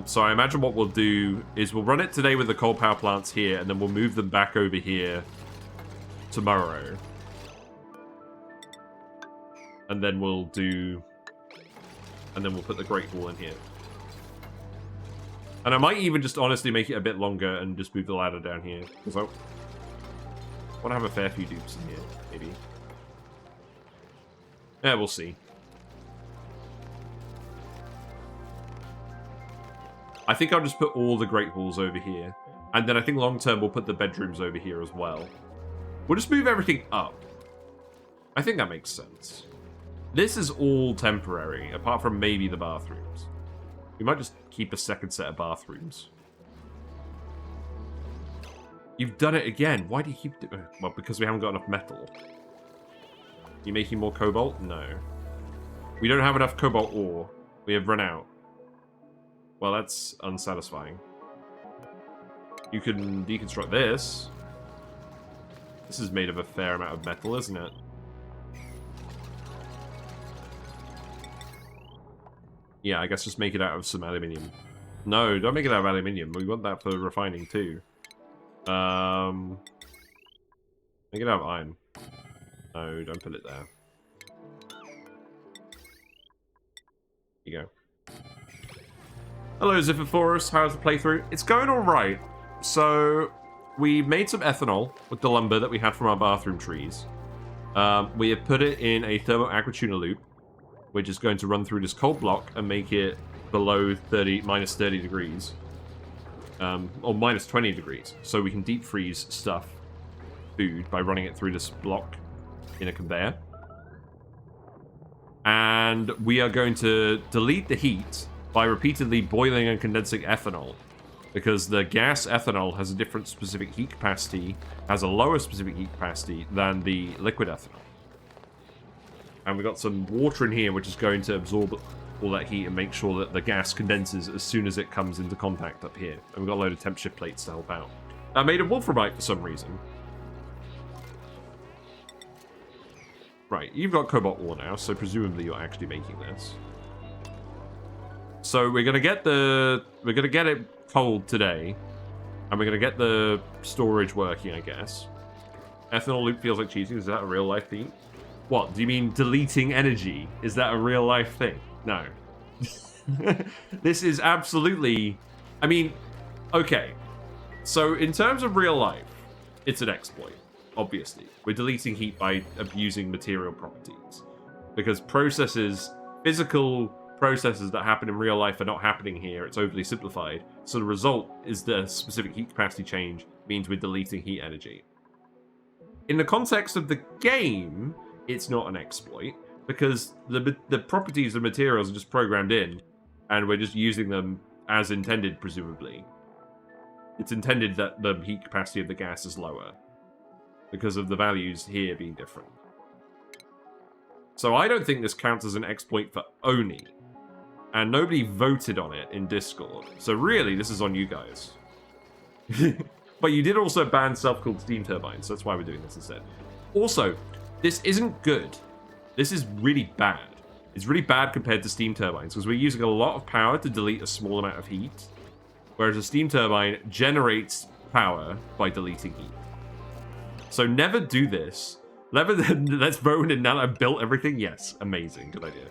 So I imagine what we'll do is we'll run it today with the coal power plants here, and then we'll move them back over here tomorrow. And then we'll put the Great Hall in here. And I might even just honestly make it a bit longer and just move the ladder down here. Because I want to have a fair few dupes in here, maybe. Yeah, we'll see. I think I'll just put all the Great Halls over here. And then I think long term we'll put the bedrooms over here as well. We'll just move everything up. I think that makes sense. This is all temporary, apart from maybe the bathrooms. We might just keep a second set of bathrooms. You've done it again. Why do you keep doing it? Well, because we haven't got enough metal. You making more cobalt? No. We don't have enough cobalt ore. We have run out. Well, that's unsatisfying. You can deconstruct this. This is made of a fair amount of metal, isn't it? Yeah, I guess just make it out of some aluminium. No, don't make it out of aluminium. We want that for refining too. Make it out of iron. No, don't put it there. Here you go. Hello, Ziphiforus. How's the playthrough? It's going alright. So, we made some ethanol with the lumber that we had from our bathroom trees. We have put it in a thermal aquatuna loop, which is going to run through this cold block and make it below minus 30 degrees. Or minus 20 degrees. So we can deep freeze food, by running it through this block in a conveyor. And we are going to delete the heat by repeatedly boiling and condensing ethanol. Because the gas ethanol has a different specific heat capacity, has a lower specific heat capacity than the liquid ethanol. And we've got some water in here which is going to absorb all that heat and make sure that the gas condenses as soon as it comes into contact up here. And we've got a load of temp shift plates to help out. I made a wolframite for some reason. Right, you've got cobalt ore now, so presumably you're actually making this. So we're gonna get it cold today, and we're gonna get the storage working, I guess. Ethanol loop feels like cheating. Is that a real life thing? What, do you mean deleting energy? Is that a real life thing? No. This is absolutely... I mean, okay. So in terms of real life, it's an exploit, obviously. We're deleting heat by abusing material properties. Because physical processes that happen in real life are not happening here. It's overly simplified. So the result is the specific heat capacity change means we're deleting heat energy. In the context of the game, it's not an exploit, because the properties of materials are just programmed in, and we're just using them as intended, presumably. It's intended that the heat capacity of the gas is lower, because of the values here being different. So I don't think this counts as an exploit for ONI, and nobody voted on it in Discord, so really this is on you guys. But you did also ban self-cooled steam turbines, so that's why we're doing this instead. Also, this isn't good. This is really bad. It's really bad compared to steam turbines, because we're using a lot of power to delete a small amount of heat, whereas a steam turbine generates power by deleting heat. So never do this. Let's vote in now that I've built everything. Yes, amazing. Good idea.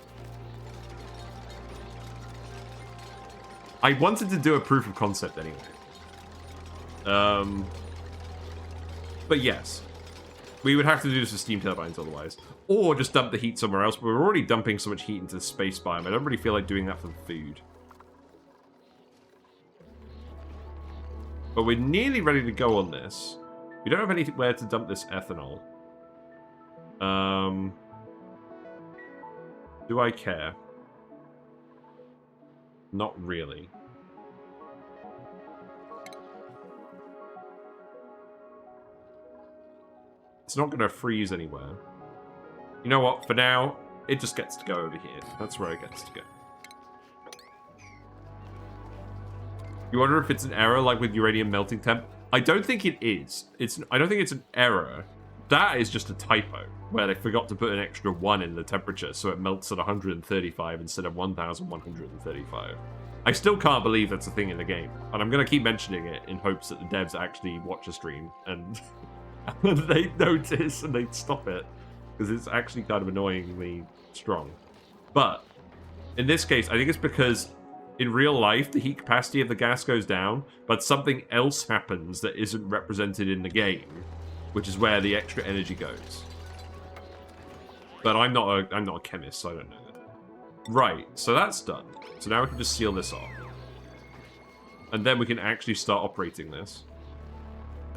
I wanted to do a proof of concept anyway. But yes. We would have to do this with steam turbines otherwise. Or just dump the heat somewhere else, but we're already dumping so much heat into the space biome. I don't really feel like doing that for food. But we're nearly ready to go on this. We don't have anywhere to dump this ethanol. Do I care? Not really. It's not going to freeze anywhere. You know what? For now, it just gets to go over here. That's where it gets to go. You wonder if it's an error, like with uranium melting temp? I don't think it is. I don't think it's an error. That is just a typo, where they forgot to put an extra 1 in the temperature, so it melts at 135 instead of 1,135. I still can't believe that's a thing in the game, and I'm going to keep mentioning it in hopes that the devs actually watch a stream and They'd notice and they'd stop it. Because it's actually kind of annoyingly strong. But, in this case, I think it's because in real life, the heat capacity of the gas goes down, but something else happens that isn't represented in the game, which is where the extra energy goes. But I'm not a chemist, so I don't know that. Right, so that's done. So now we can just seal this off. And then we can actually start operating this.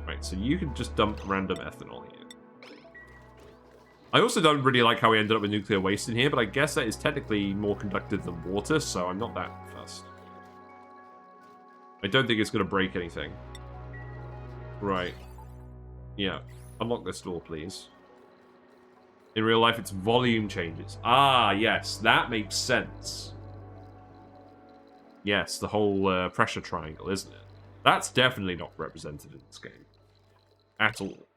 Right, so you can just dump random ethanol here. I also don't really like how we ended up with nuclear waste in here, but I guess that is technically more conductive than water, so I'm not that fussed. I don't think it's going to break anything. Right. Yeah. Unlock this door, please. In real life, it's volume changes. Ah, yes. That makes sense. Yes, the whole pressure triangle, isn't it? That's definitely not represented in this game. At all.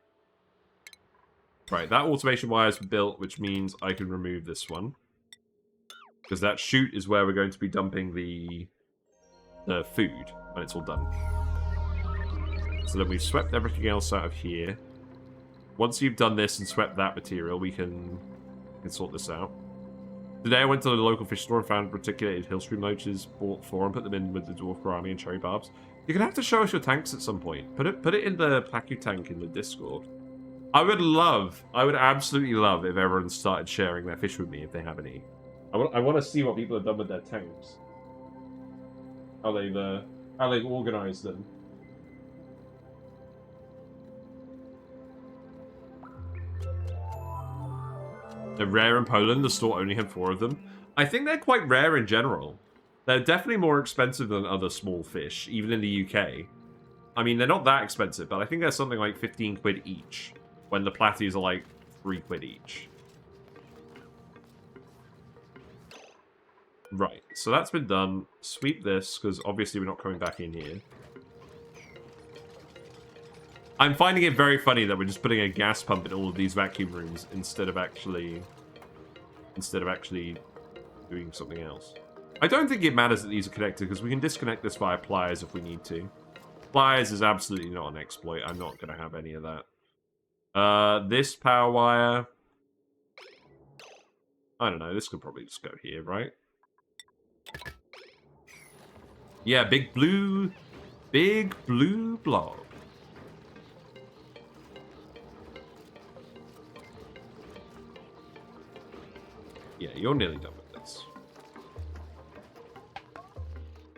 Right, that automation wire is built, which means I can remove this one. Because that chute is where we're going to be dumping the food when it's all done. So then we've swept everything else out of here. Once you've done this and swept that material, we can sort this out. Today I went to the local fish store and found reticulated hillstream loaches, bought 4 and put them in with the dwarf gourami and cherry barbs. You're going to have to show us your tanks at some point. Put it in the Placu tank in the Discord. I would absolutely love if everyone started sharing their fish with me if they have any. I want to see what people have done with their tanks. How they've organized them. They're rare in Poland. The store only had 4 of them. I think they're quite rare in general. They're definitely more expensive than other small fish, even in the UK. I mean, they're not that expensive, but I think they're something like 15 quid each. When the platies are like 3 quid each. Right, so that's been done. Sweep this, because obviously we're not coming back in here. I'm finding it very funny that we're just putting a gas pump in all of these vacuum rooms instead of actually doing something else. I don't think it matters that these are connected, because we can disconnect this via pliers if we need to. Pliers is absolutely not an exploit. I'm not going to have any of that. This power wire... I don't know, this could probably just go here, right? Yeah, big blue blob. Yeah, you're nearly done with this.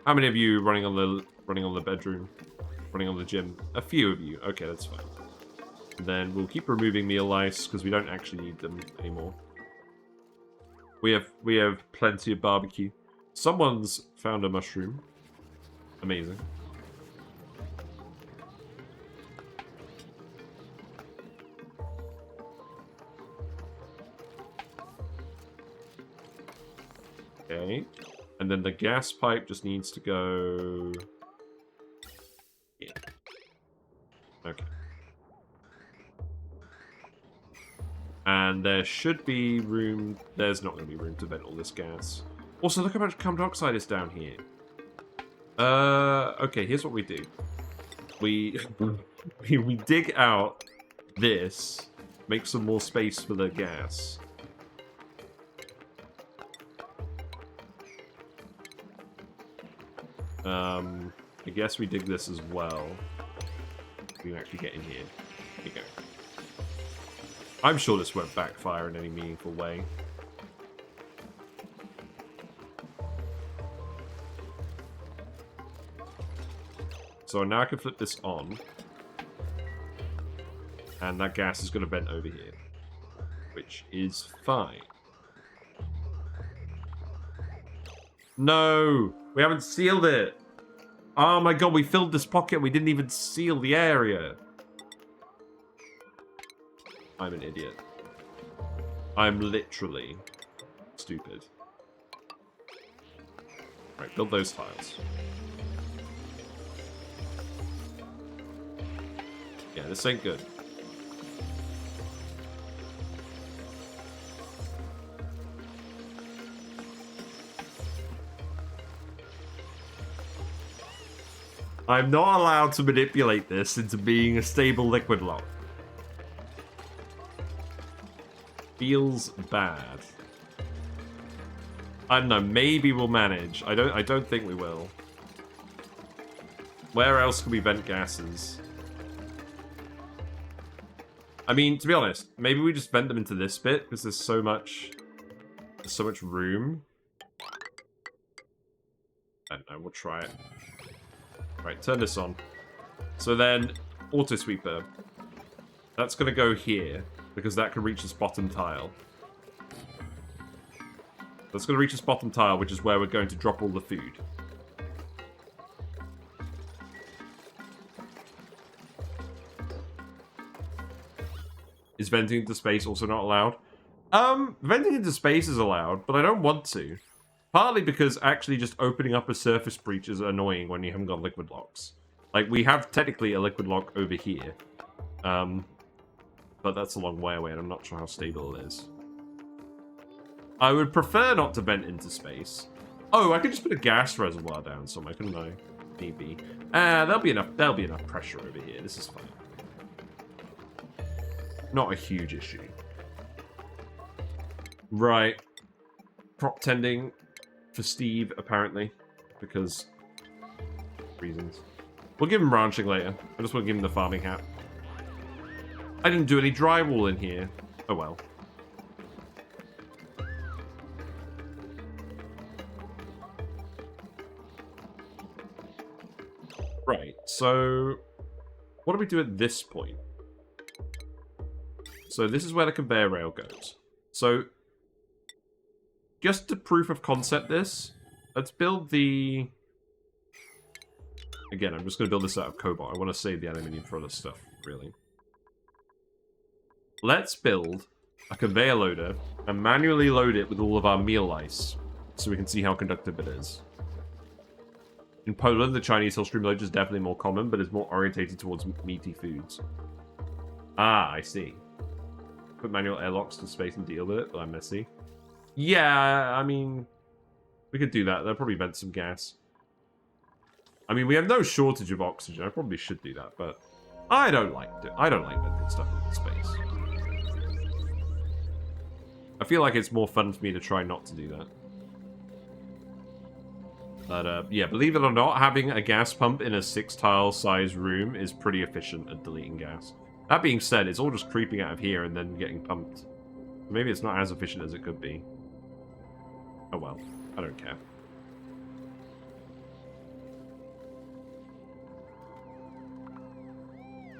How many of you running on the bedroom? Running on the gym? A few of you. Okay, that's fine. And then we'll keep removing meal lice because we don't actually need them anymore. We have plenty of barbecue. Someone's found a mushroom. Amazing. Okay. And then the gas pipe just needs to go... Yeah. Okay. And there should be room... There's not going to be room to vent all this gas. Also, look how much carbon dioxide is down here. Okay, here's what we do. We dig out this, make some more space for the gas. I guess we dig this as well. We can actually get in here. Here you go. I'm sure this won't backfire in any meaningful way. So now I can flip this on. And that gas is going to vent over here. Which is fine. No! We haven't sealed it! Oh my god, we filled this pocket, we didn't even seal the area. I'm an idiot. I'm literally stupid. Right, build those tiles. Yeah, this ain't good. I'm not allowed to manipulate this into being a stable liquid lock. Feels bad. I don't know, maybe we'll manage. I don't think we will. Where else can we vent gases? I mean, to be honest, maybe we just vent them into this bit because there's so much room. I don't know, we'll try it. Right, turn this on. So then, auto sweeper. That's gonna go here because that can reach this bottom tile. That's gonna reach this bottom tile, which is where we're going to drop all the food. Is venting into space also not allowed? Venting into space is allowed, but I don't want to. Partly because actually just opening up a surface breach is annoying when you haven't got liquid locks. Like, we have technically a liquid lock over here. But that's a long way away, and I'm not sure how stable it is. I would prefer not to vent into space. Oh, I could just put a gas reservoir down somewhere, couldn't I? Maybe. There'll be enough pressure over here. This is fine. Not a huge issue. Right. Prop tending for Steve, apparently. Because reasons. We'll give him ranching later. I just want to give him the farming hat. I didn't do any drywall in here. Oh well. Right, so what do we do at this point? So this is where the conveyor rail goes. So just to proof of concept this, let's build the... Again, I'm just going to build this out of cobalt. I want to save the aluminium for other stuff, really. Let's build a conveyor loader and manually load it with all of our meal ice so we can see how conductive it is. In Poland, the Chinese Hillstream loader is definitely more common, but is more orientated towards meaty foods. Ah, I see. Put manual airlocks to space and deal with it, but I'm messy. Yeah, I mean, we could do that. They'll probably vent some gas. I mean, we have no shortage of oxygen. I probably should do that, but I don't like venting stuff into space. I feel like it's more fun for me to try not to do that. But, yeah, believe it or not, having a gas pump in a 6-tile size room is pretty efficient at deleting gas. That being said, it's all just creeping out of here and then getting pumped. Maybe it's not as efficient as it could be. Oh well, I don't care.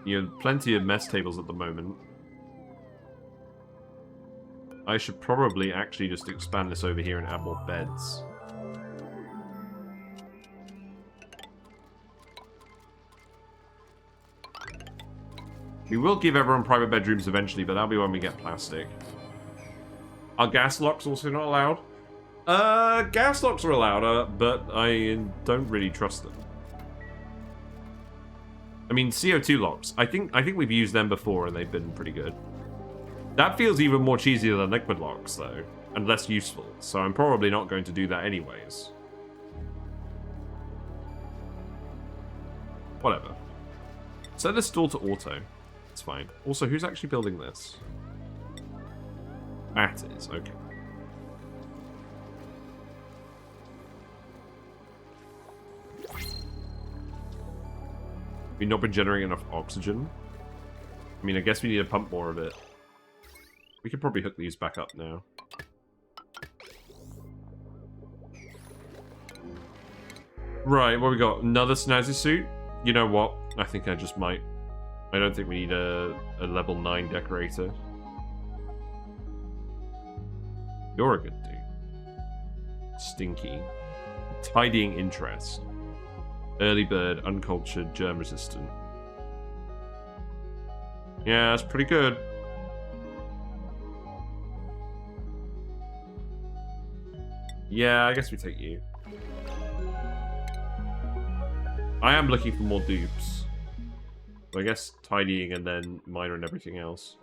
You have plenty of mess tables at the moment. I should probably actually just expand this over here and add more beds. We will give everyone private bedrooms eventually, but that'll be when we get plastic. Are gas locks also not allowed? Gas locks are allowed, but I don't really trust them. I mean, CO2 locks. I think we've used them before and they've been pretty good. That feels even more cheesy than liquid locks, though, and less useful, so I'm probably not going to do that anyways. Whatever. Set this door to auto. It's fine. Also, who's actually building this? Matt is, okay. We've not been generating enough oxygen. I mean, I guess we need to pump more of it. We could probably hook these back up now. Right, what we got? Another snazzy suit? You know what? I think I just might. I don't think we need a level 9 decorator. You're a good dude. Stinky. Tidying interest. Early bird, uncultured, germ resistant. Yeah, that's pretty good. Yeah, I guess we take you. I am looking for more dupes. So I guess tidying and then minor and everything else.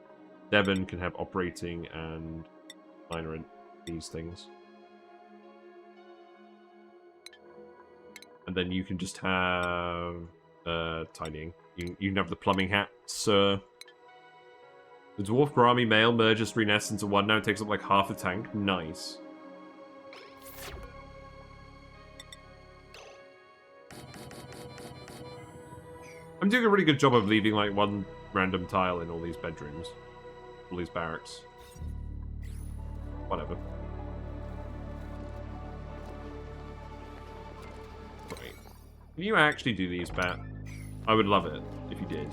Devon can have operating and minor in these things. And then you can just have tidying. You can have the plumbing hat, sir. The Dwarf Grami male merges 3 nests into one. Now it takes up like half the tank. Nice. I'm doing a really good job of leaving like one random tile in all these bedrooms. All these barracks. Whatever. Right. Can you actually do these, Bat? I would love it if you did.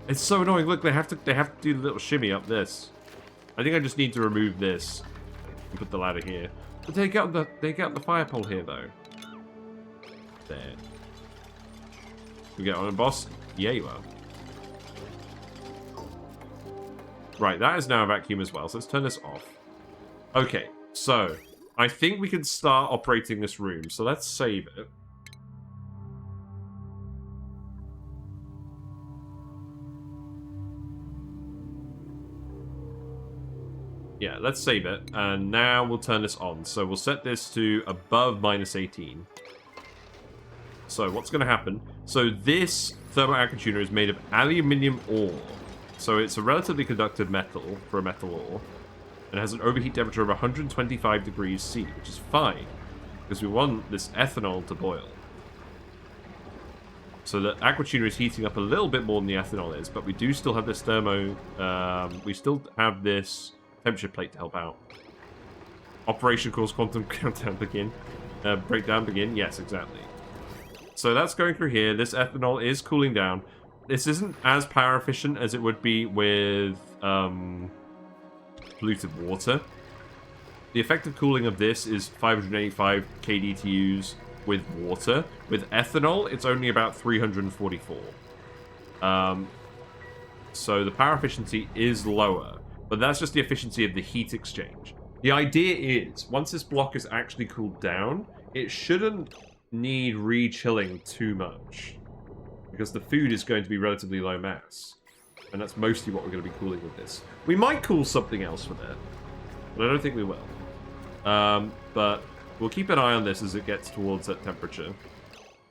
It's so annoying. Look, they have to do the little shimmy up this. I think I just need to remove this and put the ladder here. But take out the fire pole here though. There. We get on a boss? Yeah, you are. Right, that is now a vacuum as well, so let's turn this off. Okay, so I think we can start operating this room, so let's save it. Yeah, let's save it, and now we'll turn this on. So we'll set this to above -18. So what's going to happen? So this thermal aquatuner is made of aluminium ore. So it's a relatively conductive metal for a metal ore. And has an overheat temperature of 125 degrees C, which is fine. Because we want this ethanol to boil. So the aquatuner is heating up a little bit more than the ethanol is, but we do still have this we still have this temperature plate to help out. Operation cause quantum countdown begin. Breakdown begin. Yes, exactly. So that's going through here. This ethanol is cooling down. This isn't as power efficient as it would be with polluted water. The effective cooling of this is 585 kDTUs with water. With ethanol, it's only about 344. So the power efficiency is lower, but that's just the efficiency of the heat exchange. The idea is, once this block is actually cooled down, it shouldn't need re-chilling too much, because the food is going to be relatively low mass, and that's mostly what we're going to be cooling with this. We might cool something else with it, but I don't think we will. But we'll keep an eye on this as it gets towards that temperature.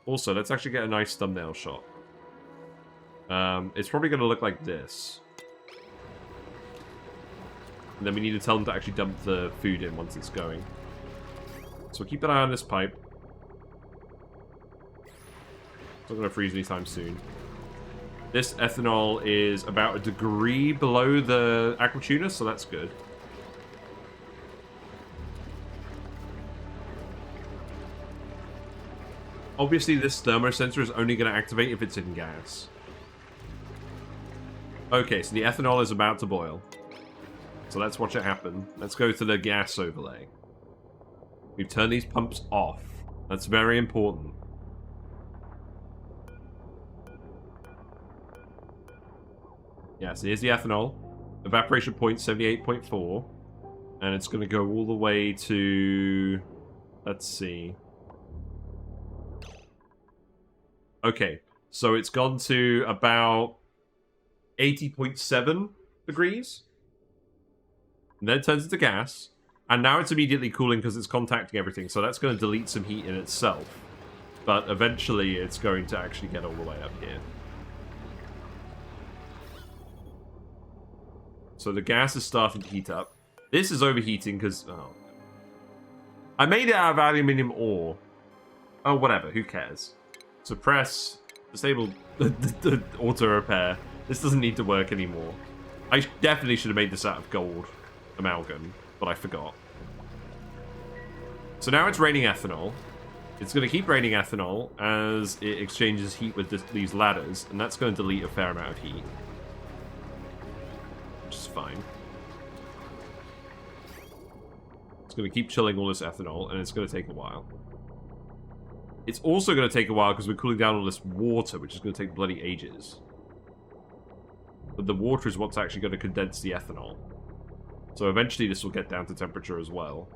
Also, let's actually get a nice thumbnail shot. It's probably going to look like this. And then we need to tell them to actually dump the food in once it's going. So we'll keep an eye on this pipe. It's not going to freeze anytime soon. This ethanol is about 1 degree below the aquatuner, so that's good. Obviously, this thermosensor is only going to activate if it's in gas. Okay, so the ethanol is about to boil. So let's watch it happen. Let's go to the gas overlay. We've turned these pumps off. That's very important. Yeah, so here's the ethanol. Evaporation point 78.4. And it's going to go all the way to... Let's see. Okay, so it's gone to about 80.7 degrees. And then it turns into gas. And now it's immediately cooling because it's contacting everything. So that's going to delete some heat in itself. But eventually it's going to actually get all the way up here. So the gas is starting to heat up. This is overheating because... Oh. I made it out of aluminium ore. Oh, whatever. Who cares? Suppress. Disable the auto repair. This doesn't need to work anymore. I definitely should have made this out of gold amalgam, but I forgot. So now it's raining ethanol. It's going to keep raining ethanol as it exchanges heat with these ladders, and that's going to delete a fair amount of heat. Which is fine. It's going to keep chilling all this ethanol, and it's going to take a while. It's also going to take a while because we're cooling down all this water, which is going to take bloody ages. But the water is what's actually going to condense the ethanol. So eventually this will get down to temperature as well.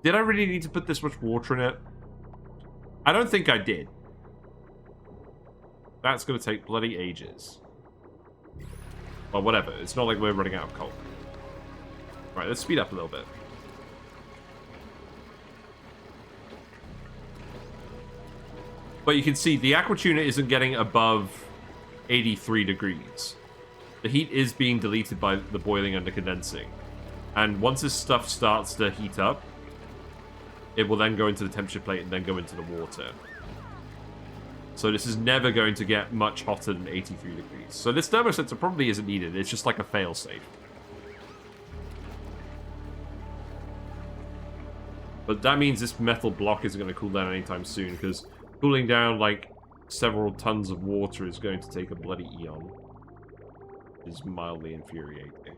Did I really need to put this much water in it? I don't think I did. That's going to take bloody ages. Well, whatever. It's not like we're running out of coal. Right, let's speed up a little bit. But you can see the aquatuner isn't getting above 83 degrees. The heat is being deleted by the boiling and the condensing. And once this stuff starts to heat up, it will then go into the temperature plate and then go into the water. So this is never going to get much hotter than 83 degrees. So this thermosensor probably isn't needed. It's just like a failsafe. But that means this metal block isn't going to cool down anytime soon, because cooling down like several tons of water is going to take a bloody eon. It is mildly infuriating.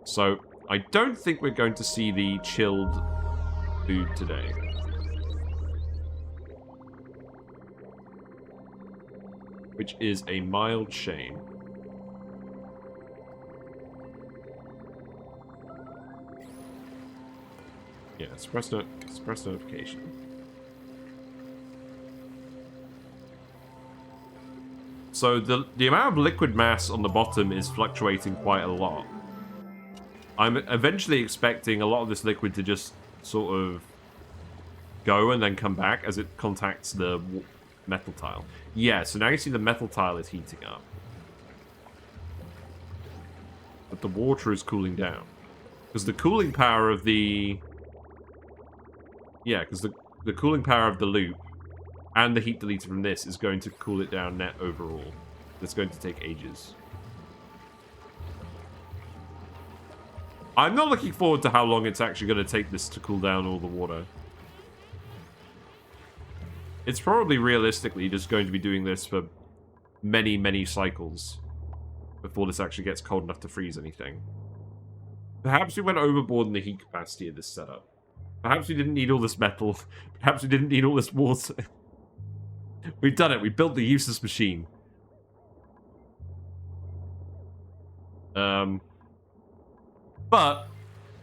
So I don't think we're going to see the chilled food today. Which is a mild shame. Yeah, express notification. So the amount of liquid mass on the bottom is fluctuating quite a lot. I'm eventually expecting a lot of this liquid to just sort of go and then come back as it contacts the metal tile. Yeah, so now you see the metal tile is heating up. But the water is cooling down. Because the cooling power of the... Yeah, because the cooling power of the loop and the heat deleted from this is going to cool it down net overall. It's going to take ages. I'm not looking forward to how long it's actually going to take this to cool down all the water. It's probably realistically just going to be doing this for many, many cycles before this actually gets cold enough to freeze anything. Perhaps we went overboard in the heat capacity of this setup. Perhaps we didn't need all this metal. Perhaps we didn't need all this water. We've done it. We built the useless machine. But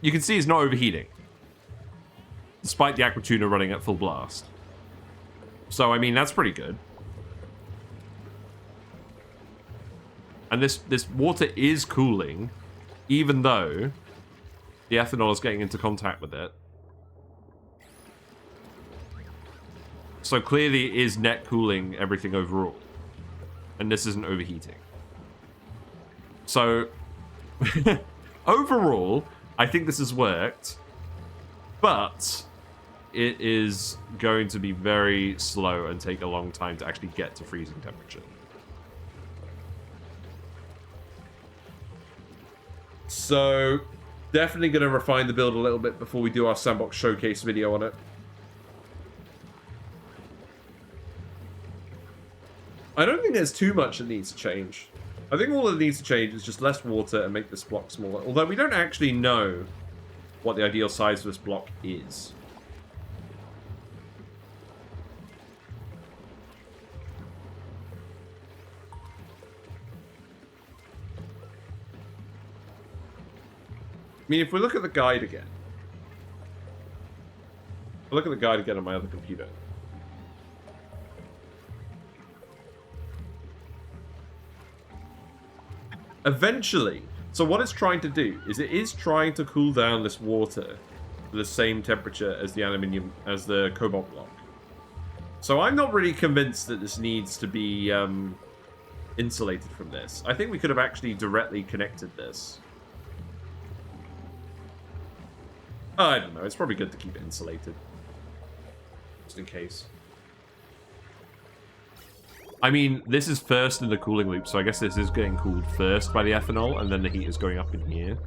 you can see it's not overheating, despite the aqua tuner running at full blast. So, I mean, that's pretty good. And this water is cooling, even though the ethanol is getting into contact with it. So clearly it is net cooling everything overall. And this isn't overheating. So, overall, I think this has worked. But it is going to be very slow and take a long time to actually get to freezing temperature. So, definitely going to refine the build a little bit before we do our sandbox showcase video on it. I don't think there's too much that needs to change. I think all that needs to change is just less water and make this block smaller. Although we don't actually know what the ideal size of this block is. I mean, if we look at the guide again. Look at the guide again on my other computer. Eventually, so what it's trying to do is it is trying to cool down this water to the same temperature as the aluminium, as the cobalt block. So I'm not really convinced that this needs to be insulated from this. I think we could have actually directly connected this. I don't know, it's probably good to keep it insulated. Just in case. I mean, this is first in the cooling loop, so I guess this is getting cooled first by the ethanol, and then the heat is going up in here.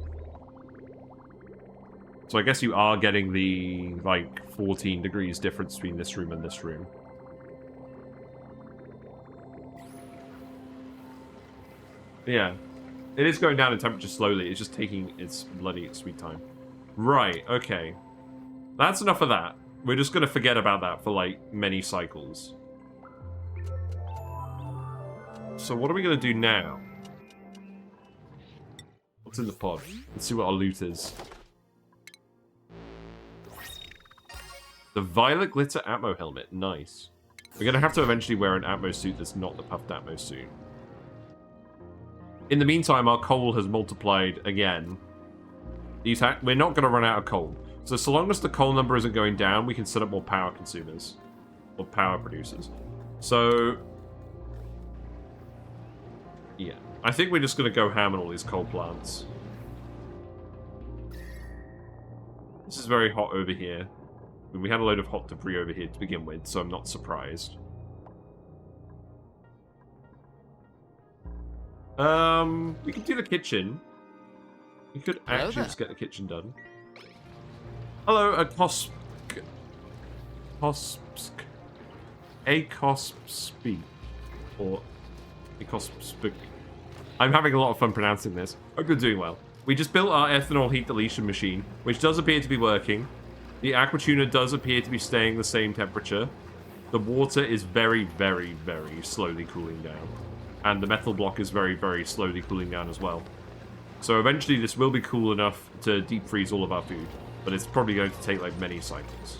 So I guess you are getting the, like, 14 degrees difference between this room and this room. Yeah. It is going down in temperature slowly, it's just taking its bloody sweet time. Right, okay. That's enough of that. We're just going to forget about that for, like, many cycles. So what are we going to do now? What's in the pod? Let's see what our loot is. The Violet Glitter Atmo Helmet. Nice. We're going to have to eventually wear an Atmo suit that's not the Puffed Atmo suit. In the meantime, our coal has multiplied again. We're not going to run out of coal. So long as the coal number isn't going down, we can set up more power consumers. Or power producers. So Yeah. I think we're just going to go ham on all these coal plants. This is very hot over here. We had a load of hot debris over here to begin with, so I'm not surprised. We could do the kitchen. We could actually just get the kitchen done. Hello, a Kospsk. Or Kospsk. I'm having a lot of fun pronouncing this. Hope you're doing well. We just built our ethanol heat deletion machine, which does appear to be working. The aqua tuner does appear to be staying the same temperature. The water is very, very, very slowly cooling down. And the metal block is very, very slowly cooling down as well. So eventually this will be cool enough to deep freeze all of our food. But it's probably going to take like many cycles.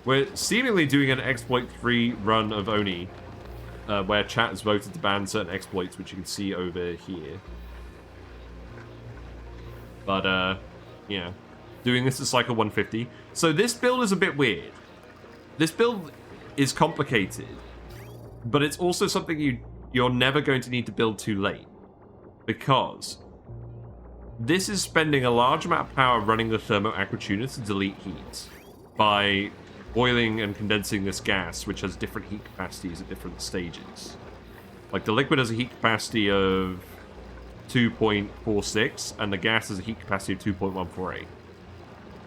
We're seemingly doing an exploit-free run of ONI. Where chat has voted to ban certain exploits, which you can see over here. But, yeah. Doing this at cycle 150. So this build is a bit weird. This build is complicated. But it's also something you're never going to need to build too late. Because this is spending a large amount of power running the thermo aqua tuner to delete heat. By boiling and condensing this gas, which has different heat capacities at different stages. Like, the liquid has a heat capacity of 2.46, and the gas has a heat capacity of 2.148.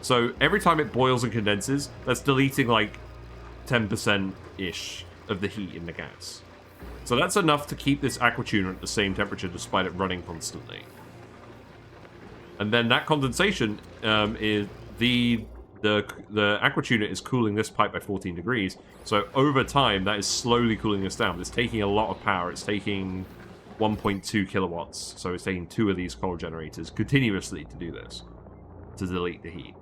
So, every time it boils and condenses, that's deleting, like, 10%-ish of the heat in the gas. So that's enough to keep this aqua tuner at the same temperature despite it running constantly. And then that condensation is the aqua tuner is cooling this pipe by 14 degrees. So over time, that is slowly cooling this down. It's taking a lot of power. It's taking 1.2 kilowatts. So it's taking 2 of these coal generators continuously to do this, to delete the heat.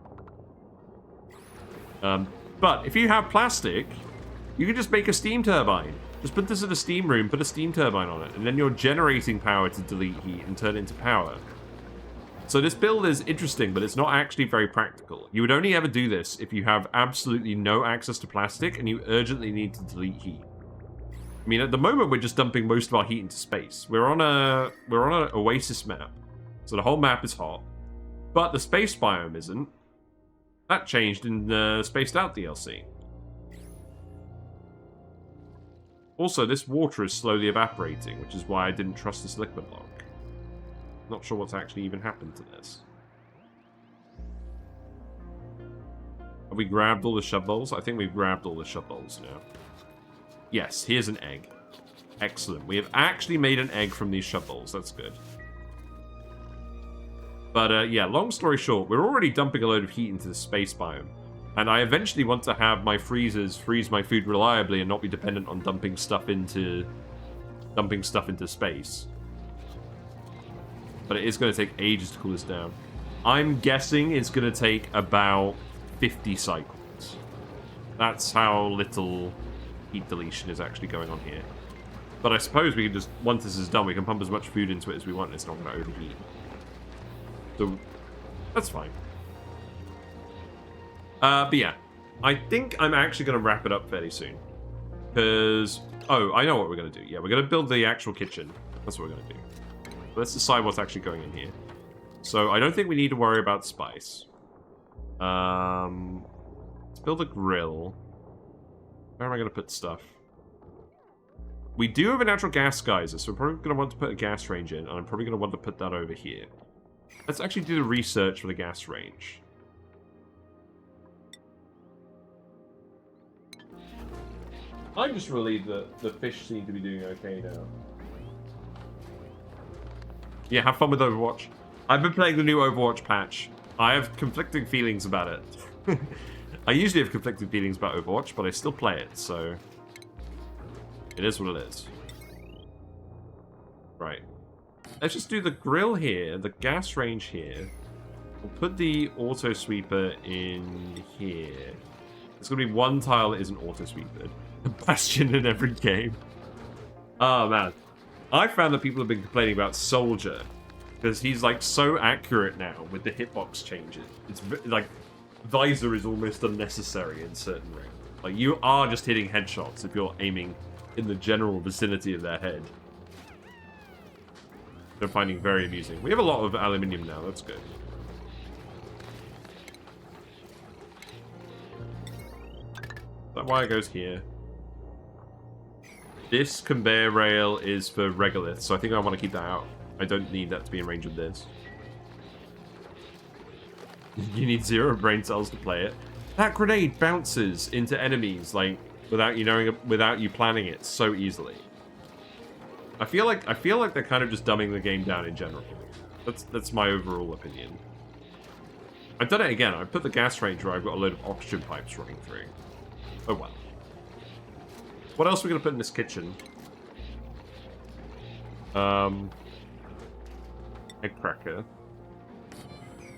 But if you have plastic, you can just make a steam turbine. Just put this in a steam room, put a steam turbine on it, and then you're generating power to delete heat and turn it into power. So this build is interesting, but it's not actually very practical. You would only ever do this if you have absolutely no access to plastic and you urgently need to delete heat. I mean, at the moment, we're just dumping most of our heat into space. We're on an oasis map, so the whole map is hot. But the space biome isn't. That changed in the Spaced Out DLC. Also, this water is slowly evaporating, which is why I didn't trust this liquid block. Not sure what's actually even happened to this. Have we grabbed all the shovels? I think we've grabbed all the shovels now. Yes, here's an egg. Excellent. We have actually made an egg from these shovels. That's good. But, yeah, long story short, we're already dumping a load of heat into the space biome. And I eventually want to have my freezers freeze my food reliably and not be dependent on dumping stuff into space. But it is going to take ages to cool this down. I'm guessing it's going to take about 50 cycles. That's how little heat deletion is actually going on here. But I suppose we can just, once this is done, we can pump as much food into it as we want and it's not going to overheat. So, that's fine. But yeah, I think I'm actually going to wrap it up fairly soon. Because, oh, I know what we're going to do. Yeah, we're going to build the actual kitchen. That's what we're going to do. Let's decide what's actually going in here. So, I don't think we need to worry about spice. Let's build a grill. Where am I going to put stuff? We do have a natural gas geyser, so we're probably going to want to put a gas range in, and I'm probably going to want to put that over here. Let's actually do the research for the gas range. I'm just relieved that the fish seem to be doing okay now. Yeah, have fun with Overwatch. I've been playing the new Overwatch patch. I have conflicting feelings about it. I usually have conflicting feelings about Overwatch, but I still play it, so... It is what it is. Right. Let's just do the grill here, the gas range here. We'll put the auto sweeper in here. There's going to be one tile that isn't auto sweepered. A bastion in every game. Oh, man. I found that people have been complaining about Soldier. Because he's, like, so accurate now with the hitbox changes. It's, like, Visor is almost unnecessary in certain range. Like, you are just hitting headshots if you're aiming in the general vicinity of their head. They're finding very amusing. We have a lot of aluminium now, that's good. That wire goes here. This conveyor rail is for regoliths, so I think I want to keep that out. I don't need that to be in range of this. You need 0 brain cells to play it. That grenade bounces into enemies, like, without you knowing, without you planning it so easily. I feel like they're kind of just dumbing the game down in general. That's my overall opinion. I've done it again. I put the gas range where I've got a load of oxygen pipes running through. Oh well. What else are we gonna put in this kitchen? Egg cracker.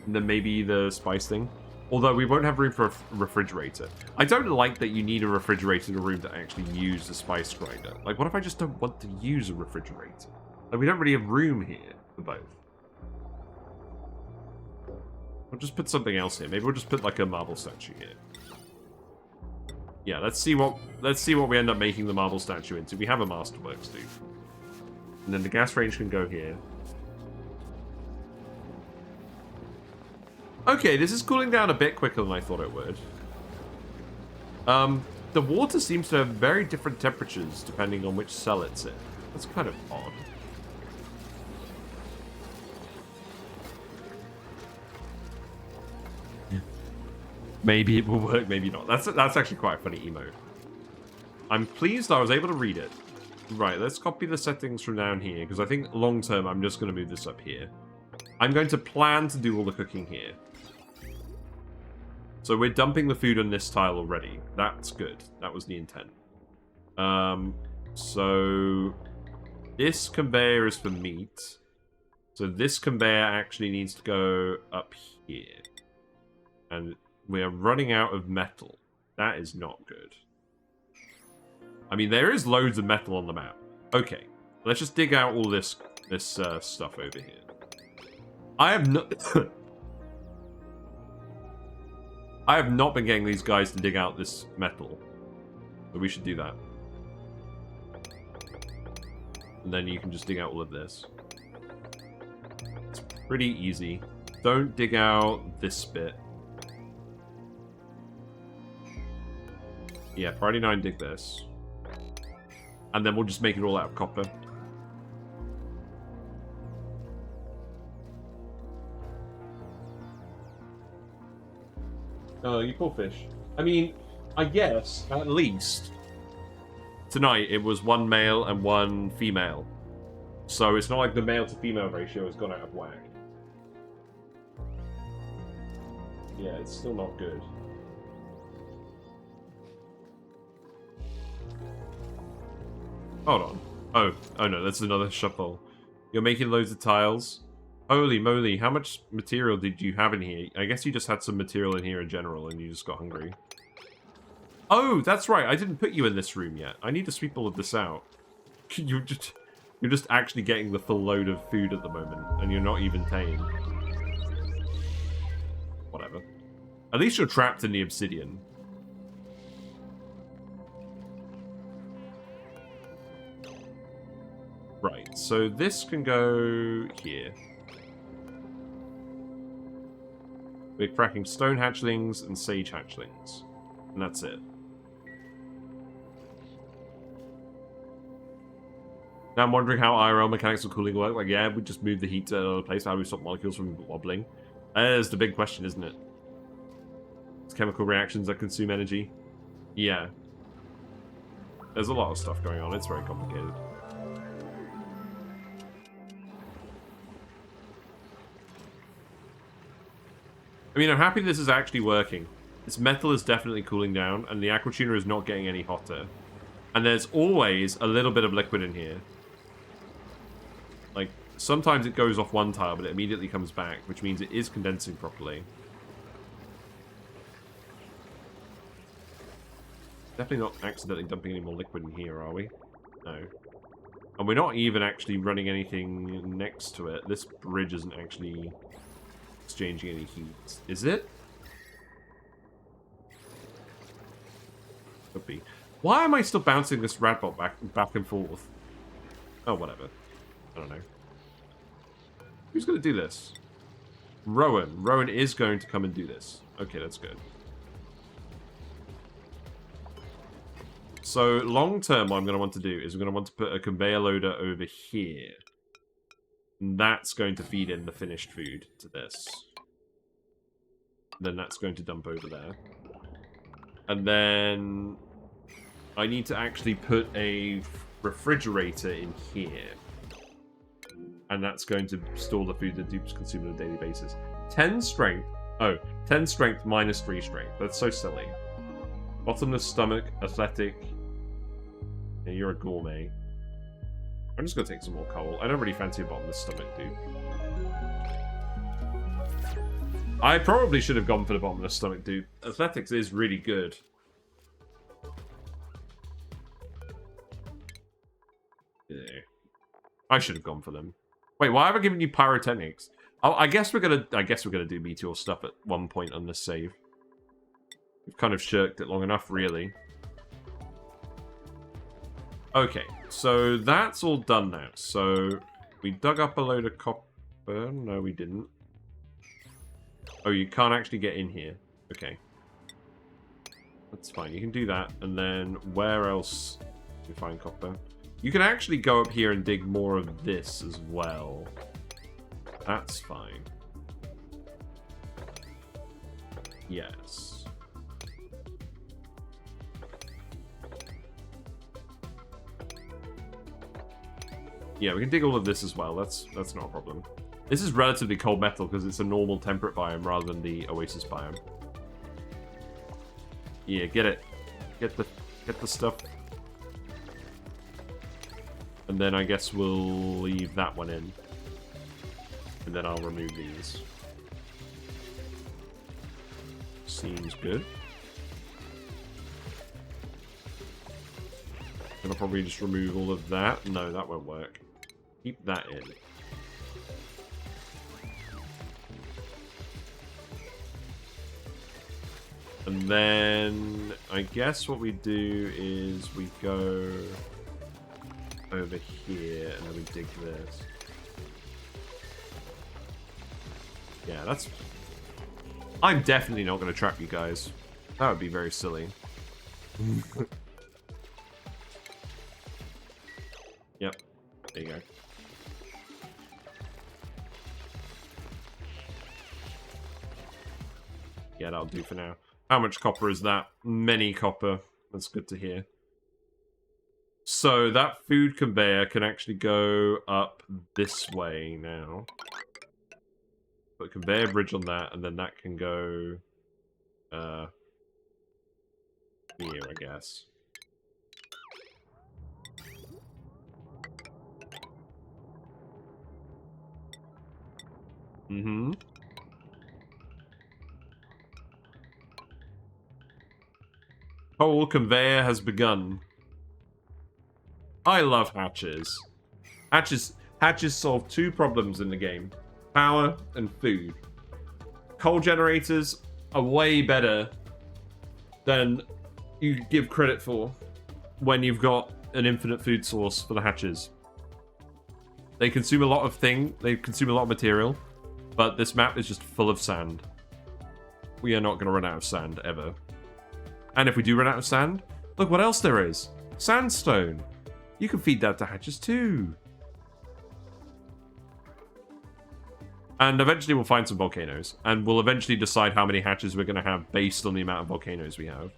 And then maybe the spice thing. Although we won't have room for a refrigerator. I don't like that you need a refrigerator in a room that actually use a spice grinder. Like, what if I just don't want to use a refrigerator? Like, we don't really have room here for both. We'll just put something else here. Maybe we'll just put like a marble statue here. Yeah, let's see what we end up making the marble statue into. We have a masterworks, dude. And then the gas range can go here. Okay, this is cooling down a bit quicker than I thought it would. The water seems to have very different temperatures depending on which cell it's in. That's kind of odd. Maybe it will work, maybe not. That's actually quite a funny emote. I'm pleased I was able to read it. Right, let's copy the settings from down here, because I think long term I'm just going to move this up here. I'm going to plan to do all the cooking here. So we're dumping the food on this tile already. That's good. That was the intent. So this conveyor is for meat. So this conveyor actually needs to go up here. And we're running out of metal. That is not good. I mean, there is loads of metal on the map. Okay, let's just dig out all this stuff over here. I have not... I have not been getting these guys to dig out this metal. But we should do that. And then you can just dig out all of this. It's pretty easy. Don't dig out this bit. Yeah, Friday 9 dig this. And then we'll just make it all out of copper. Oh, you poor fish. I mean, I guess, at least, tonight it was 1 male and 1 female. So it's not like the male to female ratio has gone out of whack. Yeah, it's still not good. Hold on. Oh no, that's another shuffle. You're making loads of tiles? Holy moly, how much material did you have in here? I guess you just had some material in here in general and you just got hungry. Oh, that's right, I didn't put you in this room yet. I need to sweep all of this out. You're just actually getting the full load of food at the moment, and you're not even tame. Whatever. At least you're trapped in the obsidian. Right, so this can go here. We're cracking stone hatchlings and sage hatchlings. And that's it. Now I'm wondering how IRL mechanics of cooling work. Like, yeah, we just move the heat to another place. How do we stop molecules from wobbling? There's the big question, isn't it? It's chemical reactions that consume energy. Yeah. There's a lot of stuff going on. It's very complicated. I mean, I'm happy this is actually working. This metal is definitely cooling down, and the aquatuner is not getting any hotter. And there's always a little bit of liquid in here. Like, sometimes it goes off one tile, but it immediately comes back, which means it is condensing properly. Definitely not accidentally dumping any more liquid in here, are we? No. And we're not even actually running anything next to it. This bridge isn't actually exchanging any heat. Is it? Could be. Why am I still bouncing this Radbot back and forth? Oh, whatever. I don't know. Who's going to do this? Rowan. Rowan is going to come and do this. Okay, that's good. So, long term, what I'm going to want to do is I'm going to want to put a conveyor loader over here. And that's going to feed in the finished food to this. Then that's going to dump over there. And then I need to actually put a refrigerator in here. And that's going to store the food that dupes consume on a daily basis. 10 strength. Oh, 10 strength minus 3 strength. That's so silly. Bottomless stomach, athletic. Yeah, you're a gourmet. I'm just going to take some more coal. I don't really fancy a bottomless stomach, dude. I probably should have gone for the bottomless stomach, dude. Athletics is really good. Yeah. I should have gone for them. Wait, why have I given you pyrotechnics? Oh, I guess we're gonna do meteor stuff at one point on this save. We've kind of shirked it long enough, really. Okay, so that's all done now. So we dug up a load of copper. No, we didn't. Oh, you can't actually get in here. Okay. That's fine. You can do that. And then where else do you find copper? You can actually go up here and dig more of this as well. That's fine. Yes. Yeah, we can dig all of this as well. That's not a problem. This is relatively cold metal because it's a normal temperate biome rather than the oasis biome. Yeah, get it. Get the stuff. And then I guess we'll leave that one in. And then I'll remove these. Seems good. And I'll probably just remove all of that. No, that won't work. Keep that in. And then I guess what we do is we go over here and then we dig this. Yeah, that's... I'm definitely not going to trap you guys. That would be very silly. Yep. There you go. Yeah, that'll do for now. How much copper is that? Many copper. That's good to hear. So that food conveyor can actually go up this way now. Put a conveyor bridge on that, and then that can go here, I guess. Mm-hmm. Coal conveyor has begun. I love hatches. Hatches solve two problems in the game. Power and food. Coal generators are way better than you give credit for when you've got an infinite food source for the hatches. They consume a lot of material, but this map is just full of sand. We are not going to run out of sand, ever. And if we do run out of sand, look what else there is. Sandstone. You can feed that to hatches too. And eventually we'll find some volcanoes. And we'll eventually decide how many hatches we're going to have based on the amount of volcanoes we have.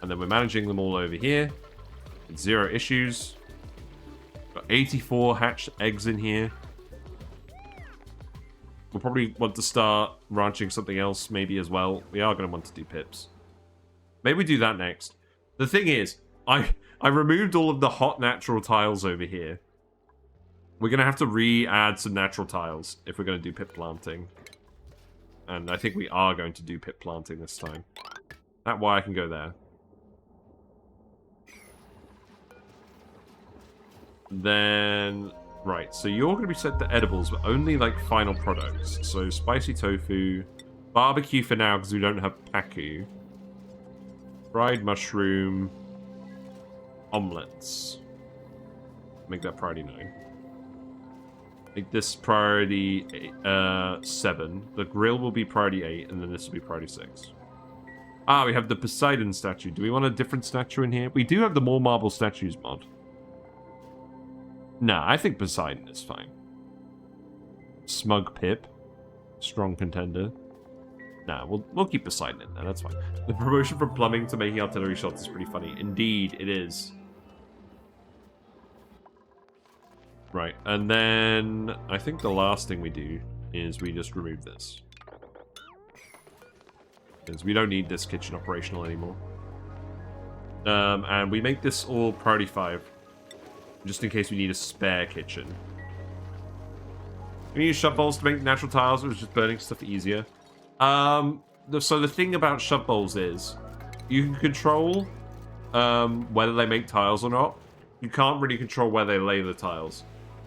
And then we're managing them all over here. With 0 issues. Got 84 hatched eggs in here. We'll probably want to start ranching something else maybe as well. We are going to want to do pips. Maybe we do that next. The thing is, I removed all of the hot natural tiles over here. We're going to have to re-add some natural tiles if we're going to do pip planting. And I think we are going to do pip planting this time. That wire can go there. Then... Right, so you're going to be set to edibles, but only, like, final products. So, spicy tofu. Barbecue for now, because we don't have paku. Fried mushroom omelets. Make that priority 9. Make this priority 7. The grill will be priority 8, and then this will be priority 6. Ah, we have the Poseidon statue. Do we want a different statue in here? We do have the more marble statues mod. Nah, I think Poseidon is fine. Smug Pip. Strong contender. Nah, we'll keep Poseidon in there, that's fine. The promotion from plumbing to making artillery shots is pretty funny. Indeed, it is. Right, and then I think the last thing we do is we just remove this. Because we don't need this kitchen operational anymore. And we make this all priority 5. Just in case we need a spare kitchen. We use shove bowls to make natural tiles, which is just burning stuff easier. So the thing about shove bowls is you can control whether they make tiles or not. You can't really control where they lay the tiles.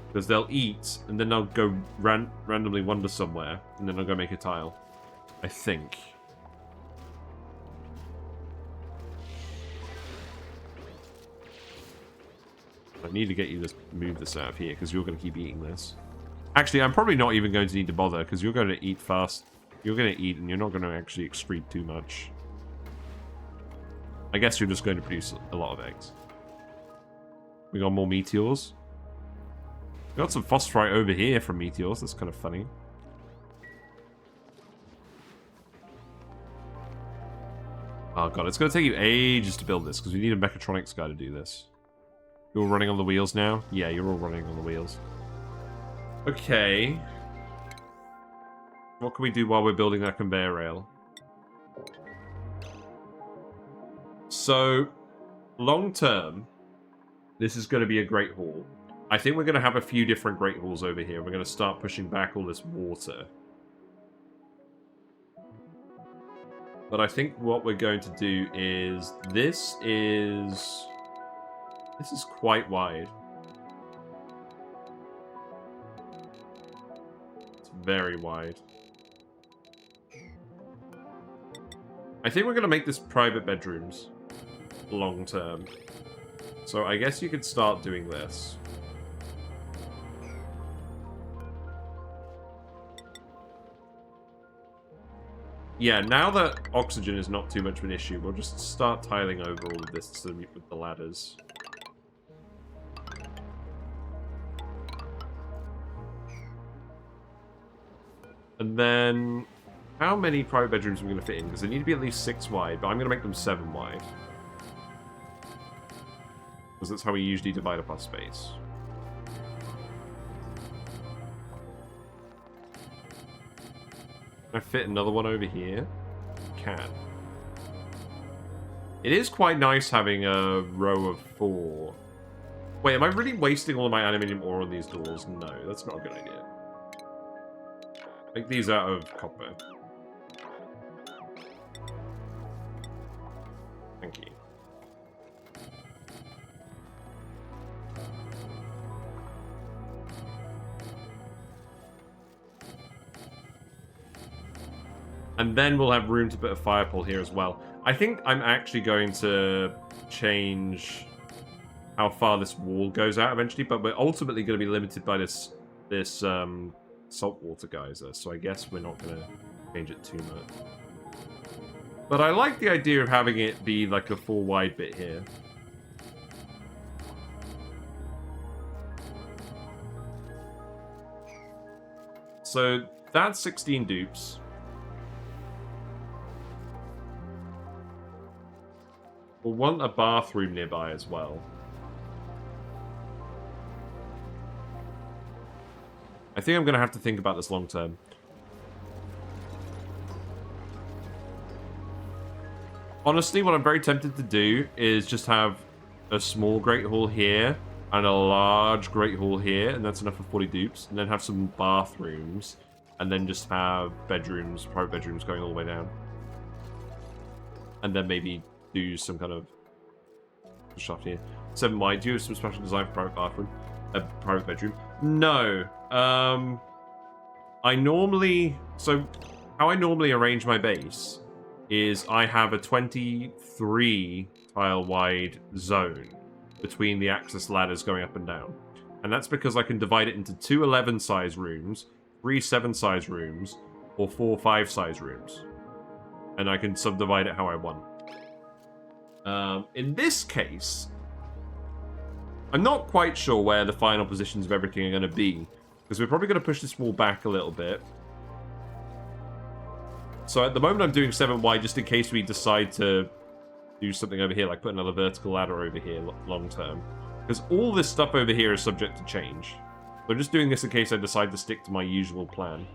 Because they'll eat, and then they'll go randomly wander somewhere, and then they'll go make a tile. I think. I need to get you to move this out of here, because you're going to keep eating this. Actually, I'm probably not even going to need to bother, because you're going to eat fast. You're going to eat, and you're not going to actually excrete too much. I guess you're just going to produce a lot of eggs. We got more meteors. We got some phosphorite over here from meteors. That's kind of funny. Oh god, it's going to take you ages to build this, because we need a mechatronics guy to do this. You're all running on the wheels now? Yeah, you're all running on the wheels. Okay. What can we do while we're building that conveyor rail? So, long term, this is going to be a great hall. I think we're going to have a few different great halls over here. We're going to start pushing back all this water. But I think what we're going to do is... This is quite wide. It's very wide. I think we're going to make this private bedrooms long term. So I guess you could start doing this. Yeah, now that oxygen is not too much of an issue, we'll just start tiling over all of this with the ladders. And then, how many private bedrooms are we going to fit in? Because they need to be at least 6 wide, but I'm going to make them 7 wide. Because that's how we usually divide up our space. Can I fit another one over here? Can. It is quite nice having a row of 4. Wait, am I really wasting all of my aluminium ore on these doors? No, that's not a good idea. Make these out of copper. Thank you. And then we'll have room to put a fire pole here as well. I think I'm actually going to change how far this wall goes out eventually, but we're ultimately going to be limited by this saltwater geyser, so I guess we're not going to change it too much. But I like the idea of having it be like a 4 wide bit here. So that's 16 dupes. We'll want a bathroom nearby as well. I think I'm going to have to think about this long term. Honestly, what I'm very tempted to do is just have a small Great Hall here and a large Great Hall here, and that's enough for 40 dupes, and then have some bathrooms, and then just have bedrooms, private bedrooms going all the way down. And then maybe do some kind of shaft here. 7 wide. Do you have some special design for private bathroom? Private bedroom? No. I normally... So, how I normally arrange my base is I have a 23 tile wide zone between the access ladders going up and down. And that's because I can divide it into 2 11 size rooms, 3 7 size rooms, or 4 5 size rooms. And I can subdivide it how I want. In this case, I'm not quite sure where the final positions of everything are going to be, because we're probably going to push this wall back a little bit. So at the moment I'm doing 7 wide just in case we decide to do something over here, like put another vertical ladder over here long term. Because all this stuff over here is subject to change. So I'm just doing this in case I decide to stick to my usual plan.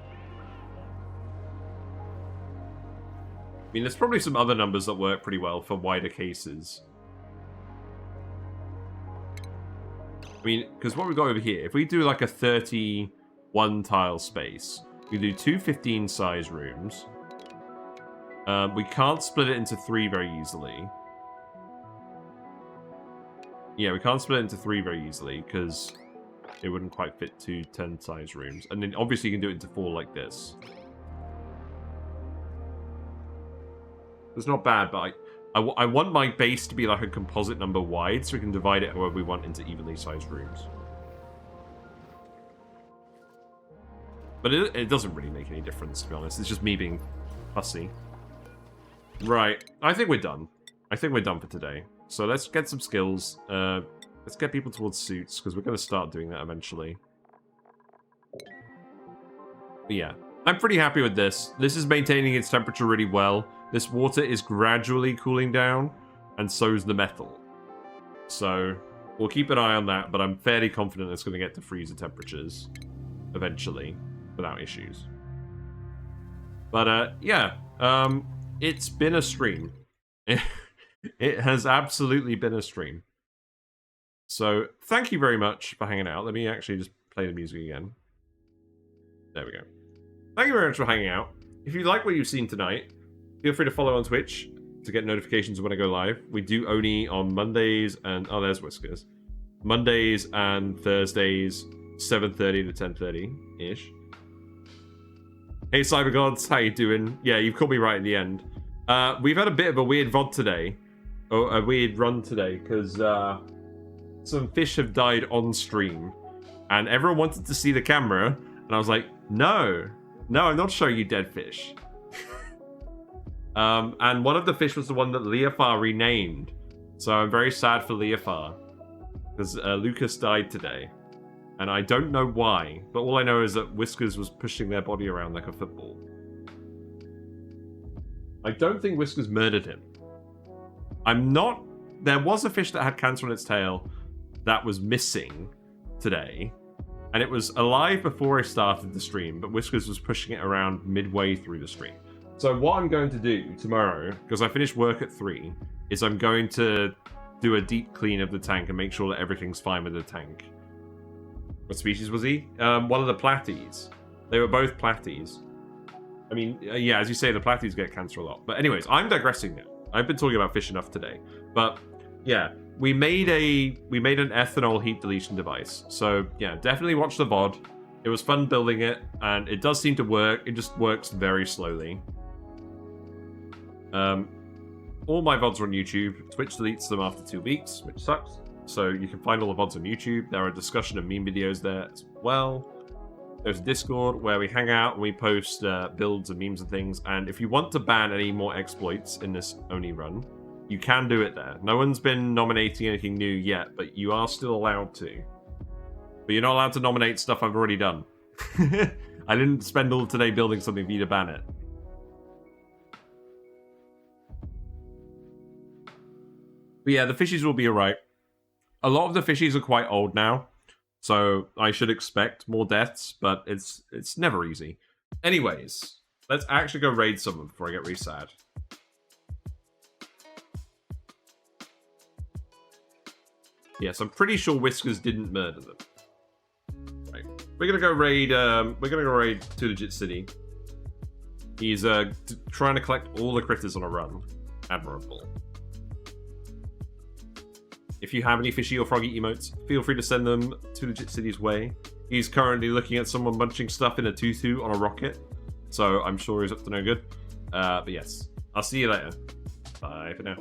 I mean, there's probably some other numbers that work pretty well for wider cases. I mean, because what we've got over here, if we do like a 31 tile space, we do 2 15 size rooms. We can't split it into 3 very easily. Yeah, we can't split it into 3 very easily because it wouldn't quite fit 2 10 size rooms. And then obviously you can do it into 4 like this. It's not bad, but I want my base to be like a composite number wide so we can divide it however we want into evenly sized rooms. But it doesn't really make any difference, to be honest. It's just me being fussy. Right, I think we're done. I think we're done for today. So let's get some skills. Let's get people towards suits, because we're going to start doing that eventually. But yeah, I'm pretty happy with this. This is maintaining its temperature really well. This water is gradually cooling down, and so is the metal. So we'll keep an eye on that, but I'm fairly confident it's going to get to freezer temperatures eventually, without issues. But yeah, it's been a stream. It has absolutely been a stream. So thank you very much for hanging out. Let me actually just play the music again. There we go. Thank you very much for hanging out. If you like what you've seen tonight, feel free to follow on Twitch to get notifications when I go live. We do ONI on Mondays and... Oh, there's Whiskers. Mondays and Thursdays, 7:30 to 10:30-ish. Hey, Cybergods, how you doing? Yeah, you've caught me right at the end. We've had a bit of a weird VOD today. Or a weird run today, because some fish have died on stream. And everyone wanted to see the camera. And I was like, no, I'm not showing you dead fish. And one of the fish was the one that Leofar renamed. So I'm very sad for Leofar. Because Lucas died today. And I don't know why. But all I know is that Whiskers was pushing their body around like a football. I don't think Whiskers murdered him. I'm not... There was a fish that had cancer on its tail that was missing today. And it was alive before I started the stream. But Whiskers was pushing it around midway through the stream. So what I'm going to do tomorrow, because I finish work at 3, is I'm going to do a deep clean of the tank and make sure that everything's fine with the tank. What species was he? One of the platies. They were both platies. I mean, yeah, as you say, the platies get cancer a lot. But anyways, I'm digressing now. I've been talking about fish enough today. But yeah, we made an ethanol heat deletion device. So yeah, definitely watch the VOD. It was fun building it, and it does seem to work. It just works very slowly. All my VODs are on YouTube. Twitch deletes them after 2 weeks, which sucks. So you can find all the VODs on YouTube. There are discussion and meme videos there as well. There's a Discord where we hang out and we post builds and memes and things. And if you want to ban any more exploits in this ONI run, you can do it there. No one's been nominating anything new yet, but you are still allowed to. But you're not allowed to nominate stuff I've already done. I didn't spend all today building something for you to ban it. But yeah, the fishies will be alright. A lot of the fishies are quite old now, so I should expect more deaths, but it's never easy. Anyways, let's actually go raid someone before I get really sad. Yes, I'm pretty sure Whiskers didn't murder them. Right. We're gonna go raid Two Legit City. He's trying to collect all the critters on a run. Admirable. If you have any fishy or froggy emotes, feel free to send them to Legit City's way. He's currently looking at someone munching stuff in a tutu on a rocket, so I'm sure he's up to no good. But yes, I'll see you later. Bye for now.